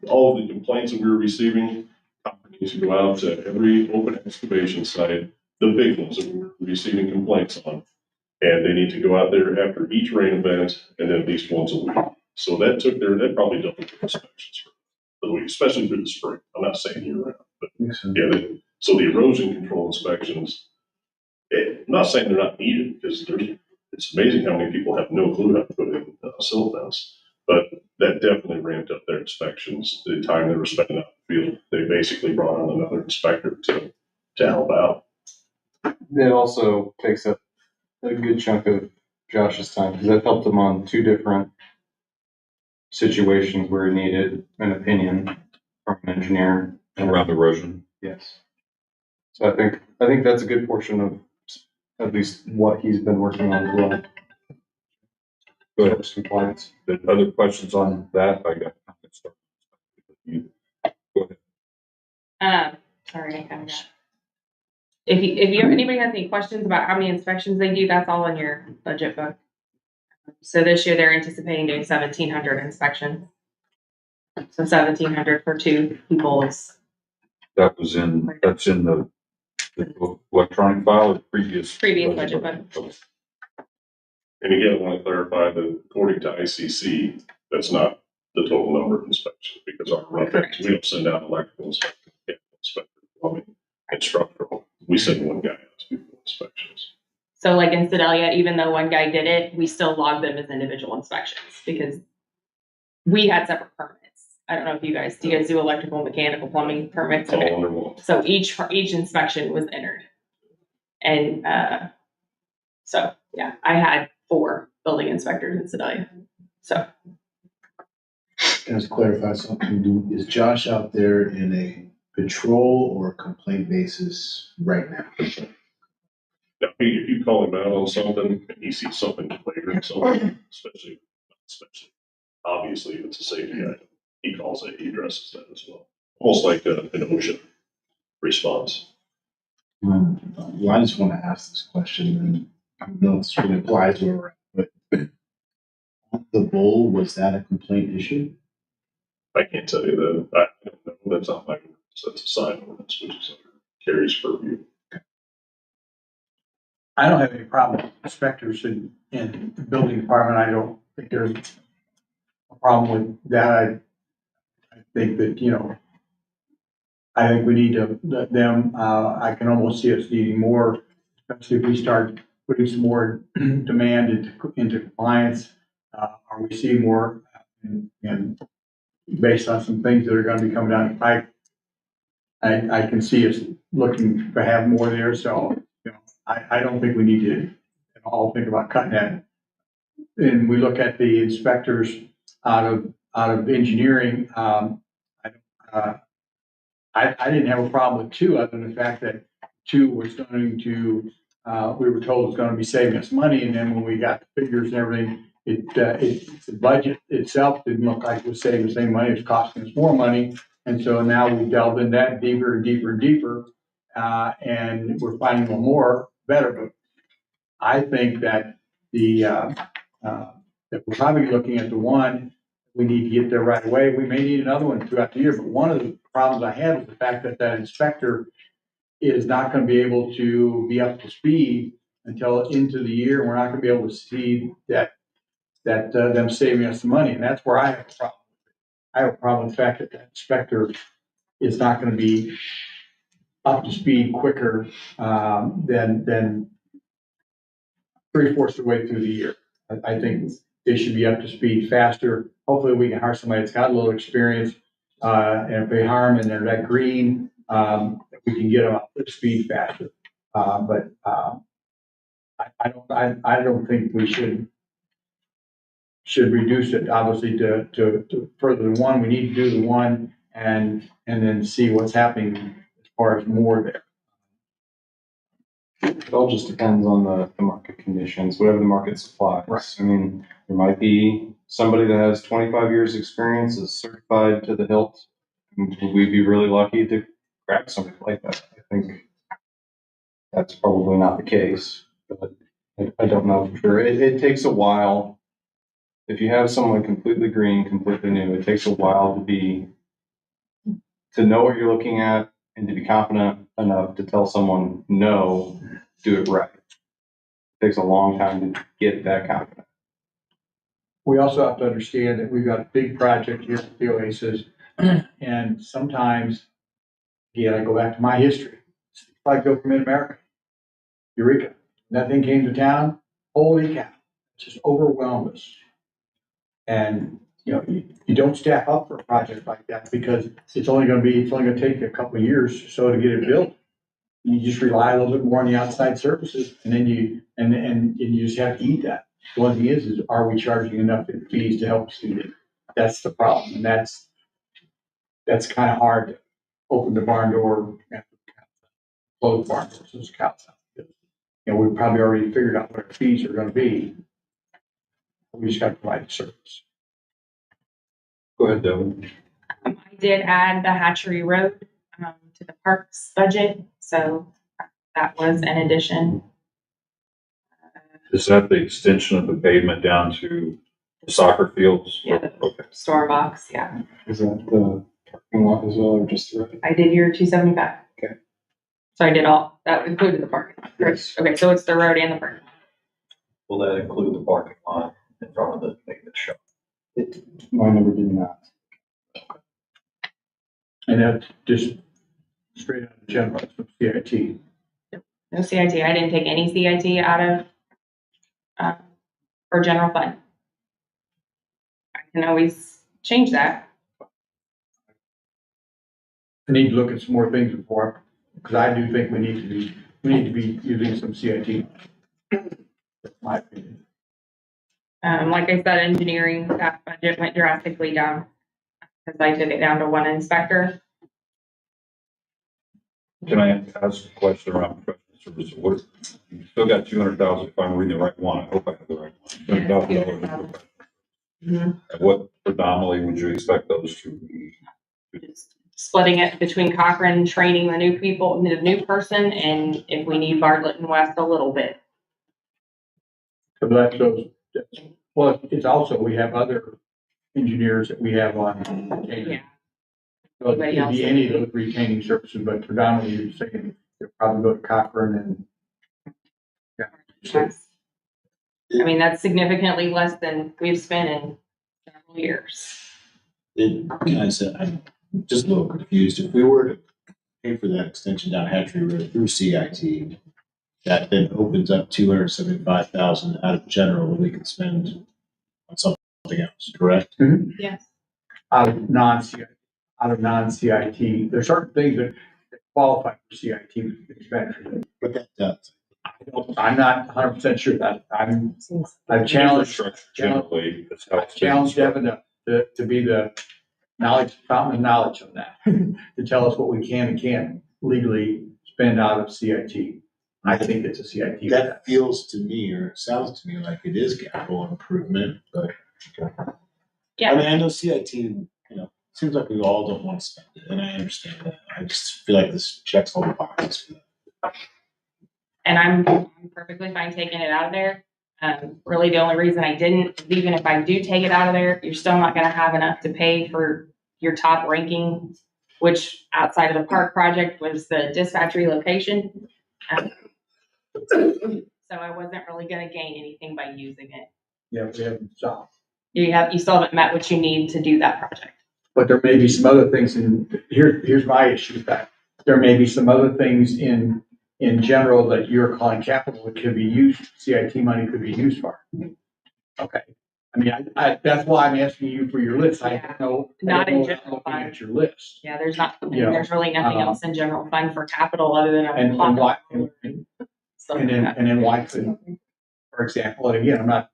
all of the complaints that we were receiving, Cochrane needs to go out to every open excavation site, the big ones that we were receiving complaints on. And they need to go out there after each rain event and then at least once a week. So that probably doubled their inspections for the week, especially through the spring. I'm not saying year round, but yeah. So the erosion control inspections, I'm not saying they're not needed because it's amazing how many people have no clue how to put in silt fence. But that definitely ramped up their inspections. The time they were spending out in the field, they basically brought on another inspector to help out. It also takes up a good chunk of Josh's time because I've helped him on 2 different situations where he needed an opinion from an engineer around erosion. Yes. So I think that's a good portion of at least what he's been working on as well. Go ahead. Compliance. Other questions on that? I got you. Go ahead. Sorry, I kind of got. If anybody has any questions about how many inspections they do, that's all in your budget book. So this year they're anticipating doing 1,700 inspections. So 1,700 for 2 people is. That's in the electronic file or previous budget book. And again, I want to clarify that according to ICC, that's not the total number of inspections because our rough we don't send out electrical inspectors, plumbing, and structural. We send one guy out to do inspections. So like in Sedalia, even though one guy did it, we still log them as individual inspections because we had separate permits. I don't know if do you guys do electrical, mechanical, plumbing permits? All under one. So each inspection was entered. And so yeah, I had 4 building inspectors in Sedalia. So Just clarify something. Is Josh out there in a patrol or complaint basis right now? Now, if you call him out on something and he sees something flagrant, something, especially obviously if it's a safety item, he calls it, he addresses that as well. Almost like an OSHA response. Well, I just want to ask this question, and I don't know if this really applies where we're at, but the bull, was that a complaint issue? I can't tell you that. I don't know. That's not my, that's a sign ordinance, which is under Carrie's purview. I don't have any problem with inspectors in the building department. I don't think there's a problem with that. I think that, I think we need to let them, I can almost see us needing more, especially if we start putting some more demand into compliance, or we see more, and based on some things that are gonna be coming down the pipe, I can see us looking to have more there, so, you know, I don't think we need to at all think about cutting that. And we look at the inspectors out of engineering, I didn't have a problem with two, other than the fact that two was going to, we were told it was gonna be saving us money, and then when we got the figures and everything, the budget itself didn't look like it was saving us any money, it was costing us more money. And so now we delved in that deeper and deeper and deeper, and we're finding more better, but I think that that we're probably looking at the one, we need to get there right away. We may need another one throughout the year, but one of the problems I have is the fact that that inspector is not gonna be able to be up to speed until into the year. We're not gonna be able to see that them saving us the money, and that's where I have a problem. I have a problem with the fact that that inspector is not gonna be up to speed quicker, than three-fourths of the way through the year. I think they should be up to speed faster. Hopefully, we can hire somebody that's got a little experience, and if they hire them and they're that green, we can get them up to speed faster. But I don't think we should reduce it, obviously, to further than one. We need to do the one and then see what's happening as far as more there. It all just depends on the market conditions, whatever the market supplies. Right. I mean, there might be somebody that has 25 years experience, is certified to the hilt. Would we be really lucky to grab somebody like that? I think that's probably not the case, but I don't know for sure. It takes a while. If you have someone completely green, completely new, it takes a while to know what you're looking at and to be confident enough to tell someone, no, do it right. It takes a long time to get that confident. We also have to understand that we've got a big project here at the Oasis, and sometimes, again, I go back to my history. It's like go from Mid-America, Eureka. That thing came to town, holy cow, it just overwhelmed us. And, you know, you don't staff up for a project like that because it's only gonna take a couple of years or so to get it built. You just rely a little bit more on the outside services, and then you just have to eat that. The one thing is are we charging enough in fees to help us do it? That's the problem, and that's kind of hard to open the barn door and close the barn door, so it's cows out. You know, we've probably already figured out what our fees are gonna be. We just got to provide the service. Go ahead, Devin. I did add the Hatchery Road to the parks budget, so that was an addition. Is that the extension of the pavement down to the soccer fields? Yeah, the Okay. store box, yeah. Is that the parking lot as well, or just the road? I did your 275. Okay. So I did all, that included the parking lot, correct? Yes. Okay, so it's the road and the parking lot. Will that include the parking lot in front of the maintenance shop? My number did not. And that's just straight out of general, it's from CIT. No CIT. I didn't take any CIT out of, or general fund. I can always change that. I need to look at some more things before, because I do think we need to be using some CIT. That's my opinion. Like I said, engineering, that budget went drastically down because I took it down to one inspector. Can I ask a question around professional services? What, you still got 200,000, if I'm reading the right one, I hope I have the right one. $200,000. Mhm. And what predominantly would you expect those to be? Just splitting it between Cochrane, training the new people, the new person, and if we need Bartlett and West a little bit. So that's those, well, it's also, we have other engineers that we have on retaining. Yeah. So it could be any of those retaining services, but predominantly you're saying they'll probably go to Cochrane and. Yeah. Yes. I mean, that's significantly less than we've spent in several years. Can I say, I'm just a little confused. If we were to pay for that extension down Hatchery Road through CIT, that then opens up 275,000 out of general that we could spend on something else, correct? Yes. Out of non-CIT, there's certain things that qualify for CIT expenditure. But that does. I'm not 100% sure that, I've challenged Infrastructure generally, that's how I it's been challenged constructed. Devin to be the fountain of knowledge on that, to tell us what we can and can't legally spend out of CIT. I think it's a CIT. That feels to me, or it sounds to me like it is capital improvement, but. Yeah. I mean, I know CIT, seems like we all don't want to spend it, and I understand that. I just feel like this checks all the boxes for that. And I'm perfectly fine taking it out of there. Really, the only reason I didn't, is even if I do take it out of there, you're still not gonna have enough to pay for your top ranking, which outside of the park project was the dispatch relocation. So I wasn't really gonna gain anything by using it. Yeah, we haven't stopped. You still haven't met what you need to do that project. But there may be some other things here's my issue with that. There may be some other things in general that you're calling capital that could be used, CIT money could be used for. Okay. I mean, that's why I'm asking you for your list. I don't know. Not I in don't know general looking fund. at your list. Yeah, there's not, Yeah. there's really nothing else in general fund for capital other than And a why, pocket. and then why couldn't, for example, and again, I'm not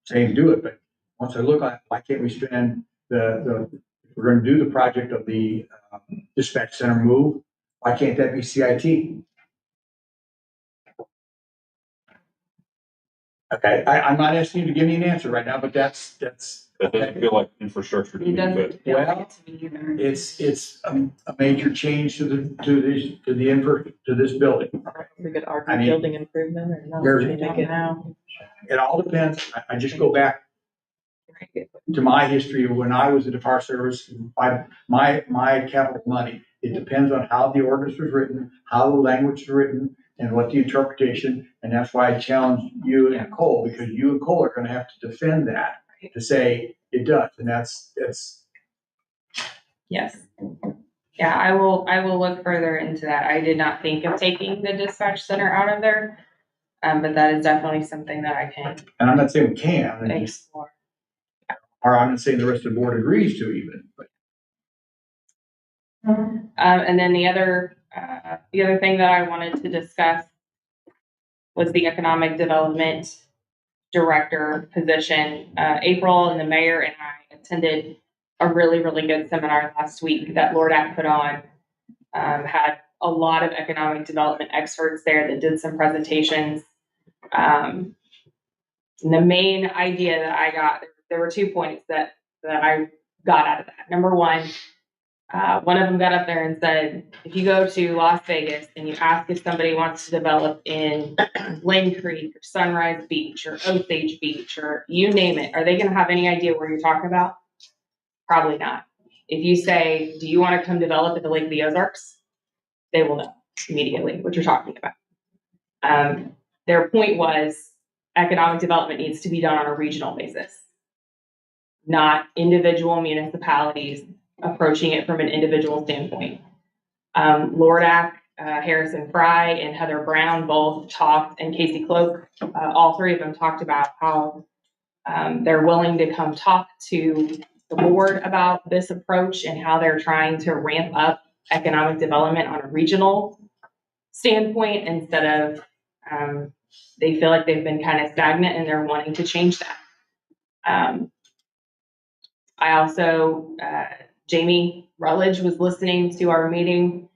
saying do it, but once I look at it, why can't we spend if we're gonna do the project of the dispatch center move, why can't that be CIT? Okay, I'm not asking you to give me an answer right now, but that's. That doesn't feel like infrastructure to It me, but doesn't feel like it to me either. It's a major change to this building. We could I argue mean, building improvement or not. there's- We make it- It all depends. I just go back to my history of when I was in the fire service, my capital money. It depends on how the ordinance was written, how the language is written, and what the interpretation, and that's why I challenged you and Cole, because you and Cole are gonna have to defend that, to say it does, and that's. Yes. Yeah, I will look further into that. I did not think of taking the dispatch center out of there. But that is definitely something that I can And I'm not saying we can, I'm just, explore. or I'm not saying the rest of the board agrees to even, but. And then the other thing that I wanted to discuss was the economic development director position. April and the mayor and I attended a really, really good seminar last week that LORDAC put on. Had a lot of economic development experts there that did some presentations. And the main idea that I got, there were 2 points that I got out of that. Number one of them got up there and said, if you go to Las Vegas and you ask if somebody wants to develop in Lane Creek or Sunrise Beach or Osage Beach or you name it, are they going to have any idea where you're talking about? Probably not. If you say, do you want to come develop at the Lake of the Ozarks? They will know immediately what you're talking about. Their point was economic development needs to be done on a regional basis, not individual municipalities approaching it from an individual standpoint. LORDAC, Harrison Fry, and Heather Brown both talked, and Casey Cloak, all three of them talked about how they're willing to come talk to the board about this approach and how they're trying to ramp up economic development on a regional standpoint instead of they feel like they've been kind of stagnant and they're wanting to change that. I also, Jamie Rutledge was listening to our meeting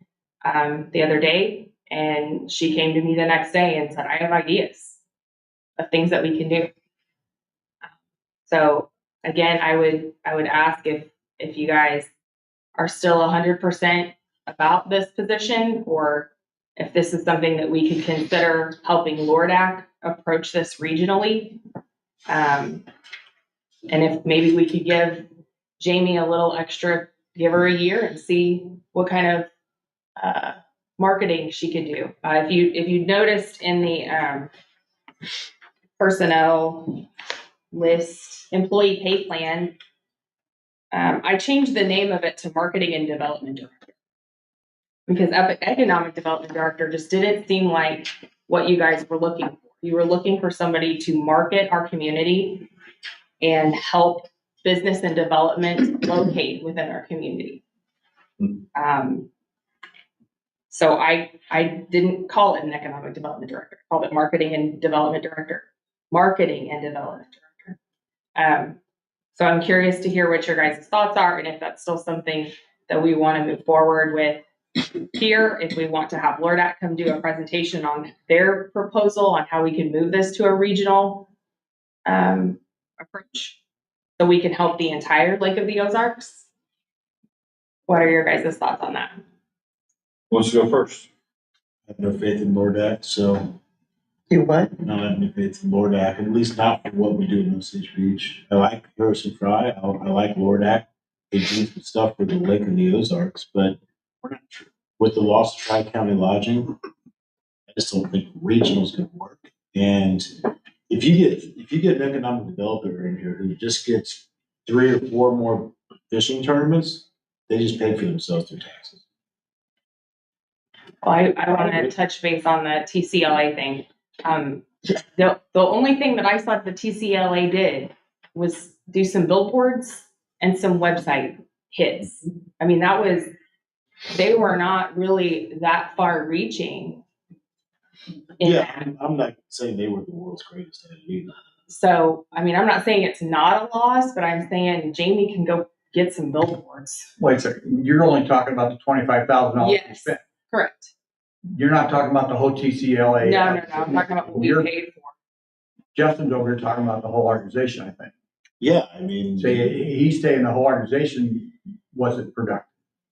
the other day, and she came to me the next day and said, I have ideas of things that we can do. So again, I would ask if you guys are still 100% about this position, or if this is something that we could consider helping LORDAC approach this regionally. And if maybe we could give Jamie a little extra, give her a year and see what kind of marketing she could do. If you noticed in the personnel list, employee pay plan, I changed the name of it to marketing and development director. Because economic development director just didn't seem like what you guys were looking for. You were looking for somebody to market our community and help business and development locate within our community. So I didn't call it an economic development director. I called it marketing and development director. Marketing and development director. So I'm curious to hear what your guys' thoughts are and if that's still something that we want to move forward with here, if we want to have LORDAC come do a presentation on their proposal on how we can move this to a regional approach so we can help the entire Lake of the Ozarks. What are your guys' thoughts on that? Who wants to go first? I have no faith in LORDAC, so You what? I don't have any faith in LORDAC, at least not for what we do in Osage Beach. I like Harrison Fry, I like LORDAC. They do some stuff for the Lake of the Ozarks, but we're not, with the loss of Tri-County lodging, I just don't think regional is gonna work. And if you get an economic developer in here who just gets 3 or 4 more fishing tournaments, they just pay for themselves through taxes. Well, I want to touch base on the TCLA thing. The only thing that I saw the TCLA did was do some billboards and some website hits. I mean, they were not really that far reaching. Yeah, I'm not saying they were the world's greatest at it either. So, I mean, I'm not saying it's not a loss, but I'm saying Jamie can go get some billboards. Wait a second, you're only talking about the $25,000 we Yes, spent. correct. You're not talking about the whole TCLA. No, I'm talking about what we paid for. Justin's over here talking about the whole organization, I think. Yeah, I mean. So he's saying the whole organization wasn't productive.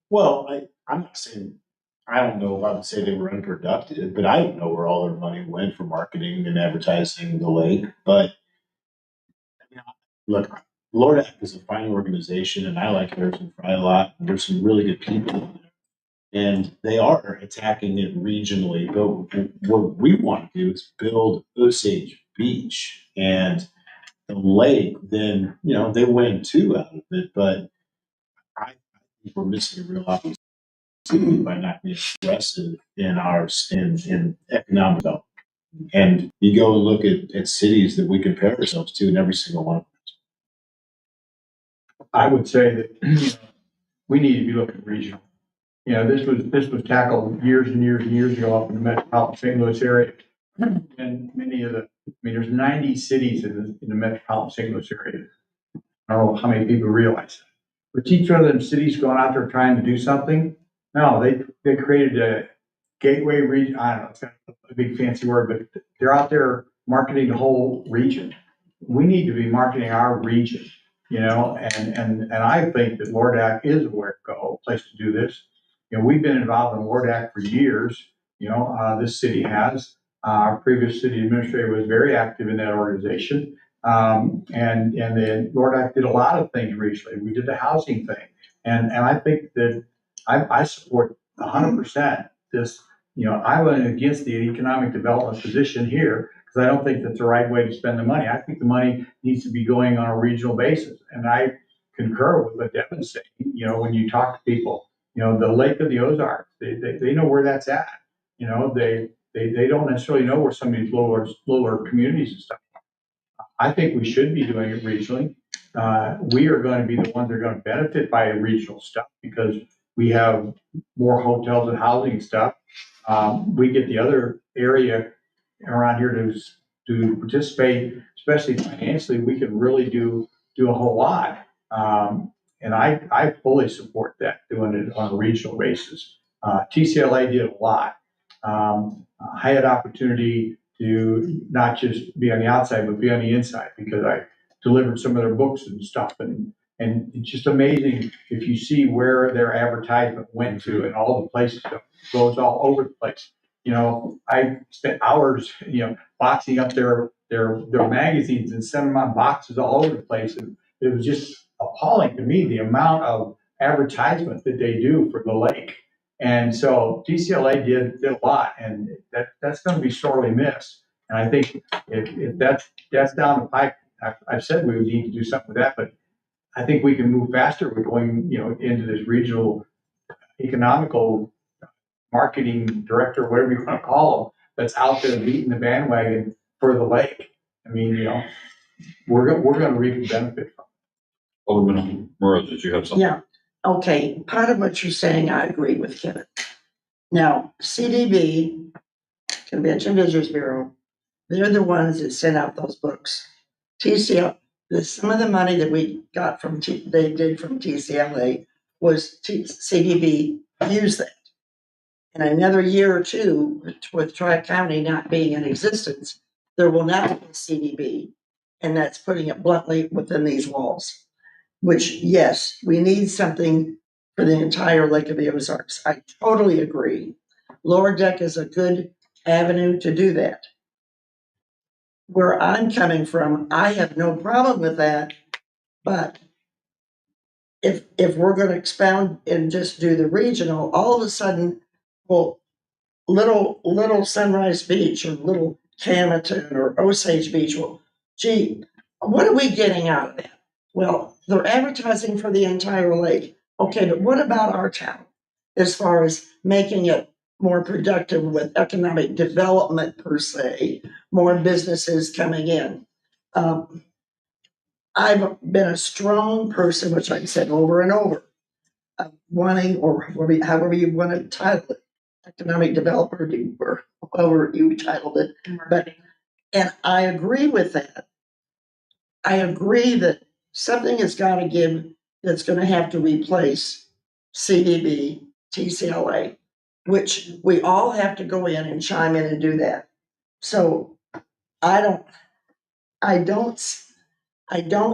Well, I'm not saying, I don't know if I would say they were unproductive, but I don't know where all their money went for marketing and advertising the lake. But look, LORDAC is a fine organization, and I like Harrison Fry a lot. There's some really good people in there, and they are attacking it regionally. But what we want to do is build Osage Beach and the lake. Then they win too out of it, but I think we're missing a real opportunity by not being aggressive in economic development. And you go and look at cities that we compare ourselves to, and every single one of them. I would say that we need to be looking regional. This was tackled years and years and years ago up in the metropolitan St. Louis area. And there's 90 cities in the metropolitan St. Louis area. I don't know how many people realize that. But each one of them cities going out there trying to do something, no, they created a gateway region. I don't know, it's kind of a big fancy word, but they're out there marketing the whole region. We need to be marketing our region, and I think that LORDAC is where to go, a place to do this. We've been involved in LORDAC for years. This city has. Our previous city administrator was very active in that organization. And then LORDAC did a lot of things recently. We did the housing thing. And I think that I support 100% this. I went against the economic development position here because I don't think that's the right way to spend the money. I think the money needs to be going on a regional basis. And I concur with what Devin's saying. When you talk to people, the Lake of the Ozarks, they know where that's at. They don't necessarily know where some of these lower communities and stuff. I think we should be doing it regionally. We are going to be the ones that are going to benefit by regional stuff because we have more hotels and housing stuff. We get the other area around here to participate, especially financially. We can really do a whole lot. And I fully support that, doing it on a regional basis. TCLA did a lot. I had opportunity to not just be on the outside, but be on the inside because I delivered some of their books and stuff. And it's just amazing if you see where their advertisement went to and all the places it goes all over the place. I spent hours, boxing up their magazines and sending them on boxes all over the place. And it was just appalling to me, the amount of advertisement that they do for the lake. And so TCLA did a lot, and that's going to be sorely missed. And I think if that's down the pipe, I've said we would need to do something with that, but I think we can move faster with going, into this regional economical marketing director, whatever you want to call them, that's out there beating the bandwagon for the lake. I mean, we're gonna reap the benefit from Alderman Morrow, did you have something? Yeah, okay, part of what you're saying, I agree with Kevin. Now, CDB, Convention Visitors Bureau, they're the ones that sent out those books. TCL, some of the money that we got from, they did from TCLA was CDB used that. In another year or two, with Tri-County not being in existence, there will not be CDB. And that's putting it bluntly within these walls, which, yes, we need something for the entire Lake of the Ozarks. I totally agree. Lower deck is a good avenue to do that. Where I'm coming from, I have no problem with that, but if we're gonna expound and just do the regional, all of a sudden, well, little Sunrise Beach or little Camden or Osage Beach, well, gee, what are we getting out of that? Well, they're advertising for the entire lake. Okay, but what about our town? As far as making it more productive with economic development per se, more businesses coming in. I've been a strong person, which I've said over and over, of wanting, or however you want to title it, economic developer, or however you titled it. But, and I agree with that. I agree that something has got to give, that's going to have to replace CDB, TCLA, which we all have to go in and chime in and do that. So I don't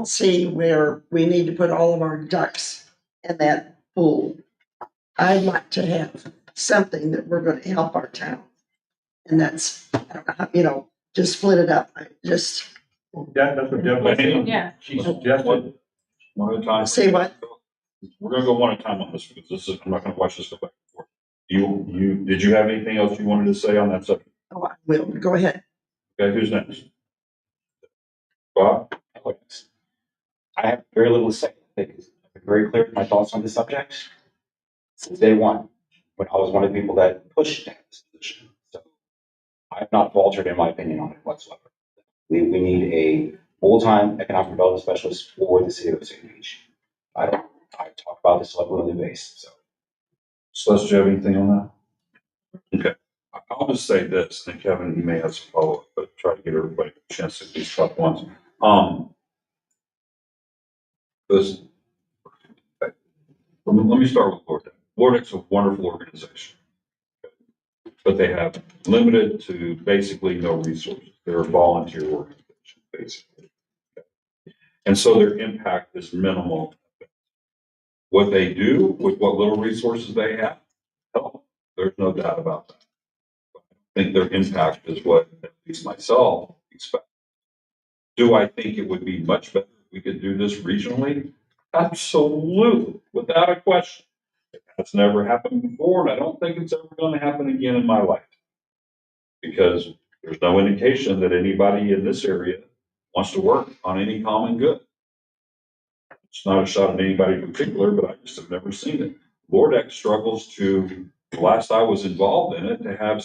see where we need to put all of our ducks in that pool. I'd like to have something that we're going to help our town. And that's, I don't know how, just split it up. That's what Deb said. Yeah. She suggested. One at a time. Say what? We're gonna go one at a time on this because I'm not gonna watch this go back and forth. Did you have anything else you wanted to say on that subject? Oh, I will. Go ahead. Okay, who's next? Bob? I have very little to say. I think I'm very clear with my thoughts on this subject since day one, when I was one of the people that pushed this position. So I have not faltered in my opinion on it whatsoever. We need a full-time economic development specialist for the city of Osage Beach. I talk about this on a daily basis, so. Celeste, do you have anything on that? Okay, I'll just say this, and Kevin, you may have some follow-up, but try to give everybody a chance to these tough ones. This, let me start with Lordex. Lordex's a wonderful organization, but they have limited to basically no resources. They're a volunteer organization, basically. And so their impact is minimal. What they do with what little resources they have, help. There's no doubt about that. I think their impact is what at least myself expect. Do I think it would be much better if we could do this regionally? Absolutely, without a question. That's never happened before, and I don't think it's ever going to happen again in my life. Because there's no indication that anybody in this area wants to work on any common good. It's not a shot at anybody in particular, but I just have never seen it. Lordex struggles to, the last I was involved in it, to have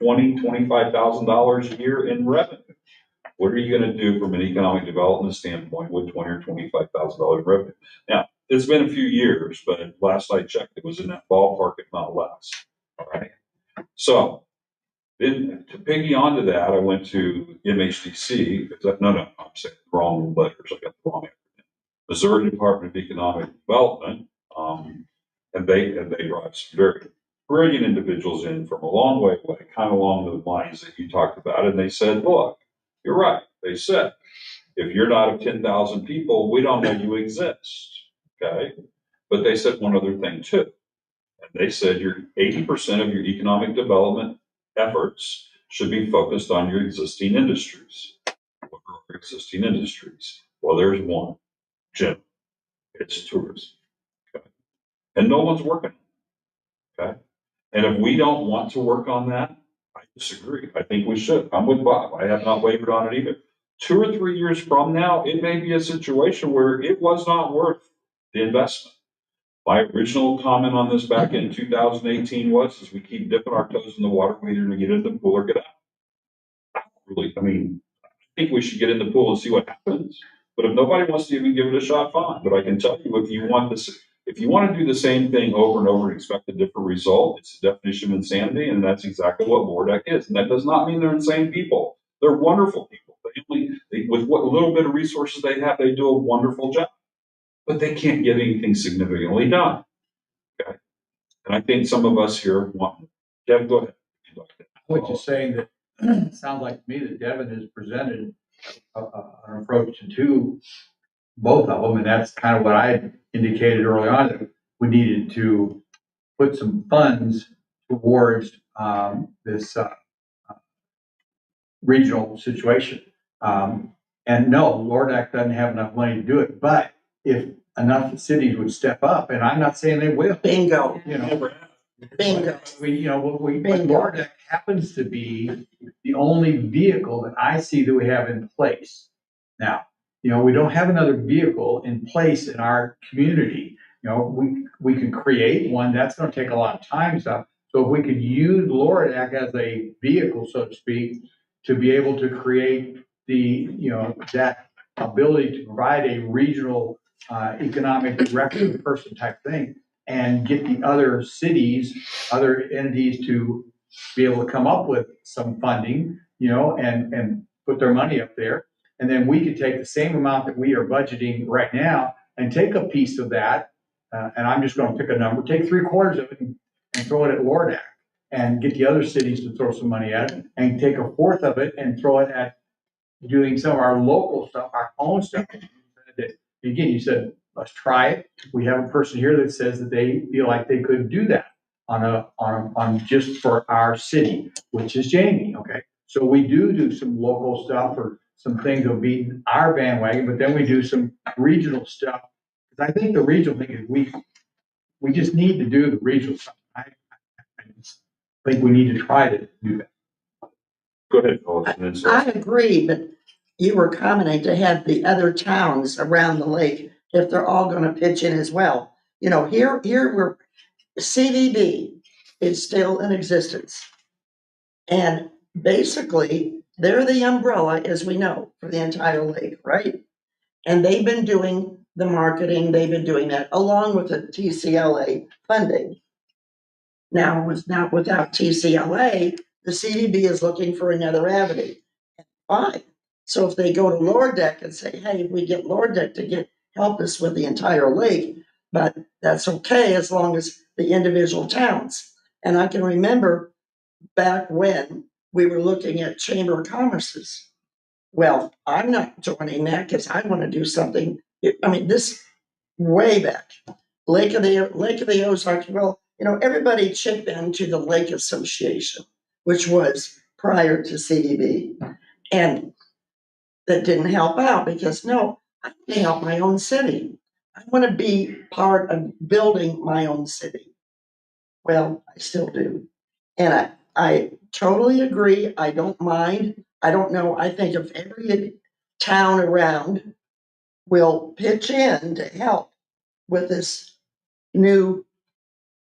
$25,000 a year in revenue. What are you going to do from an economic development standpoint with $20,000 or $25,000 revenue? Now, it's been a few years, but last I checked, it was in that ballpark, if not less. All right. So then to piggy onto that, I went to MHDC. I'm saying the wrong letters. I got the wrong acronym. Missouri Department of Economic Development, and they brought some very brilliant individuals in from a long way away, kind of along the lines that you talked about, and they said, look, you're right. They said, if you're not of 10,000 people, we don't know you exist. Okay. But they said one other thing too. And they said your 80% of your economic development efforts should be focused on your existing industries. What are your existing industries? Well, there's one, Jim. It's tourism. Okay. And no one's working. Okay. And if we don't want to work on that, I disagree. I think we should. I'm with Bob. I have not wavered on it either. 2 or 3 years from now, it may be a situation where it was not worth the investment. My original comment on this back in 2018 was, is we keep dipping our toes in the water, we're either gonna get in the pool or get out. Really, I mean, I think we should get in the pool and see what happens. But if nobody wants to even give it a shot, fine. But I can tell you, if you want this, if you want to do the same thing over and over and expect a different result, it's the definition of insanity, and that's exactly what Lordec is. And that does not mean they're insane people. They're wonderful people. With what little bit of resources they have, they do a wonderful job. But they can't get anything significantly done. Okay. And I think some of us here want, Kevin, go ahead. Which is saying that, it sounds like to me that Devin has presented an approach to both of them, and that's kind of what I indicated early on, that we needed to put some funds towards this regional situation. And no, Lord doesn't have enough money to do it, but if enough cities would step up, and I'm not saying they will. Bingo. You know, Bingo. But Lord happens to be the only vehicle that I see that we have in place. Now, we don't have another vehicle in place in our community. We could create one. That's going to take a lot of time stuff. So if we could use Lordak as a vehicle, so to speak, to be able to create that ability to provide a regional economic direction person type thing, and get the other cities, other entities to be able to come up with some funding, and put their money up there. And then we could take the same amount that we are budgeting right now and take a piece of that, and I'm just gonna pick a number, take 3/4 of it and throw it at Lordak, and get the other cities to throw some money at it, and take 1/4 of it and throw it at doing some of our local stuff, our own stuff. Again, you said, let's try it. We have a person here that says that they feel like they could do that on just for our city, which is Jamie, okay? So we do some local stuff, or some things that'll be our bandwagon, but then we do some regional stuff. Because I think the regional thing is we just need to do the regional stuff. I think we need to try to do that. Go ahead, Phyllis. I agree, but you were commenting to have the other towns around the lake, if they're all gonna pitch in as well. Here we're, CVB is still in existence. And basically, they're the umbrella, as we know, for the entire lake, right? And they've been doing the marketing, they've been doing that along with the TCLA funding. Now, without TCLA, the CVB is looking for another avenue. Fine. So if they go to Lordak and say, hey, if we get Lordak to help us with the entire lake, but that's okay as long as the individual towns. And I can remember back when we were looking at Chamber of Commerce's. Well, I'm not joining that because I want to do something. This way back, Lake of the Ozarks. Well, everybody chipped into the Lake Association, which was prior to CDB, and that didn't help out because no, I want to help my own city. I want to be part of building my own city. Well, I still do, and I totally agree. I don't mind. I don't know. I think if every town around will pitch in to help with this new,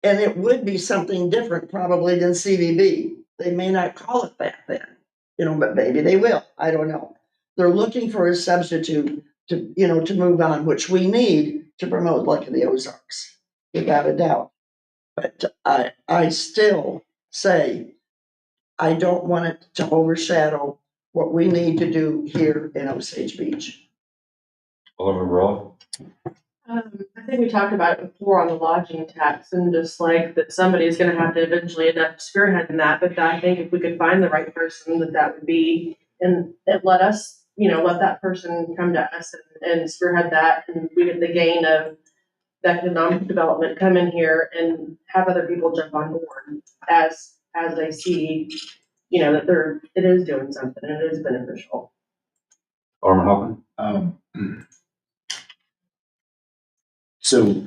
and it would be something different probably than CVB. They may not call it that then, but maybe they will. I don't know. They're looking for a substitute to move on, which we need to promote Lake of the Ozarks, without a doubt. But I still say I don't want it to overshadow what we need to do here in Osage Beach. Overall, I think we talked about it before on the lodging tax, and just like that somebody is gonna have to eventually end up spearheading that, but I think if we could find the right person, that would be, and let us, let that person come to us and spearhead that, and we get the gain of the economic development, come in here and have other people jump on board as they see, that it is doing something and it is beneficial. Alderman Hoffman? So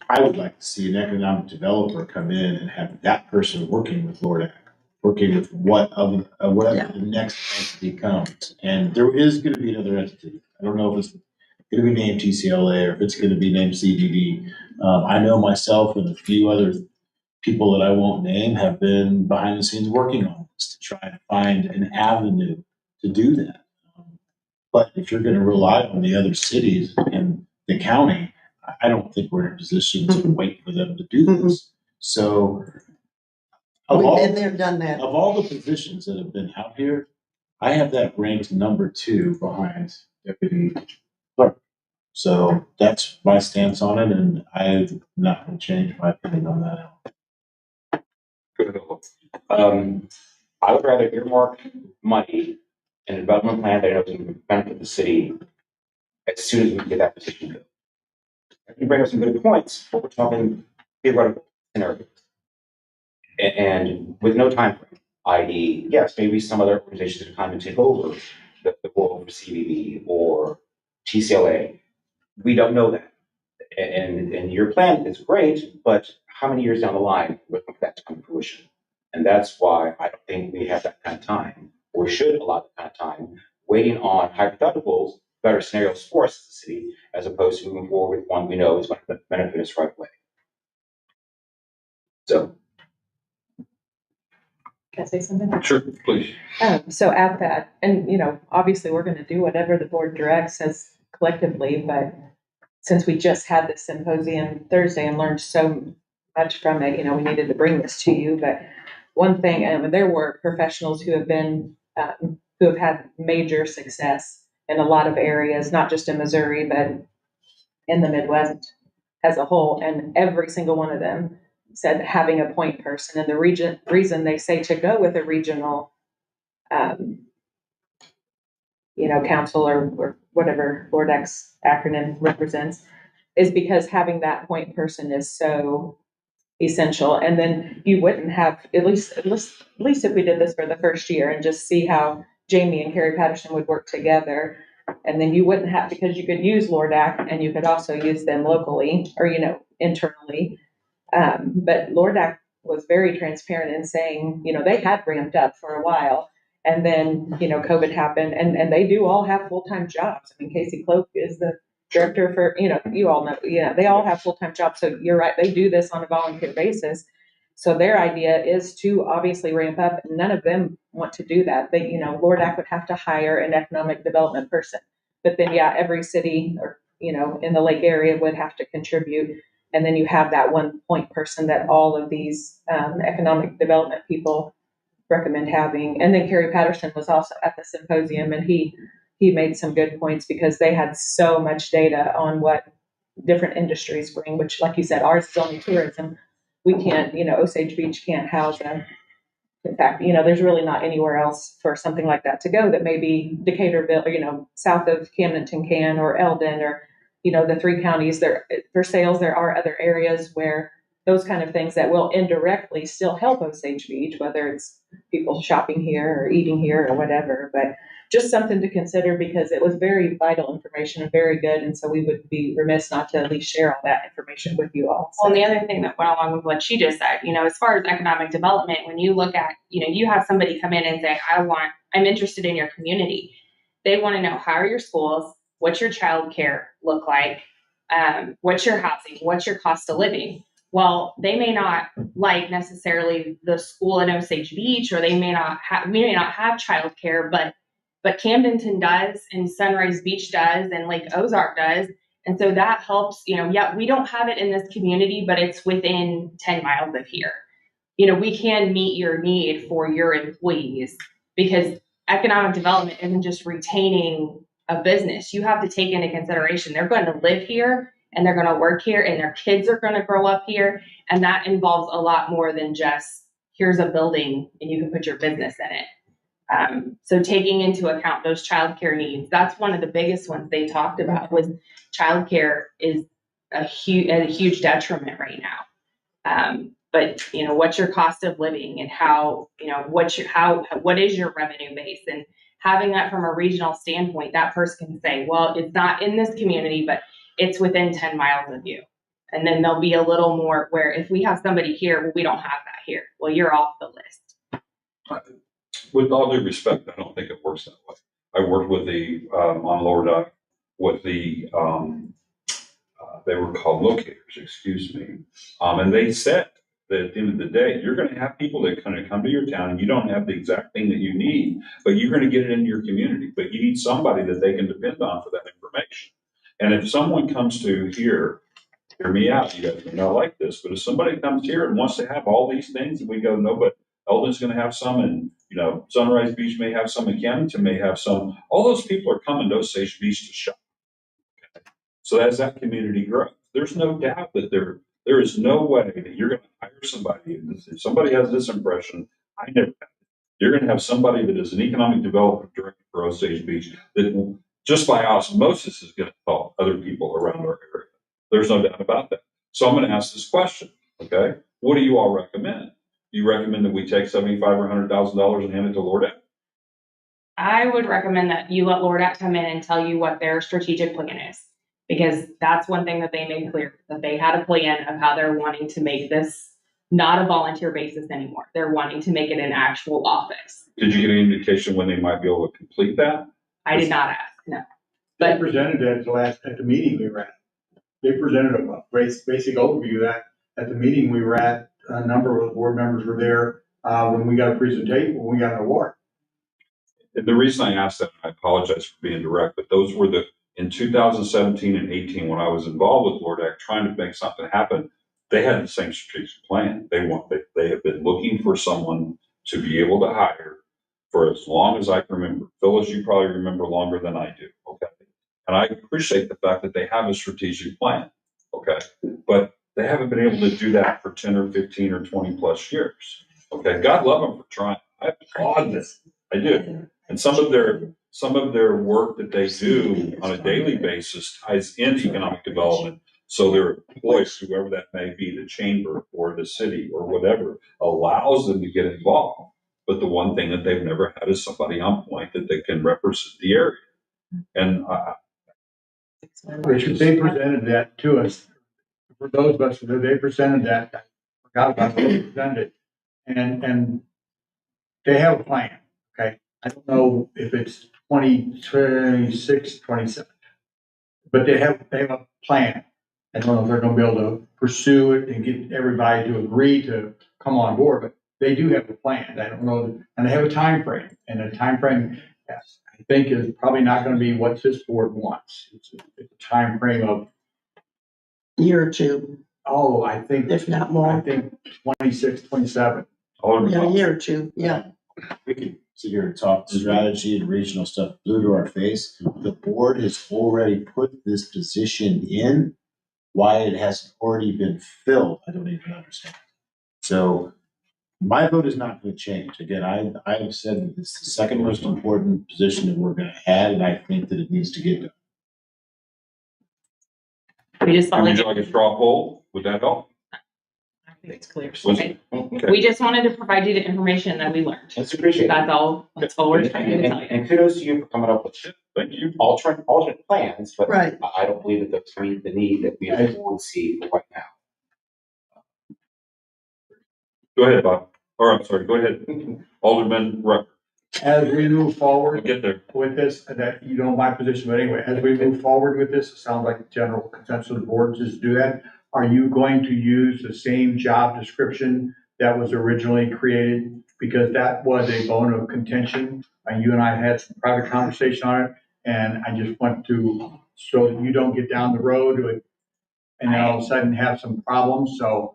I would like to see an economic developer come in and have that person working with Lordak, working with whatever the next entity comes. And there is going to be another entity. I don't know if it's gonna be named TCLA or if it's gonna be named CDD. I know myself and a few other people that I won't name have been behind the scenes working on this to try to find an avenue to do that. But if you're gonna rely on the other cities in the county, I don't think we're in a position to wait for them to do this. So of We've all, been there, done that. of all the positions that have been out here, I have that ranked number 2 behind deputy clerk. So that's my stance on it, and I'm not gonna change my opinion on that. Good. I would rather earmark money in a development plan that I know is going to benefit the city as soon as we can get that position filled. You bring up some good points, but we're talking theoretical scenarios. And with no time frame, i.e., yes, maybe some other organizations can come and take over the role of CVB or TCLA. We don't know that. And your plan is great, but how many years down the line will that to come to fruition? And that's why I don't think we have that kind of time, or should allow that kind of time, waiting on hypotheticals, better scenarios for us as a city, as opposed to moving forward with one we know is going to benefit us right away. So. Can I say something? Sure, please. So at that, and obviously we're gonna do whatever the board directs us collectively, but since we just had this symposium Thursday and learned so much from it, we needed to bring this to you, but one thing, and there were professionals who have been, who have had major success in a lot of areas, not just in Missouri, but in the Midwest as a whole, and every single one of them said having a point person, and the reason they say to go with a regional, council or whatever Lord X acronym represents, is because having that point person is so essential. And then you wouldn't have, at least if we did this for the first year and just see how Jamie and Carrie Patterson would work together. And then you wouldn't have, because you could use LORDAC and you could also use them locally or, internally. But LORDAC was very transparent in saying, they had ramped up for a while. And then, COVID happened and they do all have full-time jobs. I mean, Casey Cloak is the director for, you all know, they all have full-time jobs. So you're right, they do this on a volunteer basis. So their idea is to obviously ramp up, and none of them want to do that. They, LORDAC would have to hire an economic development person. But then, every city or, in the lake area would have to contribute. And then you have that one point person that all of these economic development people recommend having. And then Carrie Patterson was also at the symposium, and he made some good points because they had so much data on what different industries bring, which, like you said, ours is only tourism. We can't, Osage Beach can't house them. In fact, there's really not anywhere else for something like that to go that maybe Decaturville or, south of Camdenton can, or Eldon, or, the 3 counties there for sales. There are other areas where those kind of things that will indirectly still help Osage Beach, whether it's people shopping here or eating here or whatever, but just something to consider because it was very vital information and very good. And so we would be remiss not to at least share all that information with you all. Well, and the other thing that went along with what she just said, as far as economic development, when you look at, you have somebody come in and say, I'm interested in your community. They want to know, how are your schools? What's your child care look like? What's your housing? What's your cost of living? Well, they may not like necessarily the school in Osage Beach, or we may not have childcare, but Camdenton does, and Sunrise Beach does, and Lake Ozark does. And so that helps, we don't have it in this community, but it's within 10 miles of here. We can meet your need for your employees, because economic development isn't just retaining a business. You have to take into consideration they're going to live here and they're going to work here and their kids are going to grow up here. And that involves a lot more than just, here's a building and you can put your business in it. So taking into account those childcare needs, that's one of the biggest ones they talked about, was childcare is a huge detriment right now. But what's your cost of living, and how, what is your revenue base, and having that from a regional standpoint, that person can say, well, it's not in this community, but it's within 10 miles of you. And then there'll be a little more where if we have somebody here, well, we don't have that here. Well, you're off the list. With all due respect, I don't think it works that way. I worked with on LORDAC what they were called locators, excuse me. And they said that at the end of the day, you're going to have people that kind of come to your town and you don't have the exact thing that you need, but you're going to get it into your community. But you need somebody that they can depend on for that information. And if someone comes to here, hear me out, you guys may not like this, but if somebody comes here and wants to have all these things, and we go, no, but Eldon's going to have some, and Sunrise Beach may have some, and Camden may have some. All those people are coming to Osage Beach to shop. So as that community grows, there's no doubt that there is no way that you're going to hire somebody. If somebody has this impression, I never have. You're going to have somebody that is an economic development director for Osage Beach that will, just by osmosis, is going to help other people around our area. There's no doubt about that. So I'm going to ask this question, okay? What do you all recommend? Do you recommend that we take $75,000 or $100,000 and hand it to Lordet? I would recommend that you let Lordet come in and tell you what their strategic plan is. Because that's one thing that they made clear, that they had a plan of how they're wanting to make this not a volunteer basis anymore. They're wanting to make it an actual office. Did you get any indication when they might be able to complete that? I did not ask, no. They But presented that at the meeting we were at. They presented a basic overview of that at the meeting we were at. A number of board members were there when we got a presentation, when we got an award. And the reason I asked that, and I apologize for being direct, but those were in 2017 and 18, when I was involved with Lordet trying to make something happen, they had the same strategic plan. They have been looking for someone to be able to hire for as long as I can remember. Phyllis, you probably remember longer than I do, okay? And I appreciate the fact that they have a strategic plan, okay? But they haven't been able to do that for 10 or 15 or 20 plus years, okay? God love them for trying. I applaud this. I do. And some of their work that they do on a daily basis ties into economic development. So their employees, whoever that may be, the chamber or the city or whatever, allows them to get involved. But the one thing that they've never had is somebody on point that they can represent the area. And Richard, they presented that to us. For those of us that they presented that, I forgot about it, they presented it. And they have a plan, okay? I don't know if it's 2026, 27, but they have a plan. I don't know if they're gonna be able to pursue it and get everybody to agree to come on board, but they do have a plan. I don't know, and they have a time frame, and a time frame, yes, I think is probably not gonna be what this board wants. It's a time frame of, Year or two, oh, I think, if not I more. think 26, 27. Yeah, a year or two, yeah. We can sit here and talk strategy and regional stuff blue to our face. The board has already put this position in. Why it hasn't already been filled, I don't even understand. So my vote is not going to change. Again, I have said that it's the second most important position that we're going to add, and I think that it needs to get done. we just felt would like you like a straw poll? Would that help? I think it's clear. Was it? Okay. we just wanted to provide you the information that we learned. That's appreciated. That's all we're trying to tell you. And kudos to you for coming up with Thank you. alternate plans, but Right. I don't believe that those meet the need that we as a board see for right now. Go ahead, Bob. Or I'm sorry, go ahead. Alderman Rucker. As we move We'll forward get there. with this, that you know my position, but anyway, as we move forward with this, it sounds like general consensus of the board is to do that. Are you going to use the same job description that was originally created? Because that was a bone of contention. And you and I had some private conversation on it, and I just want to, so that you don't get down the road with, and then all of a sudden have some problems, so.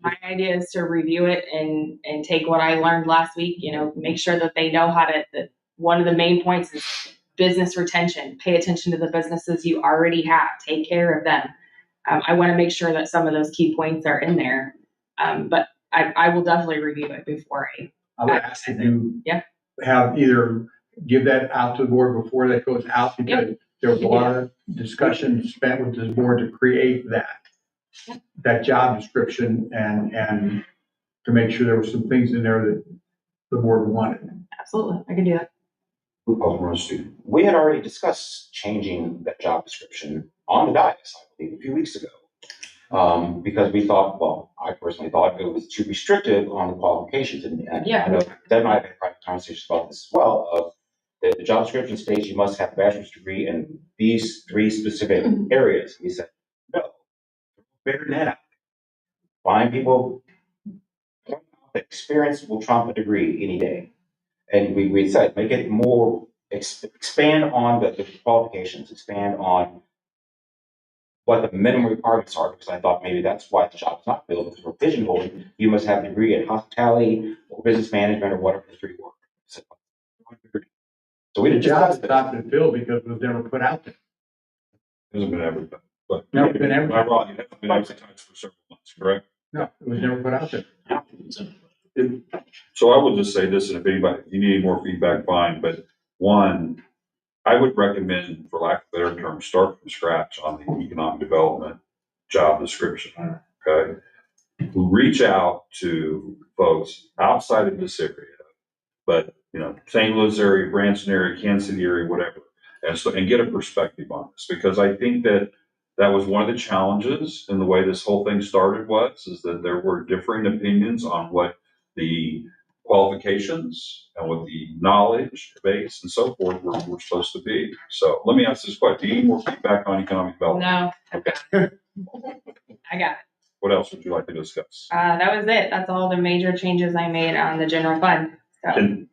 My idea is to review it and take what I learned last week, make sure that they know how to, that one of the main points is business retention. Pay attention to the businesses you already have, take care of them. I want to make sure that some of those key points are in there. But I will definitely review it before I would ask that you Yeah. have either give that out to the board before that goes out, because there was a lot of discussion spent with this board to create that job description and to make sure there were some things in there that the board wanted. Absolutely, I can do that. We had already discussed changing that job description on the dais, I believe, a few weeks ago. Because we thought, well, I personally thought it was too restrictive on the qualifications. And Yeah. I know Deb and I have had private conversations about this as well, of The job description states you must have a bachelor's degree in these 3 specific areas. We said, no, figure that out. Find people, experience will trump a degree any day. And we said, make it more, expand on the qualifications, expand on what the minimum requirements are, because I thought maybe that's why the job is not filled, because we're pigeonholing, you must have a degree in hospitality or business management or whatever the 3 work. So we The did job just. is not been filled because it was never put out there. Hasn't been advertised, but. Never been Am I advertised. wrong? It hasn't been advertised for several months, correct? No, it was never put out there. So I will just say this, and if anybody, if you need any more feedback, fine, but one, I would recommend, for lack of a better term, start from scratch on the economic development job description, okay? Reach out to folks outside of this area, but, St. Louis area, Branson area, Kansas City area, whatever, and get a perspective on this, because I think that was one of the challenges in the way this whole thing started is that there were differing opinions on what the qualifications and what the knowledge base and so forth were supposed to be. So let me ask this question. Do you need more feedback on economic development? No, Okay. I got it. What else would you like to discuss? That was it. That's all the major changes I made on the general fund. So. And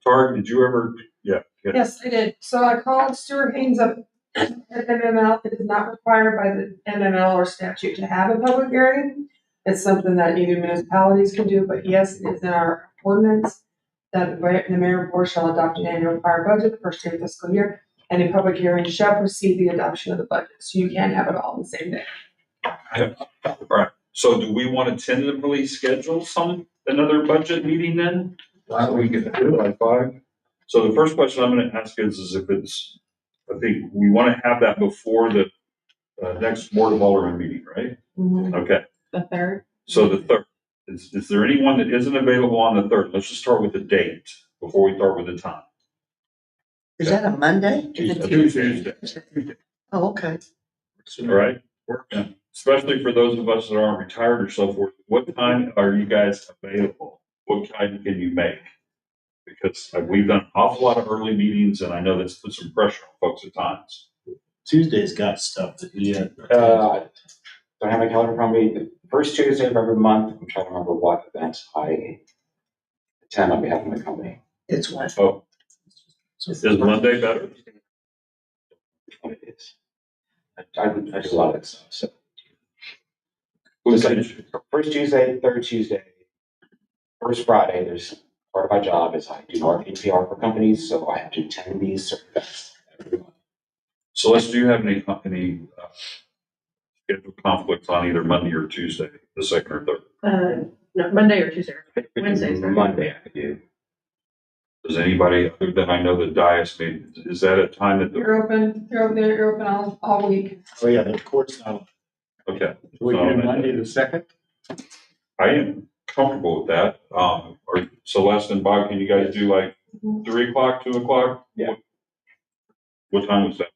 Targ, did you ever, yeah. Yes, I did. So I called Stuart Haynes up at MML. It is not required by the MML or statute to have a public hearing. It's something that either municipalities can do, but yes, it is in our ordinance that the mayor and board shall adopt an annual prior budget the first day of fiscal year, and a public hearing shall precede the adoption of the budget. So you can have it all on the same day. All right. So do we want to tentatively schedule another budget meeting then? Why don't we get to do it? Like 5? So the first question I'm going to ask is if I think we want to have that before the next Board of Aldermen meeting, right? Mhm. Okay. The 3rd. So the 3rd, is there anyone that isn't available on the 3rd? Let's just start with the date before we start with the time. Is that a Monday? Tuesday. Oh, okay. All right. Yeah. Especially for those of us that aren't retired or so forth, what time are you guys available? What time can you make? Because we've done an awful lot of early meetings, and I know that's put some pressure on folks at times. Tuesday's got stuff that we had. Don't have my calendar from me. The first Tuesday of every month, I'm trying to remember what events I attend on behalf of my company. It's what? Oh, is Monday better? What it is. I do a lot of that stuff. So first Tuesday, third Tuesday, first Friday, there's part of my job is I do marketing PR for companies, so I have to attend these certain events every month. So do you have any scheduled conflicts on either Monday or Tuesday, the 2nd or 3rd? No, Monday or Tuesday. Wednesday's better. Monday I could do. Does anybody other than I know the Dias made, is that a time that You're open all week. Oh, yeah, the court's not. okay. We can do Monday the 2nd? I am comfortable with that. Or Celeste and Bob, can you guys do like 3 o'clock, 2 o'clock? Yeah. What time was that?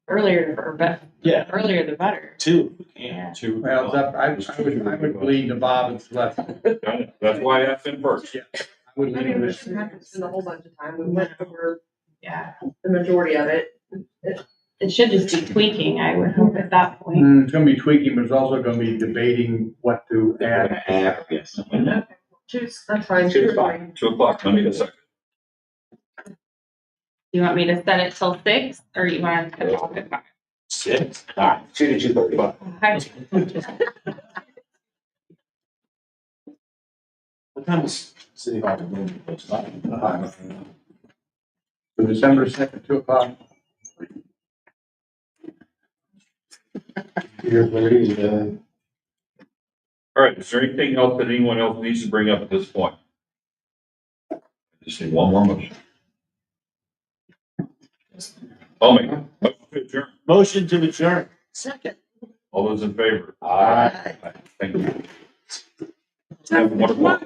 Earlier or better. Yeah. Earlier the better. 2. Yeah. 2. Well, it's up, I would lean to Bob and Celeste. That's why I asked him first. Yeah. I would I lean mean, to we this. shouldn't have to spend a whole bunch of time. We went over, the majority of it. It should just be tweaking, I would hope at that point. It's gonna be tweaking, but it's also gonna be debating what to add. Yes. That's fine. 2 is fine. 2 o'clock, Monday the 2nd. You want me to set it till 6 or you want to talk at 5? 6. All right, 2 to 2:30. What time is City Hall? So December 2nd, 2 o'clock. All right, is there anything else that anyone else needs to bring up at this point? I just need one more motion. I'll make it. Motion to adjourn. Motion to adjourn. Second. All those in favor? All right. Thank you. Have a wonderful.